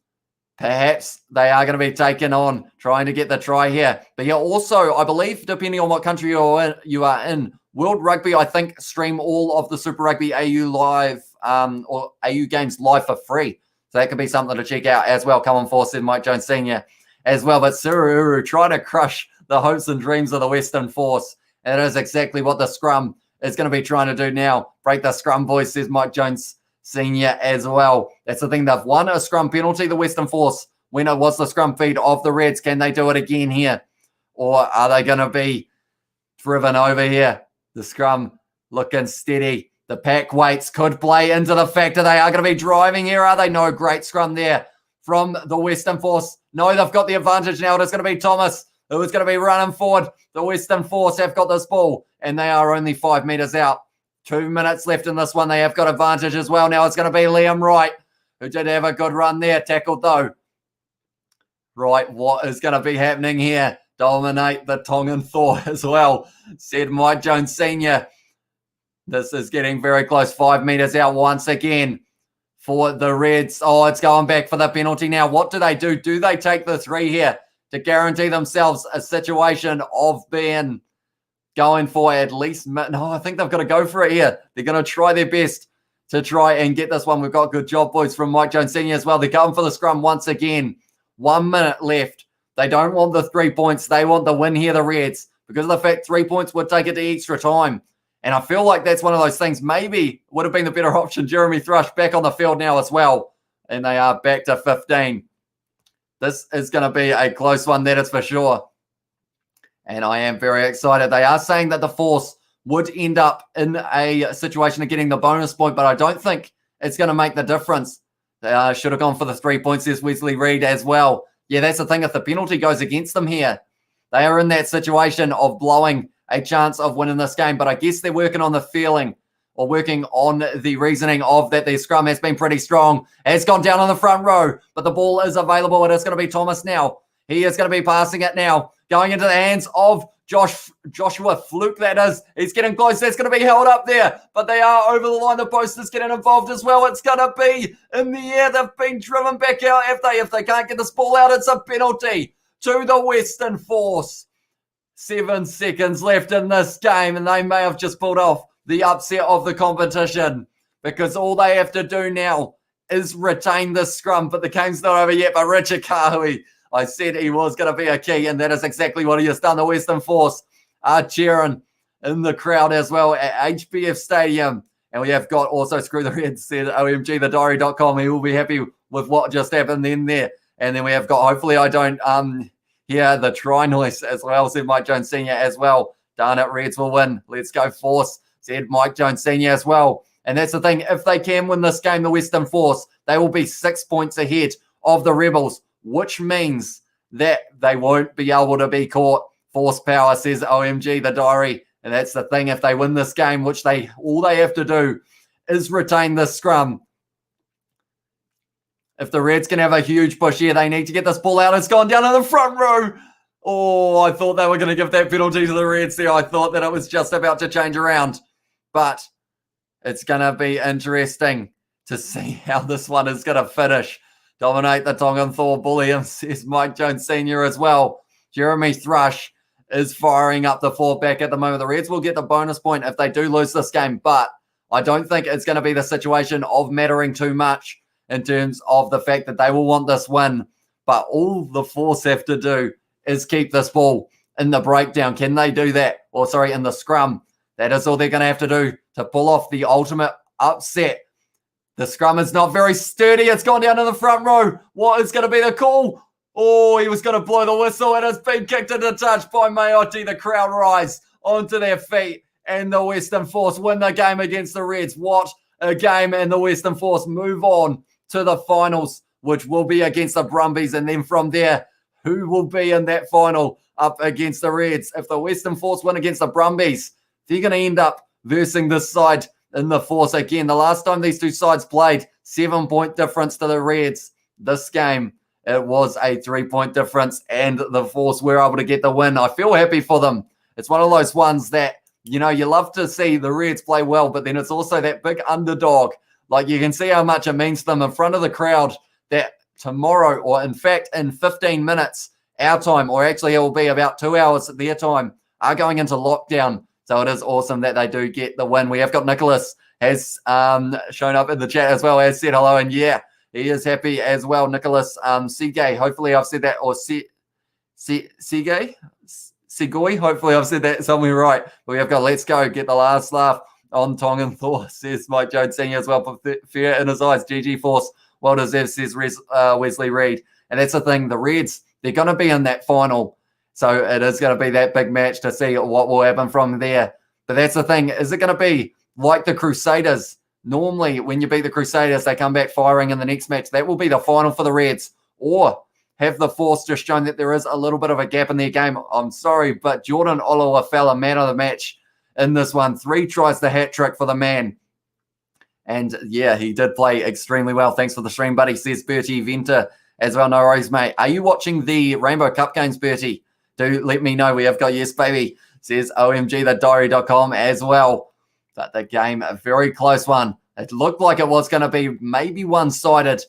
Perhaps they are going to be taken on, trying to get the try here. But yeah, also, I believe, depending on what country you are in, World Rugby, I think, stream all of the Super Rugby AU live or AU games live for free. So that could be something to check out as well. Come on, Force and Mike Jones Sr. as well. But Sururu trying to crush the hopes and dreams of the Western Force. And it is exactly what the scrum is going to be trying to do now. Break the scrum, boys, says Mike Jones Sr. as well. That's the thing. They've won a scrum penalty, the Western Force, when it was the scrum feed of the Reds. Can they do it again here? Or are they going to be driven over here? The scrum looking steady. The pack weights could play into the factor. They are going to be driving here, are they? No, great scrum there from the Western Force. No, they've got the advantage now. It's going to be Thomas who is going to be running forward. The Western Force have got this ball, and they are only 5 meters out. 2 minutes left in this one. They have got advantage as well. Now it's going to be Liam Wright, who did have a good run there. Tackled, though. Right, what is going to be happening here? Dominate the Tongan Thor as well, said Mike Jones Sr. This is getting very close. 5 meters out once again for the Reds. Oh, it's going back for the penalty now. What do they do? Do they take the 3 here to guarantee themselves a situation of being going for at least, no, I think they've got to go for it here. They're going to try their best to try and get this one. We've got good job, boys, from Mike Jones Senior as well. They're going for the scrum once again. 1 minute left. They don't want the 3 points. They want the win here, the Reds, because of the fact 3 points would take it to extra time. And I feel like that's one of those things maybe would have been the better option. Jeremy Thrush back on the field now as well. And they are back to 15. This is going to be a close one, that is for sure. And I am very excited. They are saying that the Force would end up in a situation of getting the bonus point, but I don't think it's going to make the difference. They should have gone for the 3 points, says Wesley Reid as well. Yeah, that's the thing. If the penalty goes against them here, they are in that situation of blowing a chance of winning this game. But I guess they're working on the feeling or working on the reasoning of that their scrum has been pretty strong. It's gone down on the front row, but the ball is available. It is going to be Thomas now. He is going to be passing it now, going into the hands of Joshua Fluke, that is. He's getting close. That's going to be held up there, but they are over the line. The post is getting involved as well. It's going to be in the air. They've been driven back out. If they can't get this ball out, it's a penalty to the Western Force. 7 seconds left in this game, and they may have just pulled off the upset of the competition, because all they have to do now is retain this scrum. But the game's not over yet. But Richard Kahui, I said he was going to be a key, and that is exactly what he has done. The Western Force are cheering in the crowd as well at HBF Stadium. And we have got also Screw the Reds, said omgthediary.com. He will be happy with what just happened then there. And then we have got, hopefully I don't hear the try noise as well, said Mike Jones Senior as well. Darn it, Reds will win. Let's go Force, said Mike Jones Senior as well. And that's the thing. If they can win this game, the Western Force, they will be 6 points ahead of the Rebels, which means that they won't be able to be caught. Force power, says OMG, the diary. And that's the thing. If they win this game, which all they have to do is retain this scrum. If the Reds can have a huge push here, they need to get this ball out. It's gone down in the front row. Oh, I thought they were going to give that penalty to the Reds there. I thought that it was just about to change around. But it's going to be interesting to see how this one is going to finish. Dominate the Tongan Thor, bully him, says Mike Jones Senior as well. Jeremy Thrush is firing up the four back at the moment. The Reds will get the bonus point if they do lose this game, but I don't think it's going to be the situation of mattering too much in terms of the fact that they will want this win. But all the Force have to do is keep this ball in the breakdown. Can they do that? In the scrum. That is all they're going to have to do to pull off the ultimate upset. The scrum is not very sturdy. It's gone down in the front row. What is going to be the call? Oh, he was going to blow the whistle, and it's been kicked into touch by Mayotte. The crowd rise onto their feet, and the Western Force win the game against the Reds. What a game, and the Western Force move on to the finals, which will be against the Brumbies, and then from there, who will be in that final up against the Reds? If the Western Force win against the Brumbies, they're going to end up versing this side in the Force again. The last time these two sides played, 7-point difference to the Reds. This game, it was a 3-point difference, and the Force were able to get the win. I feel happy for them. It's one of those ones that, you love to see the Reds play well, but then it's also that big underdog. Like, you can see how much it means to them in front of the crowd that tomorrow, or in fact in 15 minutes, our time, or actually it will be about 2 hours at their time, are going into lockdown. So it is awesome that they do get the win. We have got Nicholas has shown up in the chat as well, has said hello, and yeah, he is happy as well. Nicholas Segay, hopefully I've said that, or Segay? Segoy, hopefully I've said that somewhere right. But we have got Let's Go, get the last laugh on Tongan Thor, says Mike Jones Senior as well. Fear in his eyes, GG Force, well deserved, says Wesley Reid. And that's the thing, the Reds, they're going to be in that final. So it is going to be that big match to see what will happen from there. But that's the thing, is it going to be like the Crusaders? Normally, when you beat the Crusaders, they come back firing in the next match. That will be the final for the Reds. Or have the Force just shown that there is a little bit of a gap in their game? I'm sorry, but Jordan Olowafela, man of the match in this one. 3 tries the hat trick for the man. And yeah, he did play extremely well. Thanks for the stream, buddy, says Bertie Venter as well. No worries, mate. Are you watching the Rainbow Cup games, Bertie? Do let me know. We have got yes, baby, says omgthediary.com as well. But the game, a very close one. It looked like it was going to be maybe one-sided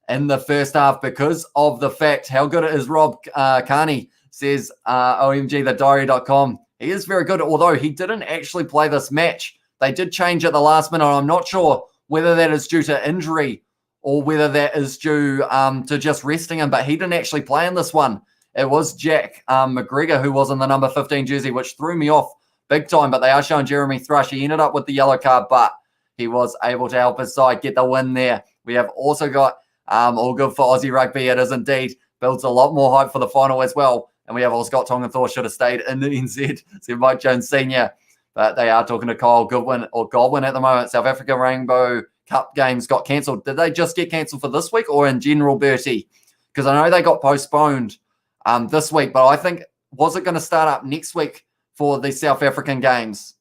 in the first half because of the fact how good it is. Rob Carney says omgthediary.com. He is very good, although he didn't actually play this match. They did change at the last minute. I'm not sure whether that is due to injury or whether that is due to just resting him, but he didn't actually play in this one. It was Jack McGregor who was in the number 15 jersey, which threw me off big time, but they are showing Jeremy Thrush. He ended up with the yellow card, but he was able to help his side get the win there. We have also got all good for Aussie rugby. It is indeed. Builds a lot more hype for the final as well. And we have also got Tongan Thor should have stayed in the NZ. So Mike Jones Sr. But they are talking to Kyle Godwin at the moment. South Africa Rainbow Cup games got cancelled. Did they just get cancelled for this week or in general, Bertie? Because I know they got postponed this week, but I think, was it going to start up next week for the South African games?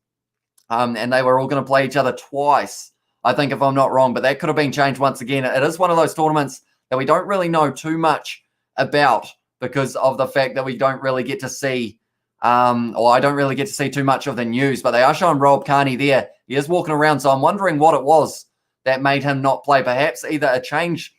And they were all going to play each other twice, I think, if I'm not wrong. But that could have been changed once again. It is one of those tournaments that we don't really know too much about because of the fact that we don't really get to see, or I don't really get to see too much of the news. But they are showing Rob Kearney there. He is walking around, so I'm wondering what it was that made him not play. Perhaps either a change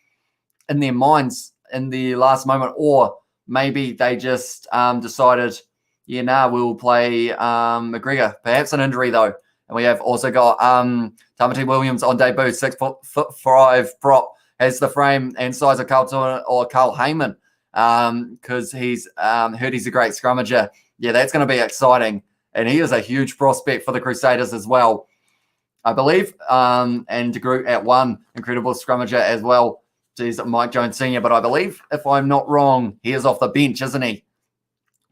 in their minds in the last moment, or maybe they just decided, we'll play McGregor. Perhaps an injury, though. And we have also got Tamati Williams on debut, 6'5" prop, has the frame and size of Carl Heyman because he's heard he's a great scrummager. Yeah, that's going to be exciting. And he is a huge prospect for the Crusaders as well, I believe. And De Groot at 1, incredible scrummager as well. He's Mike Jones Sr., but I believe, if I'm not wrong, he is off the bench, isn't he?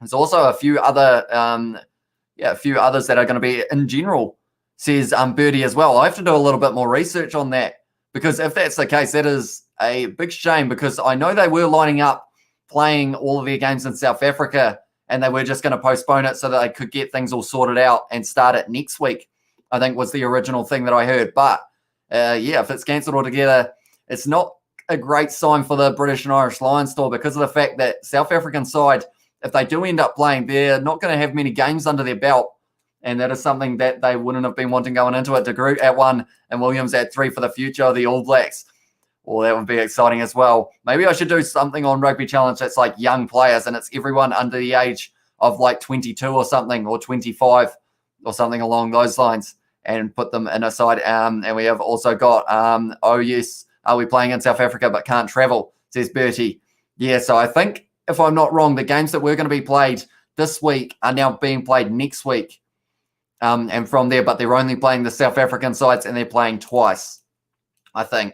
There's also a few others that are going to be in general, says Birdie as well. I have to do a little bit more research on that, because if that's the case, that is a big shame, because I know they were lining up playing all of their games in South Africa and they were just going to postpone it so that they could get things all sorted out and start it next week, I think was the original thing that I heard. But if it's cancelled altogether, it's not a great sign for the British and Irish Lions store, because of the fact that South African side, if they do end up playing, they're not going to have many games under their belt. And that is something that they wouldn't have been wanting going into it. De Groot at 1 and Williams at 3 for the future of the All Blacks. Well, that would be exciting as well. Maybe I should do something on Rugby Challenge that's like young players and it's everyone under the age of like 22 or something, or 25 or something along those lines, and put them in a side. And we have also got, oh yes, are we playing in South Africa but can't travel, says Bertie. Yeah, so I think, if I'm not wrong, the games that were going to be played this week are now being played next week. And from there, but they're only playing the South African sides and they're playing twice, I think.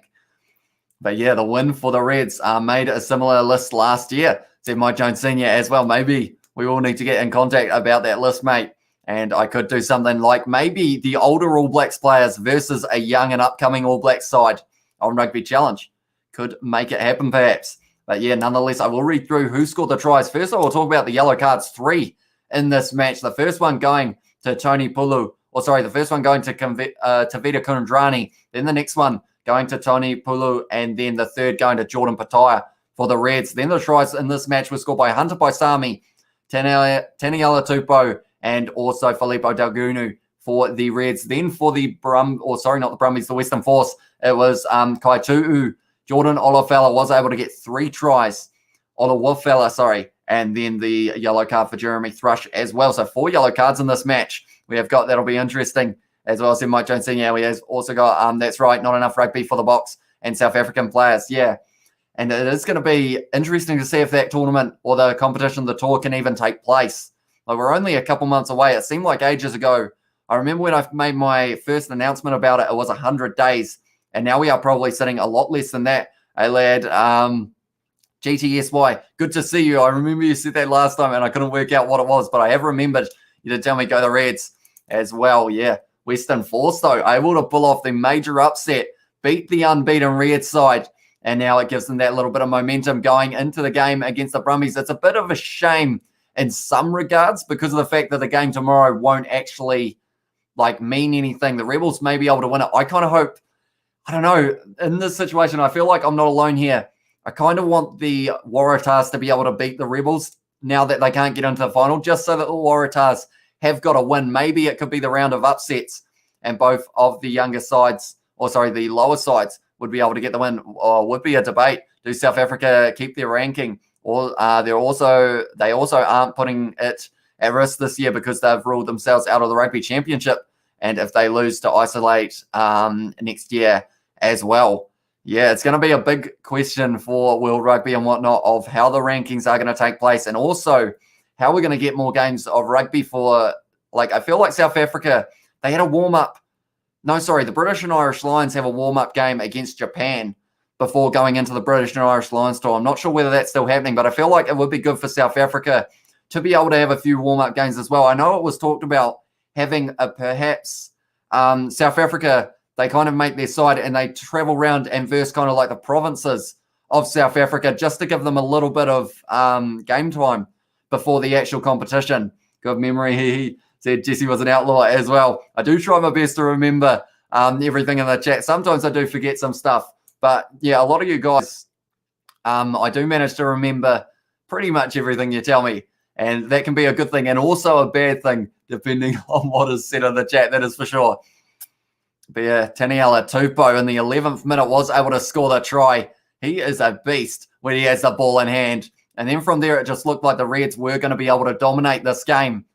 But yeah, the win for the Reds made a similar list last year, said Mike Jones Sr. as well. Maybe we all need to get in contact about that list, mate. And I could do something like maybe the older All Blacks players versus a young and upcoming All Blacks side on Rugby Challenge. Could make it happen, perhaps. But yeah, nonetheless, I will read through who scored the tries. First, I will talk about the yellow cards, 3 in this match. The first one going to the first one going to Tavita Kundrani. Then the next one going to Tony Pulu. And then the third going to Jordan Pataya for the Reds. Then the tries in this match were scored by Hunter Paisami, Taneela Tupou, and also Felipe Daugunu for the Reds. Then for the the Western Force, it was Kai Tu'u. Jordan Olowafela was able to get 3 tries. And then the yellow card for Jeremy Thrush as well. So 4 yellow cards in this match. We have got, that'll be interesting as well. Said Mike Jones Sr. We have also got, that's right, not enough rugby for the Box and South African players. Yeah. And it is going to be interesting to see if that tournament or the competition, the tour, can even take place. Like, we're only a couple months away. It seemed like ages ago. I remember when I made my first announcement about it, it was 100 days. And now we are probably sitting a lot less than that. Hey, lad, GTSY, good to see you. I remember you said that last time and I couldn't work out what it was, but I have remembered you to tell me go the Reds as well. Yeah, Western Force, though, able to pull off the major upset, beat the unbeaten Reds side, and now it gives them that little bit of momentum going into the game against the Brumbies. It's a bit of a shame in some regards because of the fact that the game tomorrow won't actually mean anything. The Rebels may be able to win it. I kind of hope, I don't know, in this situation, I feel like I'm not alone here. I kind of want the Waratahs to be able to beat the Rebels now that they can't get into the final, just so that the Waratahs have got a win. Maybe it could be the round of upsets and both of the the lower sides would be able to get the win. Or would be a debate. Do South Africa keep their ranking? Or they also aren't putting it at risk this year because they've ruled themselves out of the Rugby Championship. And if they lose to Isolate next year as well. Yeah, it's going to be a big question for World Rugby and whatnot of how the rankings are going to take place, and also how we're going to get more games of rugby for, like, I feel like South Africa, they had a warm-up. No, sorry, the British and Irish Lions have a warm-up game against Japan before going into the British and Irish Lions tour. I'm not sure whether that's still happening, but I feel like it would be good for South Africa to be able to have a few warm-up games as well. I know it was talked about having a perhaps South Africa, they kind of make their side and they travel around and verse kind of like the provinces of South Africa just to give them a little bit of game time before the actual competition. Good memory. He said Jesse was an outlaw as well. I do try my best to remember everything in the chat. Sometimes I do forget some stuff. But yeah, a lot of you guys, I do manage to remember pretty much everything you tell me. And that can be a good thing and also a bad thing, depending on what is said in the chat, that is for sure. But yeah, Taneela Tupou in the 11th minute was able to score the try. He is a beast when he has the ball in hand. And then from there, it just looked like the Reds were going to be able to dominate this game.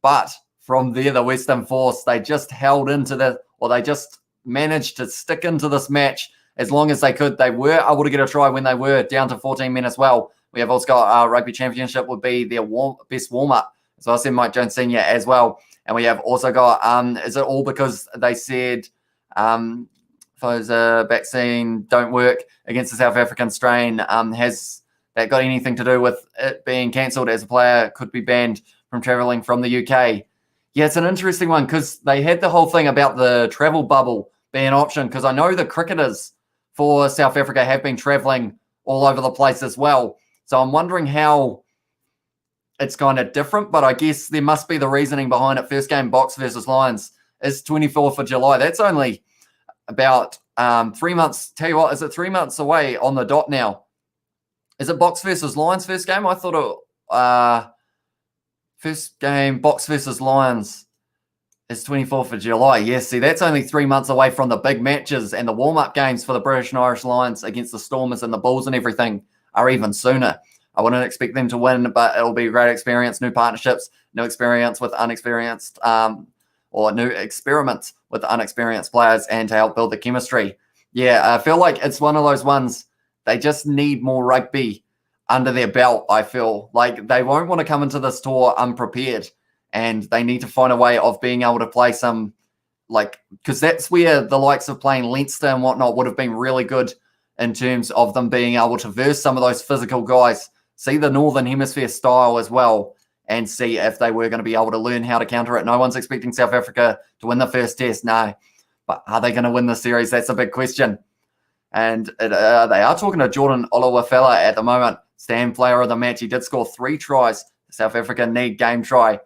But from there, the Western Force, they just held into they just managed to stick into this match as long as they could. They were able to get a try when they were down to 14 men as well. We have also got Rugby Championship would be their best warm-up. So I said Mike Jones Sr. as well. And we have also got, is it all because they said those vaccine don't work against the South African strain? Has that got anything to do with it being cancelled as a player could be banned from travelling from the UK? Yeah, it's an interesting one because they had the whole thing about the travel bubble being an option, because I know the cricketers for South Africa have been travelling all over the place as well. So I'm wondering how it's kind of different, but I guess there must be the reasoning behind it. First game, Box versus Lions, is 24th of July. That's only about 3 months. Tell you what, is it 3 months away on the dot now? Is it Box versus Lions first game? I thought it first game, Box versus Lions, is 24th of July. Yes, see, that's only 3 months away from the big matches, and the warm-up games for the British and Irish Lions against the Stormers and the Bulls and everything are even sooner. I wouldn't expect them to win, but it'll be a great experience, new partnerships, new experience with unexperienced or new experiments with unexperienced players, and to help build the chemistry. Yeah, I feel like it's one of those ones, they just need more rugby under their belt. I feel like they won't want to come into this tour unprepared, and they need to find a way of being able to play some, like, because that's where the likes of playing Leinster and whatnot would have been really good in terms of them being able to verse some of those physical guys, see the Northern Hemisphere style as well, and see if they were going to be able to learn how to counter it. No one's expecting South Africa to win the first test, no. But are they going to win the series? That's a big question. And they are talking to Jordan Olowafela at the moment, stand player of the match. He did score 3 tries. South Africa need game time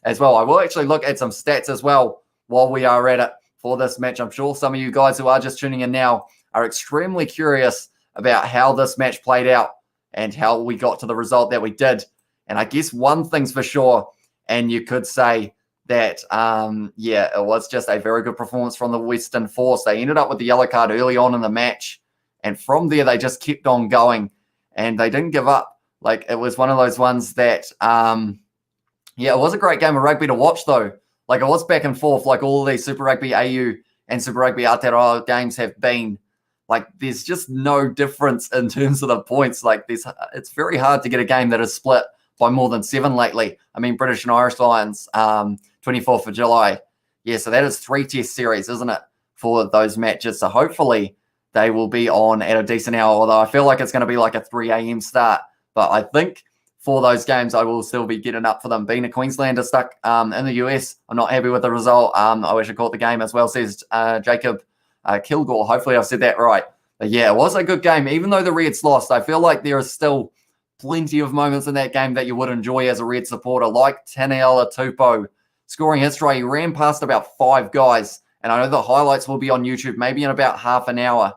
as well. I will actually look at some stats as well while we are at it for this match. I'm sure some of you guys who are just tuning in now are extremely curious about how this match played out and how we got to the result that we did. And I guess one thing's for sure, and you could say that, it was just a very good performance from the Western Force. They ended up with the yellow card early on in the match, and from there they just kept on going, and they didn't give up. Like, it was one of those ones that, it was a great game of rugby to watch, though. Like, it was back and forth, like all of these Super Rugby AU and Super Rugby Aotearoa games have been. Like, there's just no difference in terms of the points. Like, it's very hard to get a game that is split by more than 7 lately. I mean, British and Irish Lions, 24th of July. Yeah, so that is 3 test series, isn't it, for those matches? So hopefully they will be on at a decent hour, although I feel like it's going to be like a 3 a.m. start. But I think for those games, I will still be getting up for them. Being a Queenslander stuck in the US, I'm not happy with the result. I wish I caught the game as well, says Jacob Kilgore. Hopefully I've said that right. But yeah, it was a good game. Even though the Reds lost, I feel like there is still plenty of moments in that game that you would enjoy as a Red supporter, like Taneela Tupou scoring his try. He ran past about 5 guys, and I know the highlights will be on YouTube maybe in about half an hour.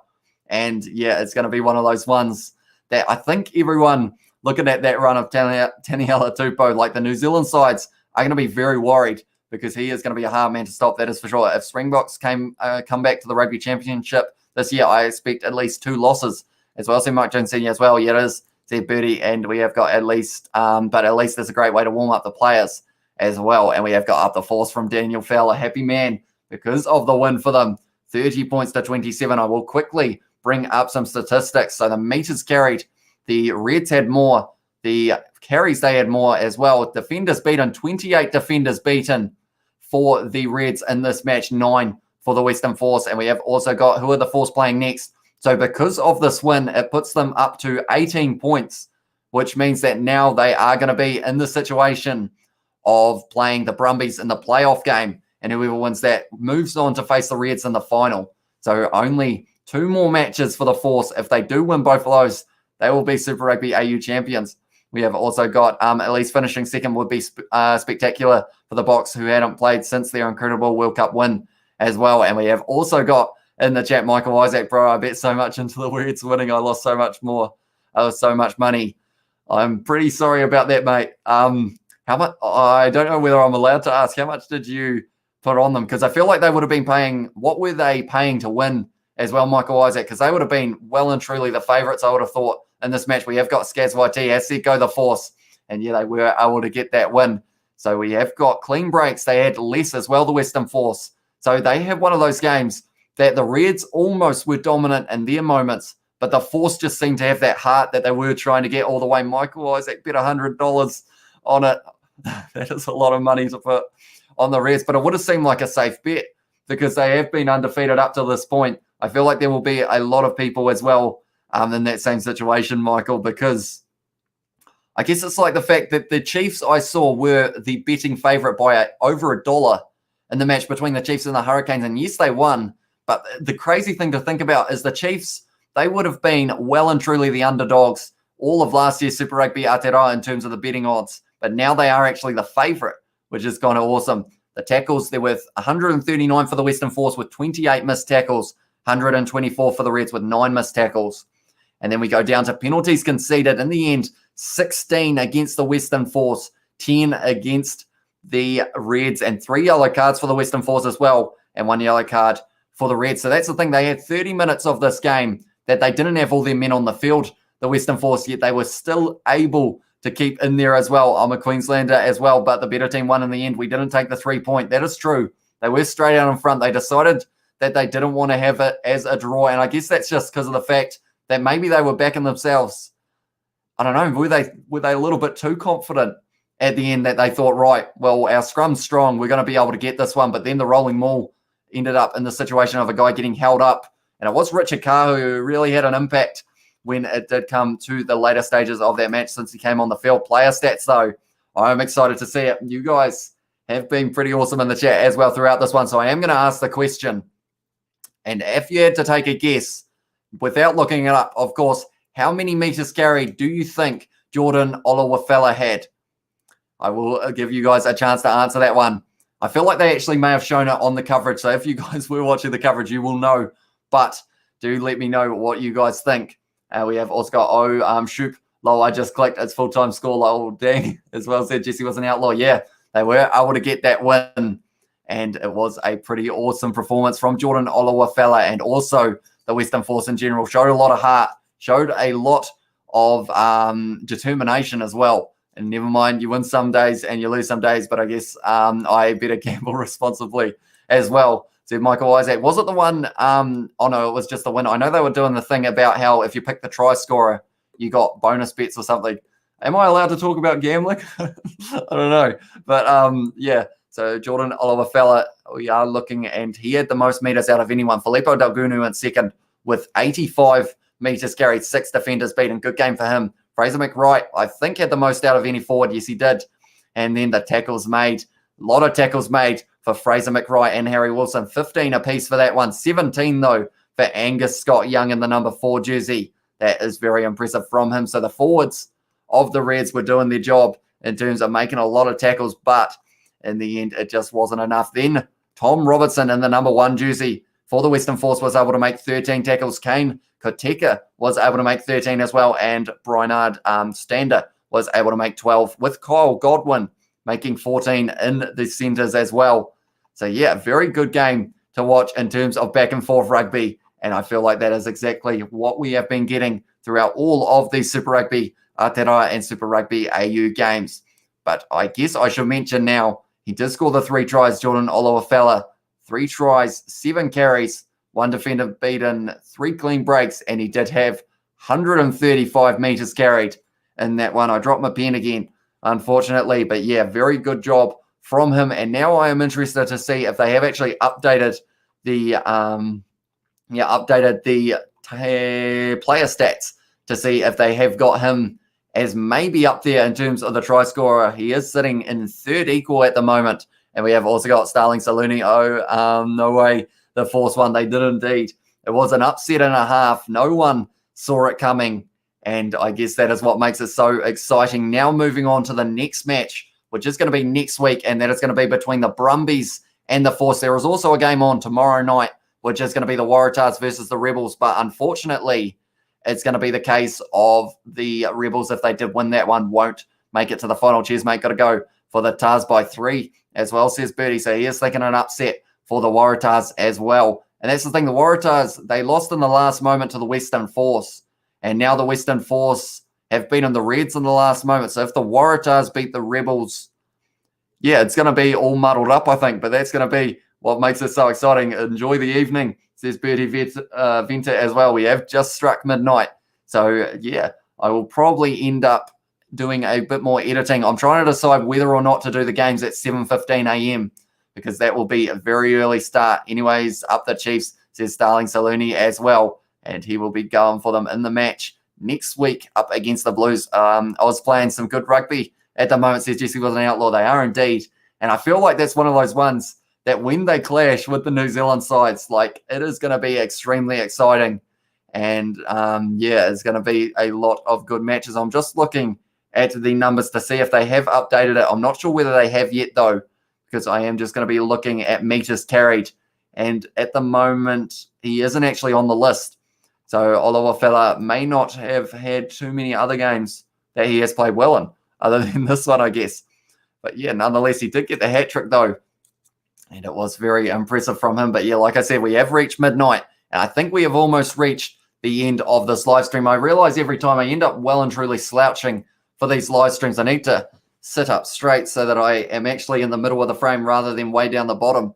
And yeah, it's going to be one of those ones that I think everyone looking at that run of Taneela Tupou, like the New Zealand sides, are going to be very worried, because he is going to be a hard man to stop, that is for sure. If Springboks come back to the Rugby Championship this year, I expect at least 2 losses as well. So Mike Jones Senior as well. Yeah, it is Zed Birdie, and we have got at least, but at least there's a great way to warm up the players as well. And we have got up the force from Daniel Fowler, happy man, because of the win for them, 30 points to 27. I will quickly bring up some statistics. So the meters carried, the Reds had more, the carries they had more as well. Defenders beaten, 28 defenders beaten for the Reds in this match, 9 for the Western Force. And we have also got, who are the Force playing next? So because of this win, it puts them up to 18 points, which means that now they are going to be in the situation of playing the Brumbies in the playoff game. And whoever wins that moves on to face the Reds in the final. So only 2 more matches for the Force. If they do win both of those, they will be Super Rugby AU champions. We have also got at least finishing second would be spectacular for the Box, who hadn't played since their incredible World Cup win as well. And we have also got in the chat, Michael Isaac, bro, I bet so much into the Reds winning. I lost so much more. I lost so much money. I'm pretty sorry about that, mate. How much? I don't know whether I'm allowed to ask. How much did you put on them? Because I feel like they would have been paying. What were they paying to win as well, Michael Isaac? Because they would have been well and truly the favourites, I would have thought, in this match. We have got Skaz YT, as said, go the Force. And yeah, they were able to get that win. So we have got clean breaks. They had less as well, the Western Force. So they have one of those games that the Reds almost were dominant in their moments, but the Force just seemed to have that heart that they were trying to get all the way. Michael Isaac bet $100 on it. That is a lot of money to put on the Reds, but it would have seemed like a safe bet because they have been undefeated up to this point. I feel like there will be a lot of people as well in that same situation, Michael, because I guess it's like the fact that the Chiefs I saw were the betting favourite by over $1 in the match between the Chiefs and the Hurricanes, and yes, they won. But the crazy thing to think about is the Chiefs, they would have been well and truly the underdogs all of last year's Super Rugby Aotearoa in terms of the betting odds. But now they are actually the favourite, which is kind of awesome. The tackles, they're worth 139 for the Western Force with 28 missed tackles, 124 for the Reds with 9 missed tackles. And then we go down to penalties conceded. In the end, 16 against the Western Force, 10 against the Reds, and 3 yellow cards for the Western Force as well, and 1 yellow card for the Reds. So that's the thing. They had 30 minutes of this game that they didn't have all their men on the field, the Western Force, yet they were still able to keep in there as well. I'm a Queenslander as well, but the better team won in the end. We didn't take the 3-point. That is true. They were straight out in front. They decided that they didn't want to have it as a draw, and I guess that's just because of the fact that maybe they were backing themselves. I don't know. Were they a little bit too confident at the end that they thought, right, well, our scrum's strong. We're going to be able to get this one. But then the rolling maul ended up in the situation of a guy getting held up. And it was Richard Carr who really had an impact when it did come to the later stages of that match since he came on the field. Player stats, though, I'm excited to see it. You guys have been pretty awesome in the chat as well throughout this one. So I am going to ask the question. And if you had to take a guess, without looking it up, of course, how many meters carried do you think Jordan Olowafela had? I will give you guys a chance to answer that one. I feel like they actually may have shown it on the coverage. So if you guys were watching the coverage, you will know. But do let me know what you guys think. We have also got Shoop. Lol, I just clicked. It's full-time score. Lol, dang. As well said, Jesse was an outlaw. Yeah, they were able to get that win. And it was a pretty awesome performance from Jordan Olowafela, and also the Western Force in general. Showed a lot of heart. Showed a lot of determination as well. And never mind, you win some days and you lose some days, but I guess I better gamble responsibly as well. Said Michael Isaac. Was it the one? Oh, no, it was just the winner. I know they were doing the thing about how if you pick the try scorer, you got bonus bets or something. Am I allowed to talk about gambling? I don't know. But, yeah, so Jordan Olowafela, we are looking, and he had the most meters out of anyone. Felipe Daugunu in second with 85 meters carried, 6 defenders beaten. Good game for him. Fraser McWright, I think, had the most out of any forward. Yes, he did. And then the tackles made. A lot of tackles made for Fraser McWright and Harry Wilson. 15 apiece for that one. 17, though, for Angus Scott Young in the number 4 jersey. That is very impressive from him. So the forwards of the Reds were doing their job in terms of making a lot of tackles, but in the end, it just wasn't enough. Then Tom Robertson in the number 1 jersey for the Western Force was able to make 13 tackles. Kane Koteka was able to make 13 as well, and Brynard Stander was able to make 12, with Kyle Godwin making 14 in the centres as well. So, yeah, very good game to watch in terms of back and forth rugby, and I feel like that is exactly what we have been getting throughout all of the Super Rugby Aotearoa and Super Rugby AU games. But I guess I should mention now, he did score the 3 tries, Jordan Olowafela. 3 tries, 7 carries, 1 defender beaten, 3 clean breaks, and he did have 135 meters carried in that one. I dropped my pen again, unfortunately, but yeah, very good job from him. And now I am interested to see if they have actually updated the player stats to see if they have got him as maybe up there in terms of the try scorer. He is sitting in 3rd equal at the moment. And we have also got Starling Saluni. No way. The 4th one, they did indeed. It was an upset and a half. No one saw it coming. And I guess that is what makes it so exciting. Now moving on to the next match, which is going to be next week. And that is going to be between the Brumbies and the Force. There is also a game on tomorrow night, which is going to be the Waratahs versus the Rebels. But unfortunately, it's going to be the case of the Rebels, if they did win that one, won't make it to the final. Cheers, mate. Got to go for the Tars by 3 as well, says Birdie. So he is thinking an upset for the Waratahs as well. And that's the thing. The Waratahs, they lost in the last moment to the Western Force. And now the Western Force have beaten the Reds in the last moment. So if the Waratahs beat the Rebels, yeah, it's going to be all muddled up, I think. But that's going to be what makes it so exciting. Enjoy the evening, says Birdie Venter as well. We have just struck midnight. So, yeah, I will probably end up doing a bit more editing. I'm trying to decide whether or not to do the games at 7:15 a.m. because that will be a very early start. Anyways, up the Chiefs, says Starling Saluni as well. And he will be going for them in the match next week up against the Blues. I was playing some good rugby at the moment, says Jesse was an outlaw. They are indeed. And I feel like that's one of those ones that when they clash with the New Zealand sides, like it is going to be extremely exciting. And yeah, it's going to be a lot of good matches. I'm just looking at the numbers to see if they have updated it. I'm not sure whether they have yet though, because I am just going to be looking at meters carried. And at the moment, he isn't actually on the list. So Olowafela may not have had too many other games that he has played well in, other than this one, I guess. But yeah, nonetheless, he did get the hat trick though. And it was very impressive from him. But yeah, like I said, we have reached midnight. And I think we have almost reached the end of this live stream. I realize every time I end up well and truly slouching for these live streams, I need to sit up straight so that I am actually in the middle of the frame rather than way down the bottom.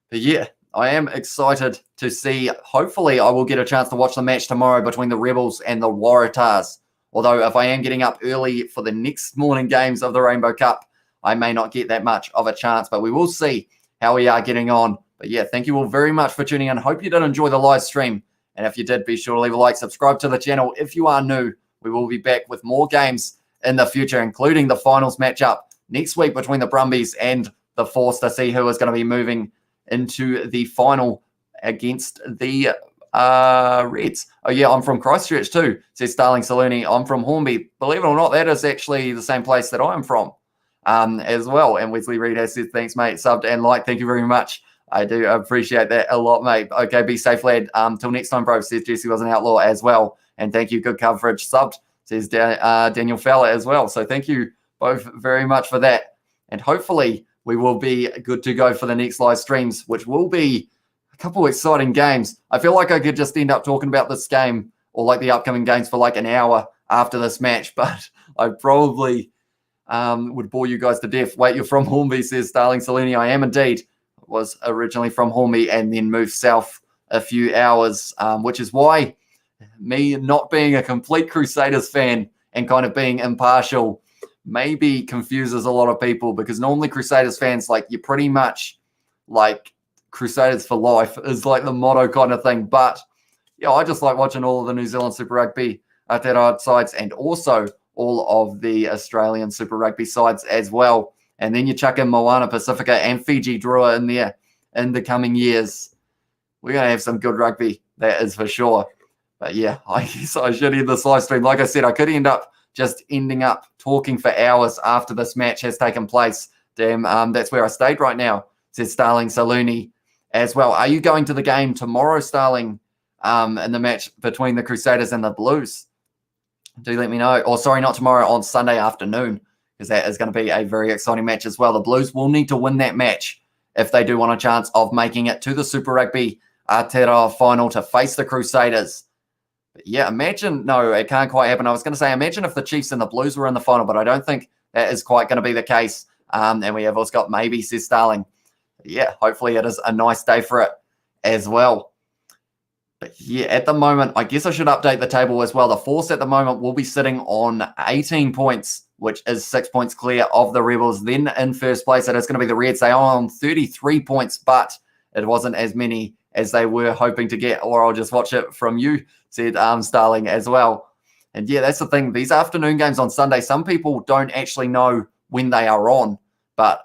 But yeah, I am excited to see. Hopefully, I will get a chance to watch the match tomorrow between the Rebels and the Waratahs. Although if I am getting up early for the next morning games of the Rainbow Cup, I may not get that much of a chance. But we will see how we are getting on. But yeah, thank you all very much for tuning in. Hope you did enjoy the live stream. And if you did, be sure to leave a like, subscribe to the channel. If you are new, we will be back with more games in the future, including the finals matchup next week between the Brumbies and the Force to see who is going to be moving into the final against the Reds. Oh, yeah, I'm from Christchurch too, says Starling Saluni. I'm from Hornby. Believe it or not, that is actually the same place that I'm from as well. And Wesley Reed has said, thanks, mate. Subbed and like. Thank you very much. I do appreciate that a lot, mate. Okay, be safe, lad. Till next time, bro, says Jesse was an outlaw as well. And thank you. Good coverage. Subbed, says Daniel Fowler as well. So thank you both very much for that. And hopefully we will be good to go for the next live streams, which will be a couple of exciting games. I feel like I could just end up talking about this game or like the upcoming games for like an hour after this match, but I probably would bore you guys to death. Wait, you're from Hornby, says Starling Salini. I am indeed. Was originally from Hornby and then moved south a few hours, which is why me not being a complete Crusaders fan and kind of being impartial maybe confuses a lot of people, because normally Crusaders fans, like, you're pretty much like Crusaders for life is like the motto kind of thing. But yeah, I just like watching all of the New Zealand Super Rugby Aotearoa sides and also all of the Australian Super Rugby sides as well. And then you chuck in Moana Pacifica and Fiji Drua in there in the coming years. We're going to have some good rugby, that is for sure. But yeah, I guess I should end this live stream. Like I said, I could end up just ending up talking for hours after this match has taken place. Damn, that's where I stayed right now, says Starling Saluni as well. Are you going to the game tomorrow, Starling, in the match between the Crusaders and the Blues? Do let me know. Or sorry, not tomorrow, on Sunday afternoon, because that is going to be a very exciting match as well. The Blues will need to win that match if they do want a chance of making it to the Super Rugby Aotearoa final to face the Crusaders. But yeah, imagine, no, it can't quite happen. I was going to say, imagine if the Chiefs and the Blues were in the final, but I don't think that is quite going to be the case. And we have also got maybe, says Starling. Yeah, hopefully it is a nice day for it as well. But yeah, at the moment, I guess I should update the table as well. The Force at the moment will be sitting on 18 points, which is 6 points clear of the Rebels. Then in first place, it is going to be the Reds. They are on 33 points, but it wasn't as many as they were hoping to get, or I'll just watch it from you, said Starling as well. And yeah, that's the thing. These afternoon games on Sunday, some people don't actually know when they are on, but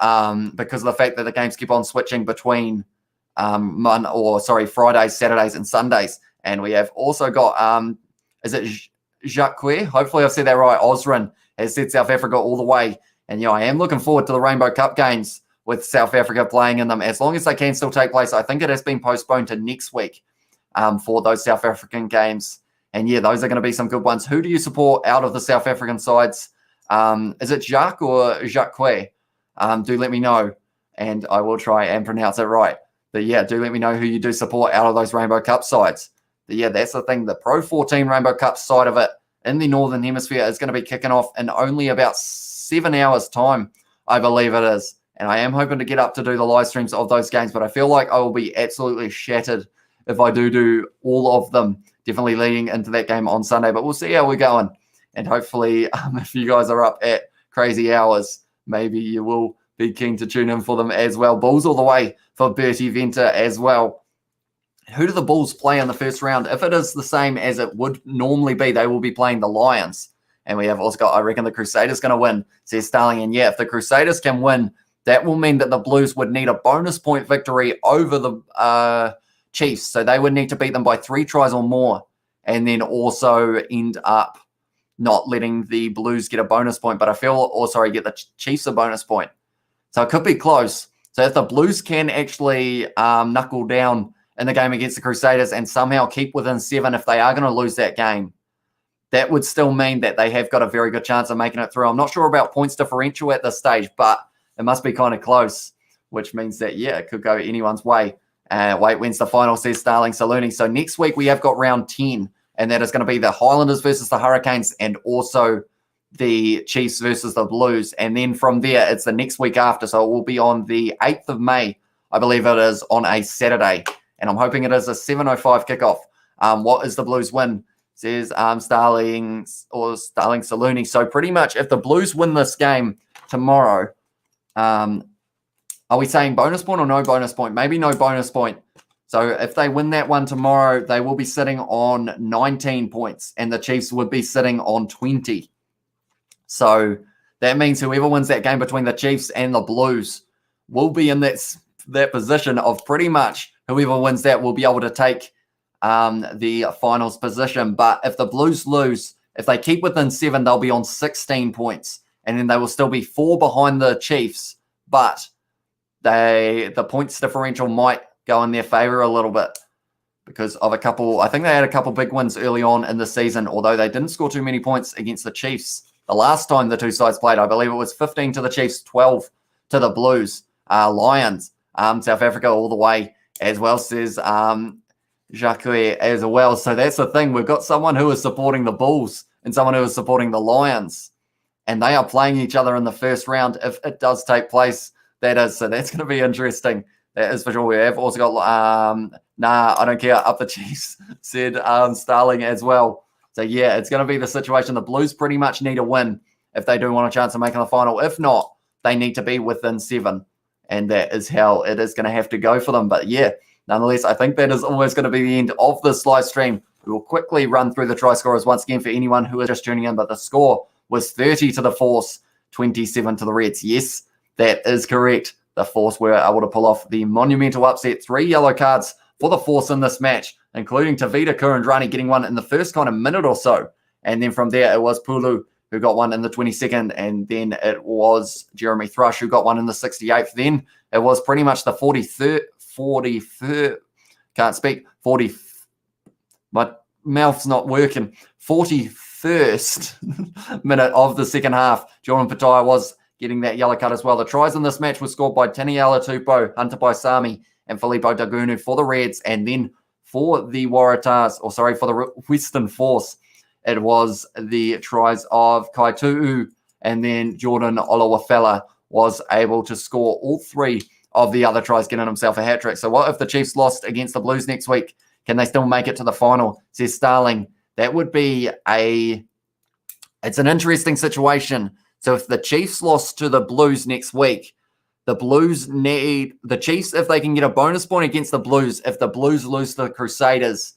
because of the fact that the games keep on switching between Fridays, Saturdays, and Sundays. And we have also got, is it Jacques? Hopefully I've said that right. Osrin has said South Africa all the way. And, I am looking forward to the Rainbow Cup games with South Africa playing in them, as long as they can still take place. I think it has been postponed to next week for those South African games. And, yeah, those are going to be some good ones. Who do you support out of the South African sides? Is it Jacques or Jacques? Do let me know, and I will try and pronounce it right. But, yeah, do let me know who you do support out of those Rainbow Cup sides. But, yeah, that's the thing. The Pro 14 Rainbow Cup side of it in the Northern Hemisphere is going to be kicking off in only about 7 hours' time, I believe it is. And I am hoping to get up to do the live streams of those games, but I feel like I will be absolutely shattered if I do all of them, definitely leading into that game on Sunday. But we'll see how we're going. And hopefully, if you guys are up at crazy hours, maybe you will be keen to tune in for them as well. Bulls all the way for Bertie Venter as well. Who do the Bulls play in the first round? If it is the same as it would normally be, they will be playing the Lions. And we have also got, I reckon, the Crusaders going to win, says Starling. And yeah, if the Crusaders can win, that will mean that the Blues would need a bonus point victory over the Chiefs. So they would need to beat them by 3 tries or more, and then also end up not letting the Blues get a bonus point. But I feel, get the Chiefs a bonus point. So it could be close. So if the Blues can actually knuckle down in the game against the Crusaders and somehow keep within 7 if they are going to lose that game, that would still mean that they have got a very good chance of making it through. I'm not sure about points differential at this stage, but it must be kind of close, which means that, yeah, it could go anyone's way. When's the final, says Starling Saluni. So next week we have got round 10, and that is going to be the Highlanders versus the Hurricanes and also the Chiefs versus the Blues. And then from there, it's the next week after. So it will be on the 8th of May, I believe it is, on a Saturday. And I'm hoping it is a 7:05 kickoff. What is the Blues win? Says Starling Saluni. So pretty much if the Blues win this game tomorrow, are we saying bonus point or no bonus point? Maybe no bonus point. So if they win that one tomorrow, they will be sitting on 19 points and the Chiefs would be sitting on 20. So that means whoever wins that game between the Chiefs and the Blues will be in that position of pretty much whoever wins that will be able to take the finals position. But if the Blues lose, if they keep within 7, they'll be on 16 points. And then they will still be 4 behind the Chiefs. But the points differential might go in their favor a little bit because of I think they had a couple big wins early on in the season, although they didn't score too many points against the Chiefs. The last time the two sides played, I believe it was 15 to the Chiefs, 12 to the Blues. Lions, South Africa all the way as well, says Jacques as well. So that's the thing. We've got someone who is supporting the Bulls and someone who is supporting the Lions. And they are playing each other in the first round if it does take place. That is. So that's going to be interesting. That is for sure. We have also got, I don't care, up the Chiefs, said Starling as well. So, yeah, it's going to be the situation. The Blues pretty much need a win if they do want a chance of making the final. If not, they need to be within 7. And that is how it is going to have to go for them. But, yeah, nonetheless, I think that is almost going to be the end of this live stream. We will quickly run through the try scorers once again for anyone who is just tuning in. But the score was 30 to the Force, 27 to the Reds. Yes, that is correct. The Force were able to pull off the monumental upset. 3 yellow cards for the Force in this match, including Tavita Kurandrani getting one in the first kind of minute or so. And then from there, it was Pulu who got one in the 22nd. And then it was Jeremy Thrush who got one in the 68th. Then it was pretty much the 43rd, can't speak, my mouth's not working, 41st minute of the second half. Jordan Pattaya was getting that yellow card as well. The tries in this match were scored by Taneela Tupou, Hunter Paisami, and Felipe Daugunu for the Reds. And then for the Waratahs, or sorry, for the Western Force, it was the tries of Kai Tu'u, and then Jordan Olowafela was able to score all 3 of the other tries, getting himself a hat-trick. So what if the Chiefs lost against the Blues next week? Can they still make it to the final? Says Starling. That would be it's an interesting situation. So if the Chiefs lost to the Blues next week, the Blues need the Chiefs, if they can get a bonus point against the Blues, if the Blues lose to the Crusaders,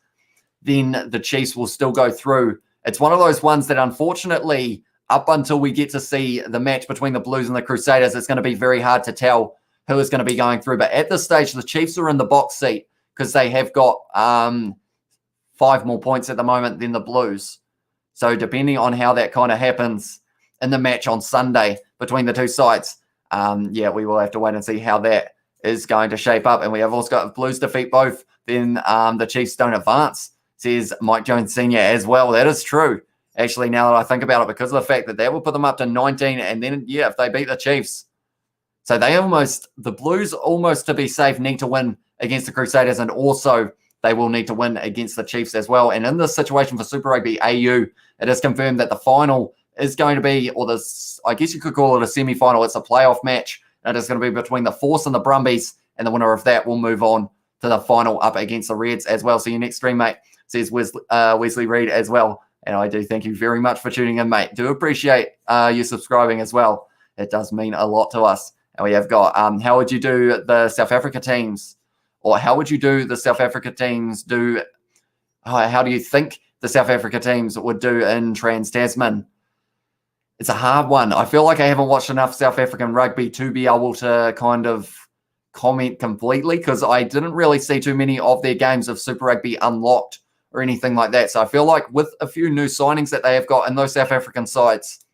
then the Chiefs will still go through. It's one of those ones that, unfortunately, up until we get to see the match between the Blues and the Crusaders, it's going to be very hard to tell who is going to be going through. But at this stage, the Chiefs are in the box seat because they have got 5 more points at the moment than the Blues. So depending on how that kind of happens in the match on Sunday between the two sides, we will have to wait and see how that is going to shape up. And we have also got Blues defeat both, then the Chiefs don't advance, says Mike Jones Sr. as well. That is true, actually, now that I think about it, because of the fact that will put them up to 19. And then, if they beat the Chiefs. So the Blues almost, to be safe, need to win against the Crusaders, and also they will need to win against the Chiefs as well. And in this situation for Super Rugby AU, it is confirmed that the final is going to be, or this, I guess you could call it a semi-final. It's a playoff match. And it is going to be between the Force and the Brumbies, and the winner of that will move on to the final up against the Reds as well. So your next stream, mate, says Wesley Reed as well. And I do thank you very much for tuning in, mate. Do appreciate you subscribing as well. It does mean a lot to us. And we have got, how would you do the South Africa teams? Or how would you do the South Africa teams how do you think the South Africa teams would do in Trans-Tasman? It's a hard one. I feel like I haven't watched enough South African rugby to be able to kind of comment completely, because I didn't really see too many of their games of Super Rugby Unlocked or anything like that. So I feel like with a few new signings that they have got in those South African sides,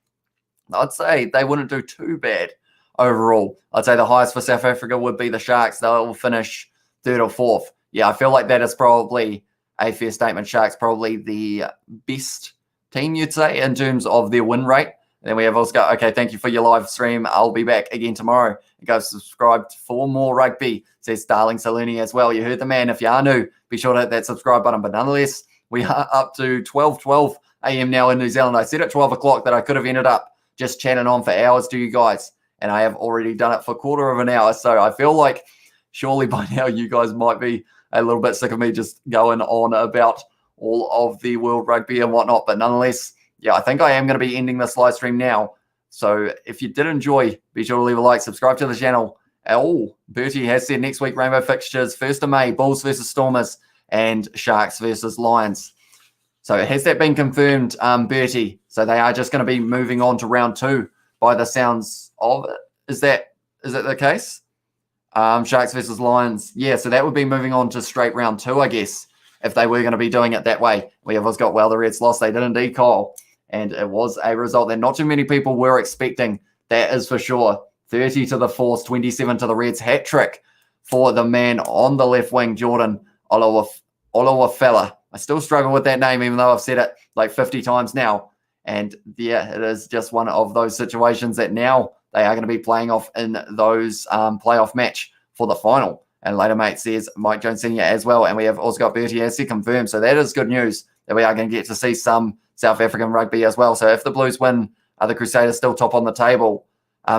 I'd say they wouldn't do too bad overall. I'd say the highest for South Africa would be the Sharks. They'll finish 3rd or 4th. Yeah, I feel like that is probably a fair statement. Sharks probably the best team, you'd say, in terms of their win rate. And then we have also got, okay, thank you for your live stream. I'll be back again tomorrow. And go subscribe for more rugby, says Starling Saluni as well. You heard the man. If you are new, be sure to hit that subscribe button. But nonetheless, we are up to 12 a.m. now in New Zealand. I said at 12 o'clock that I could have ended up just chatting on for hours to you guys, and I have already done it for a quarter of an hour. So I feel like surely by now you guys might be a little bit sick of me just going on about all of the world rugby and whatnot. But nonetheless, yeah, I think I am going to be ending this live stream now. So if you did enjoy, be sure to leave a like, subscribe to the channel. Oh, Bertie has said next week rainbow fixtures, 1st of May, Bulls versus Stormers and Sharks versus Lions. So has that been confirmed, Bertie? So they are just going to be moving on to round 2 by the sounds of it. Is that the case? Sharks versus Lions. Yeah, so that would be moving on to straight round 2, I guess, if they were going to be doing it that way. We have also got, well, the Reds lost. They did indeed, Kyle. And it was a result that not too many people were expecting. That is for sure. 30 to the Force, 27 to the Reds. Hat trick for the man on the left wing, Jordan Olowafela. I still struggle with that name, even though I've said it like 50 times now. And yeah, it is just one of those situations that now they are going to be playing off in those playoff match for the final. And later, mate, says Mike Jones Sr. as well. And we have also got Bertie Assi confirmed. So that is good news that we are going to get to see some South African rugby as well. So if the Blues win, are the Crusaders still top on the table?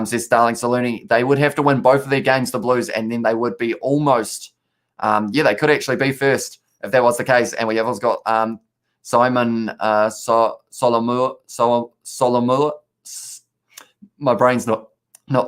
Says Starling Saluni. They would have to win both of their games, the Blues, and then they would be almost, they could actually be first if that was the case. And we have also got Simon Solomur. My brain's not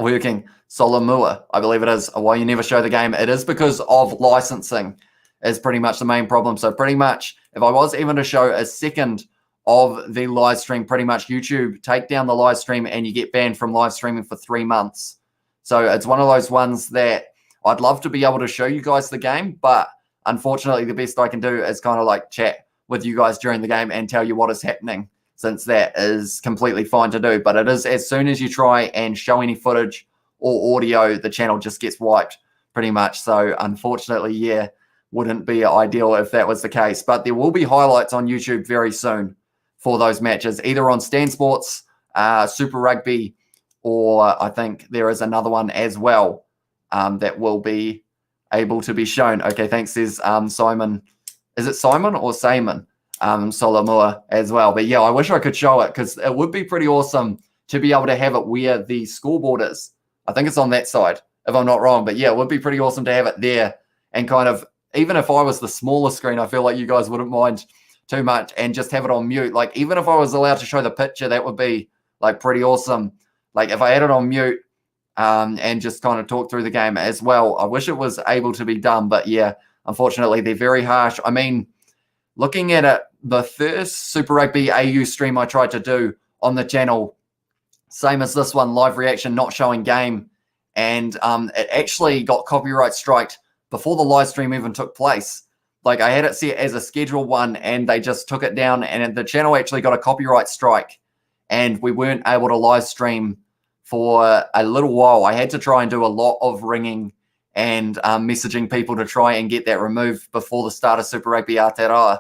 working. Solomua, I believe it is. Why you never show the game? It is because of licensing is pretty much the main problem. So pretty much, if I was even to show a second of the live stream, pretty much YouTube take down the live stream and you get banned from live streaming for 3 months. So it's one of those ones that I'd love to be able to show you guys the game, but unfortunately the best I can do is kind of like chat with you guys during the game and tell you what is happening, since that is completely fine to do. But it is, as soon as you try and show any footage or audio, the channel just gets wiped pretty much. So unfortunately, yeah, wouldn't be ideal if that was the case. But there will be highlights on YouTube very soon for those matches, either on Stan Sports, Super Rugby, or I think there is another one as well that will be able to be shown. Okay, thanks, says Simon is it Simon or Simon Solomua as well? But yeah, I wish I could show it because it would be pretty awesome to be able to have it where the scoreboard is. I think it's on that side, if I'm not wrong. But yeah, it would be pretty awesome to have it there and kind of, even if I was the smaller screen, I feel like you guys wouldn't mind too much and just have it on mute. Like even if I was allowed to show the picture, that would be like pretty awesome. Like if I had it on mute and just kind of talk through the game as well. I wish it was able to be done, but yeah, unfortunately they're very harsh. I mean, looking at it, the first Super Rugby AU stream I tried to do on the channel, same as this one, live reaction, not showing game, and it actually got copyright striked before the live stream even took place. Like I had it set as a scheduled one and they just took it down and the channel actually got a copyright strike and we weren't able to live stream for a little while. I had to try and do a lot of ringing and messaging people to try and get that removed before the start of Super Rugby Aotearoa,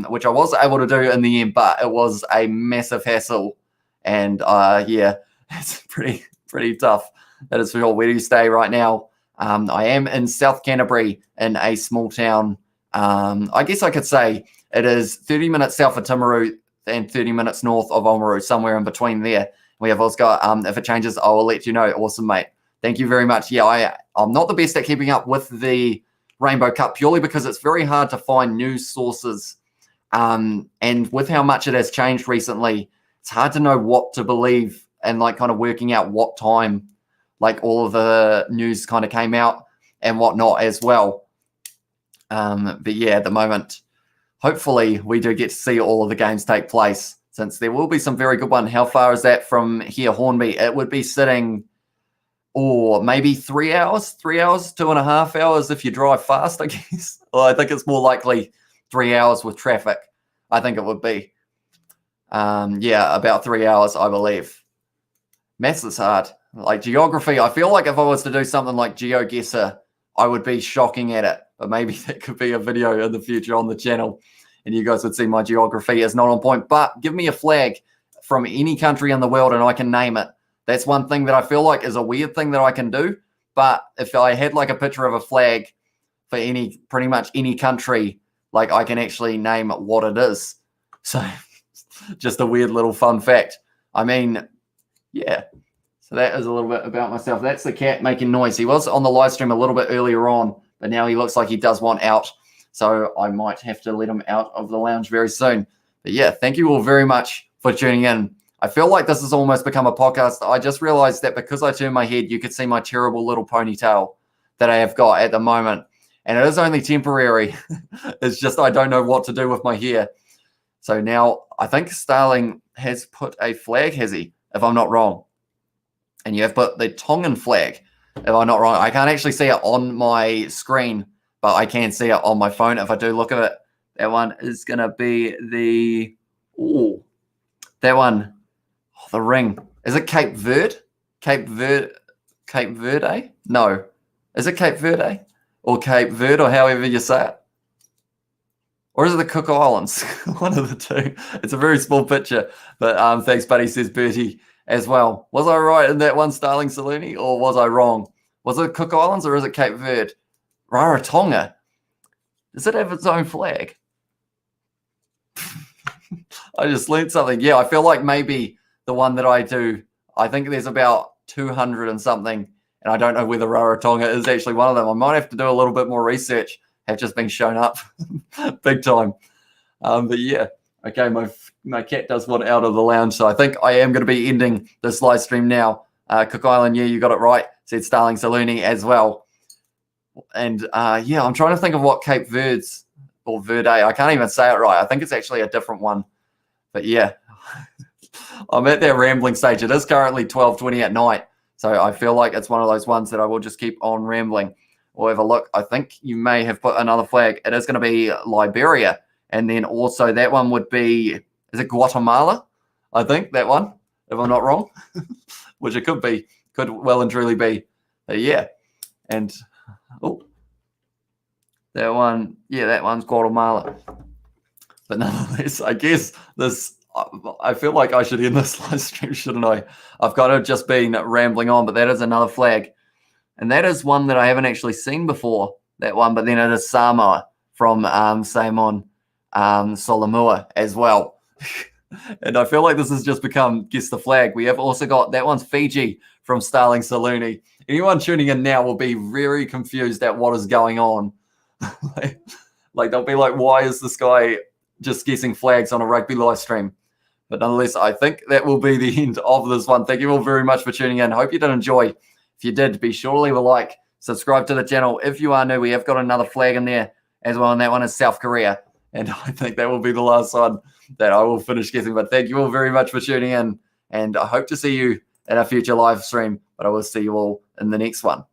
which I was able to do in the end, but it was a massive hassle. And yeah, it's pretty tough. That is for sure. Where do you stay right now? I am in South Canterbury in a small town. I guess I could say it is 30 minutes south of Timaru and 30 minutes north of Oamaru, somewhere in between there. We have Oscar. If it changes, I will let you know. Awesome, mate. Thank you very much. Yeah, I'm not the best at keeping up with the Rainbow Cup purely because it's very hard to find news sources. And with how much it has changed recently, it's hard to know what to believe and like kind of working out what time like all of the news kind of came out and whatnot as well. But yeah, at the moment, hopefully we do get to see all of the games take place since there will be some very good one. How far is that from here, Hornby? It would be sitting, or maybe 3 hours, 2.5 hours if you drive fast, I guess. Well, I think it's more likely 3 hours with traffic. I think it would be. Yeah, about 3 hours, I believe. Maths is hard. Like geography, I feel like if I was to do something like GeoGuessr, I would be shocking at it. But maybe that could be a video in the future on the channel. And you guys would see my geography is not on point. But give me a flag from any country in the world and I can name it. That's one thing that I feel like is a weird thing that I can do. But if I had like a picture of a flag for pretty much any country, like I can actually name what it is. So just a weird little fun fact. I mean, yeah. So that is a little bit about myself. That's the cat making noise. He was on the live stream a little bit earlier on, but now he looks like he does want out. So I might have to let him out of the lounge very soon. But yeah, thank you all very much for tuning in. I feel like this has almost become a podcast. I just realized that because I turned my head, you could see my terrible little ponytail that I have got at the moment. And it is only temporary. It's just I don't know what to do with my hair. So now I think Starling has put a flag, has he? If I'm not wrong. And you have put the Tongan flag, if I'm not wrong. I can't actually see it on my screen, but I can see it on my phone if I do look at it. That one is going to be the... Ooh, that one. Oh, the ring. Is it Cape Verde? Cape Verde? No. Is it Cape Verde? Or Cape Verde, or however you say it? Or is it the Cook Islands? One of the two. It's a very small picture. But thanks, buddy, says Bertie as well. Was I right in that one, Starling Saluni, or was I wrong? Was it Cook Islands or is it Cape Verde? Rarotonga. Does it have its own flag? I just learned something. Yeah, I feel like maybe the one that I do, I think there's about 200 and something, and I don't know whether Rarotonga is actually one of them. I might have to do a little bit more research. Have just been shown up big time. But yeah, okay, my cat does want out of the lounge, so I think I am going to be ending this live stream now. Cook Island, yeah, you got it right, said Starling Saluni as well. And yeah, I'm trying to think of what Cape Verde's, or Verde, I can't even say it right. I think it's actually a different one. But yeah, I'm at that rambling stage. It is currently 12:20 at night, so I feel like it's one of those ones that I will just keep on rambling. We'll have a look. I think you may have put another flag. It is going to be Liberia. And then also that one would be, is it Guatemala? I think that one, if I'm not wrong, which it could be, could well and truly be. But yeah. And, oh, that one, yeah, that one's Guatemala. But nonetheless, I guess I feel like I should end this live stream, shouldn't I? I've kind of just been rambling on, but that is another flag. And that is one that I haven't actually seen before, that one. But then it is Samoa from Simon Solomua as well. And I feel like this has just become guess the flag. We have also got, that one's Fiji from Starling Saluni. Anyone tuning in now will be very confused at what is going on. Like they'll be like, why is this guy just guessing flags on a rugby live stream? But nonetheless, I think that will be the end of this one. Thank you all very much for tuning in. Hope you did enjoy. If you did, be sure to leave a like, subscribe to the channel. If you are new, we have got another flag in there as well, and that one is South Korea. And I think that will be the last one that I will finish guessing. But thank you all very much for tuning in. And I hope to see you in a future live stream. But I will see you all in the next one.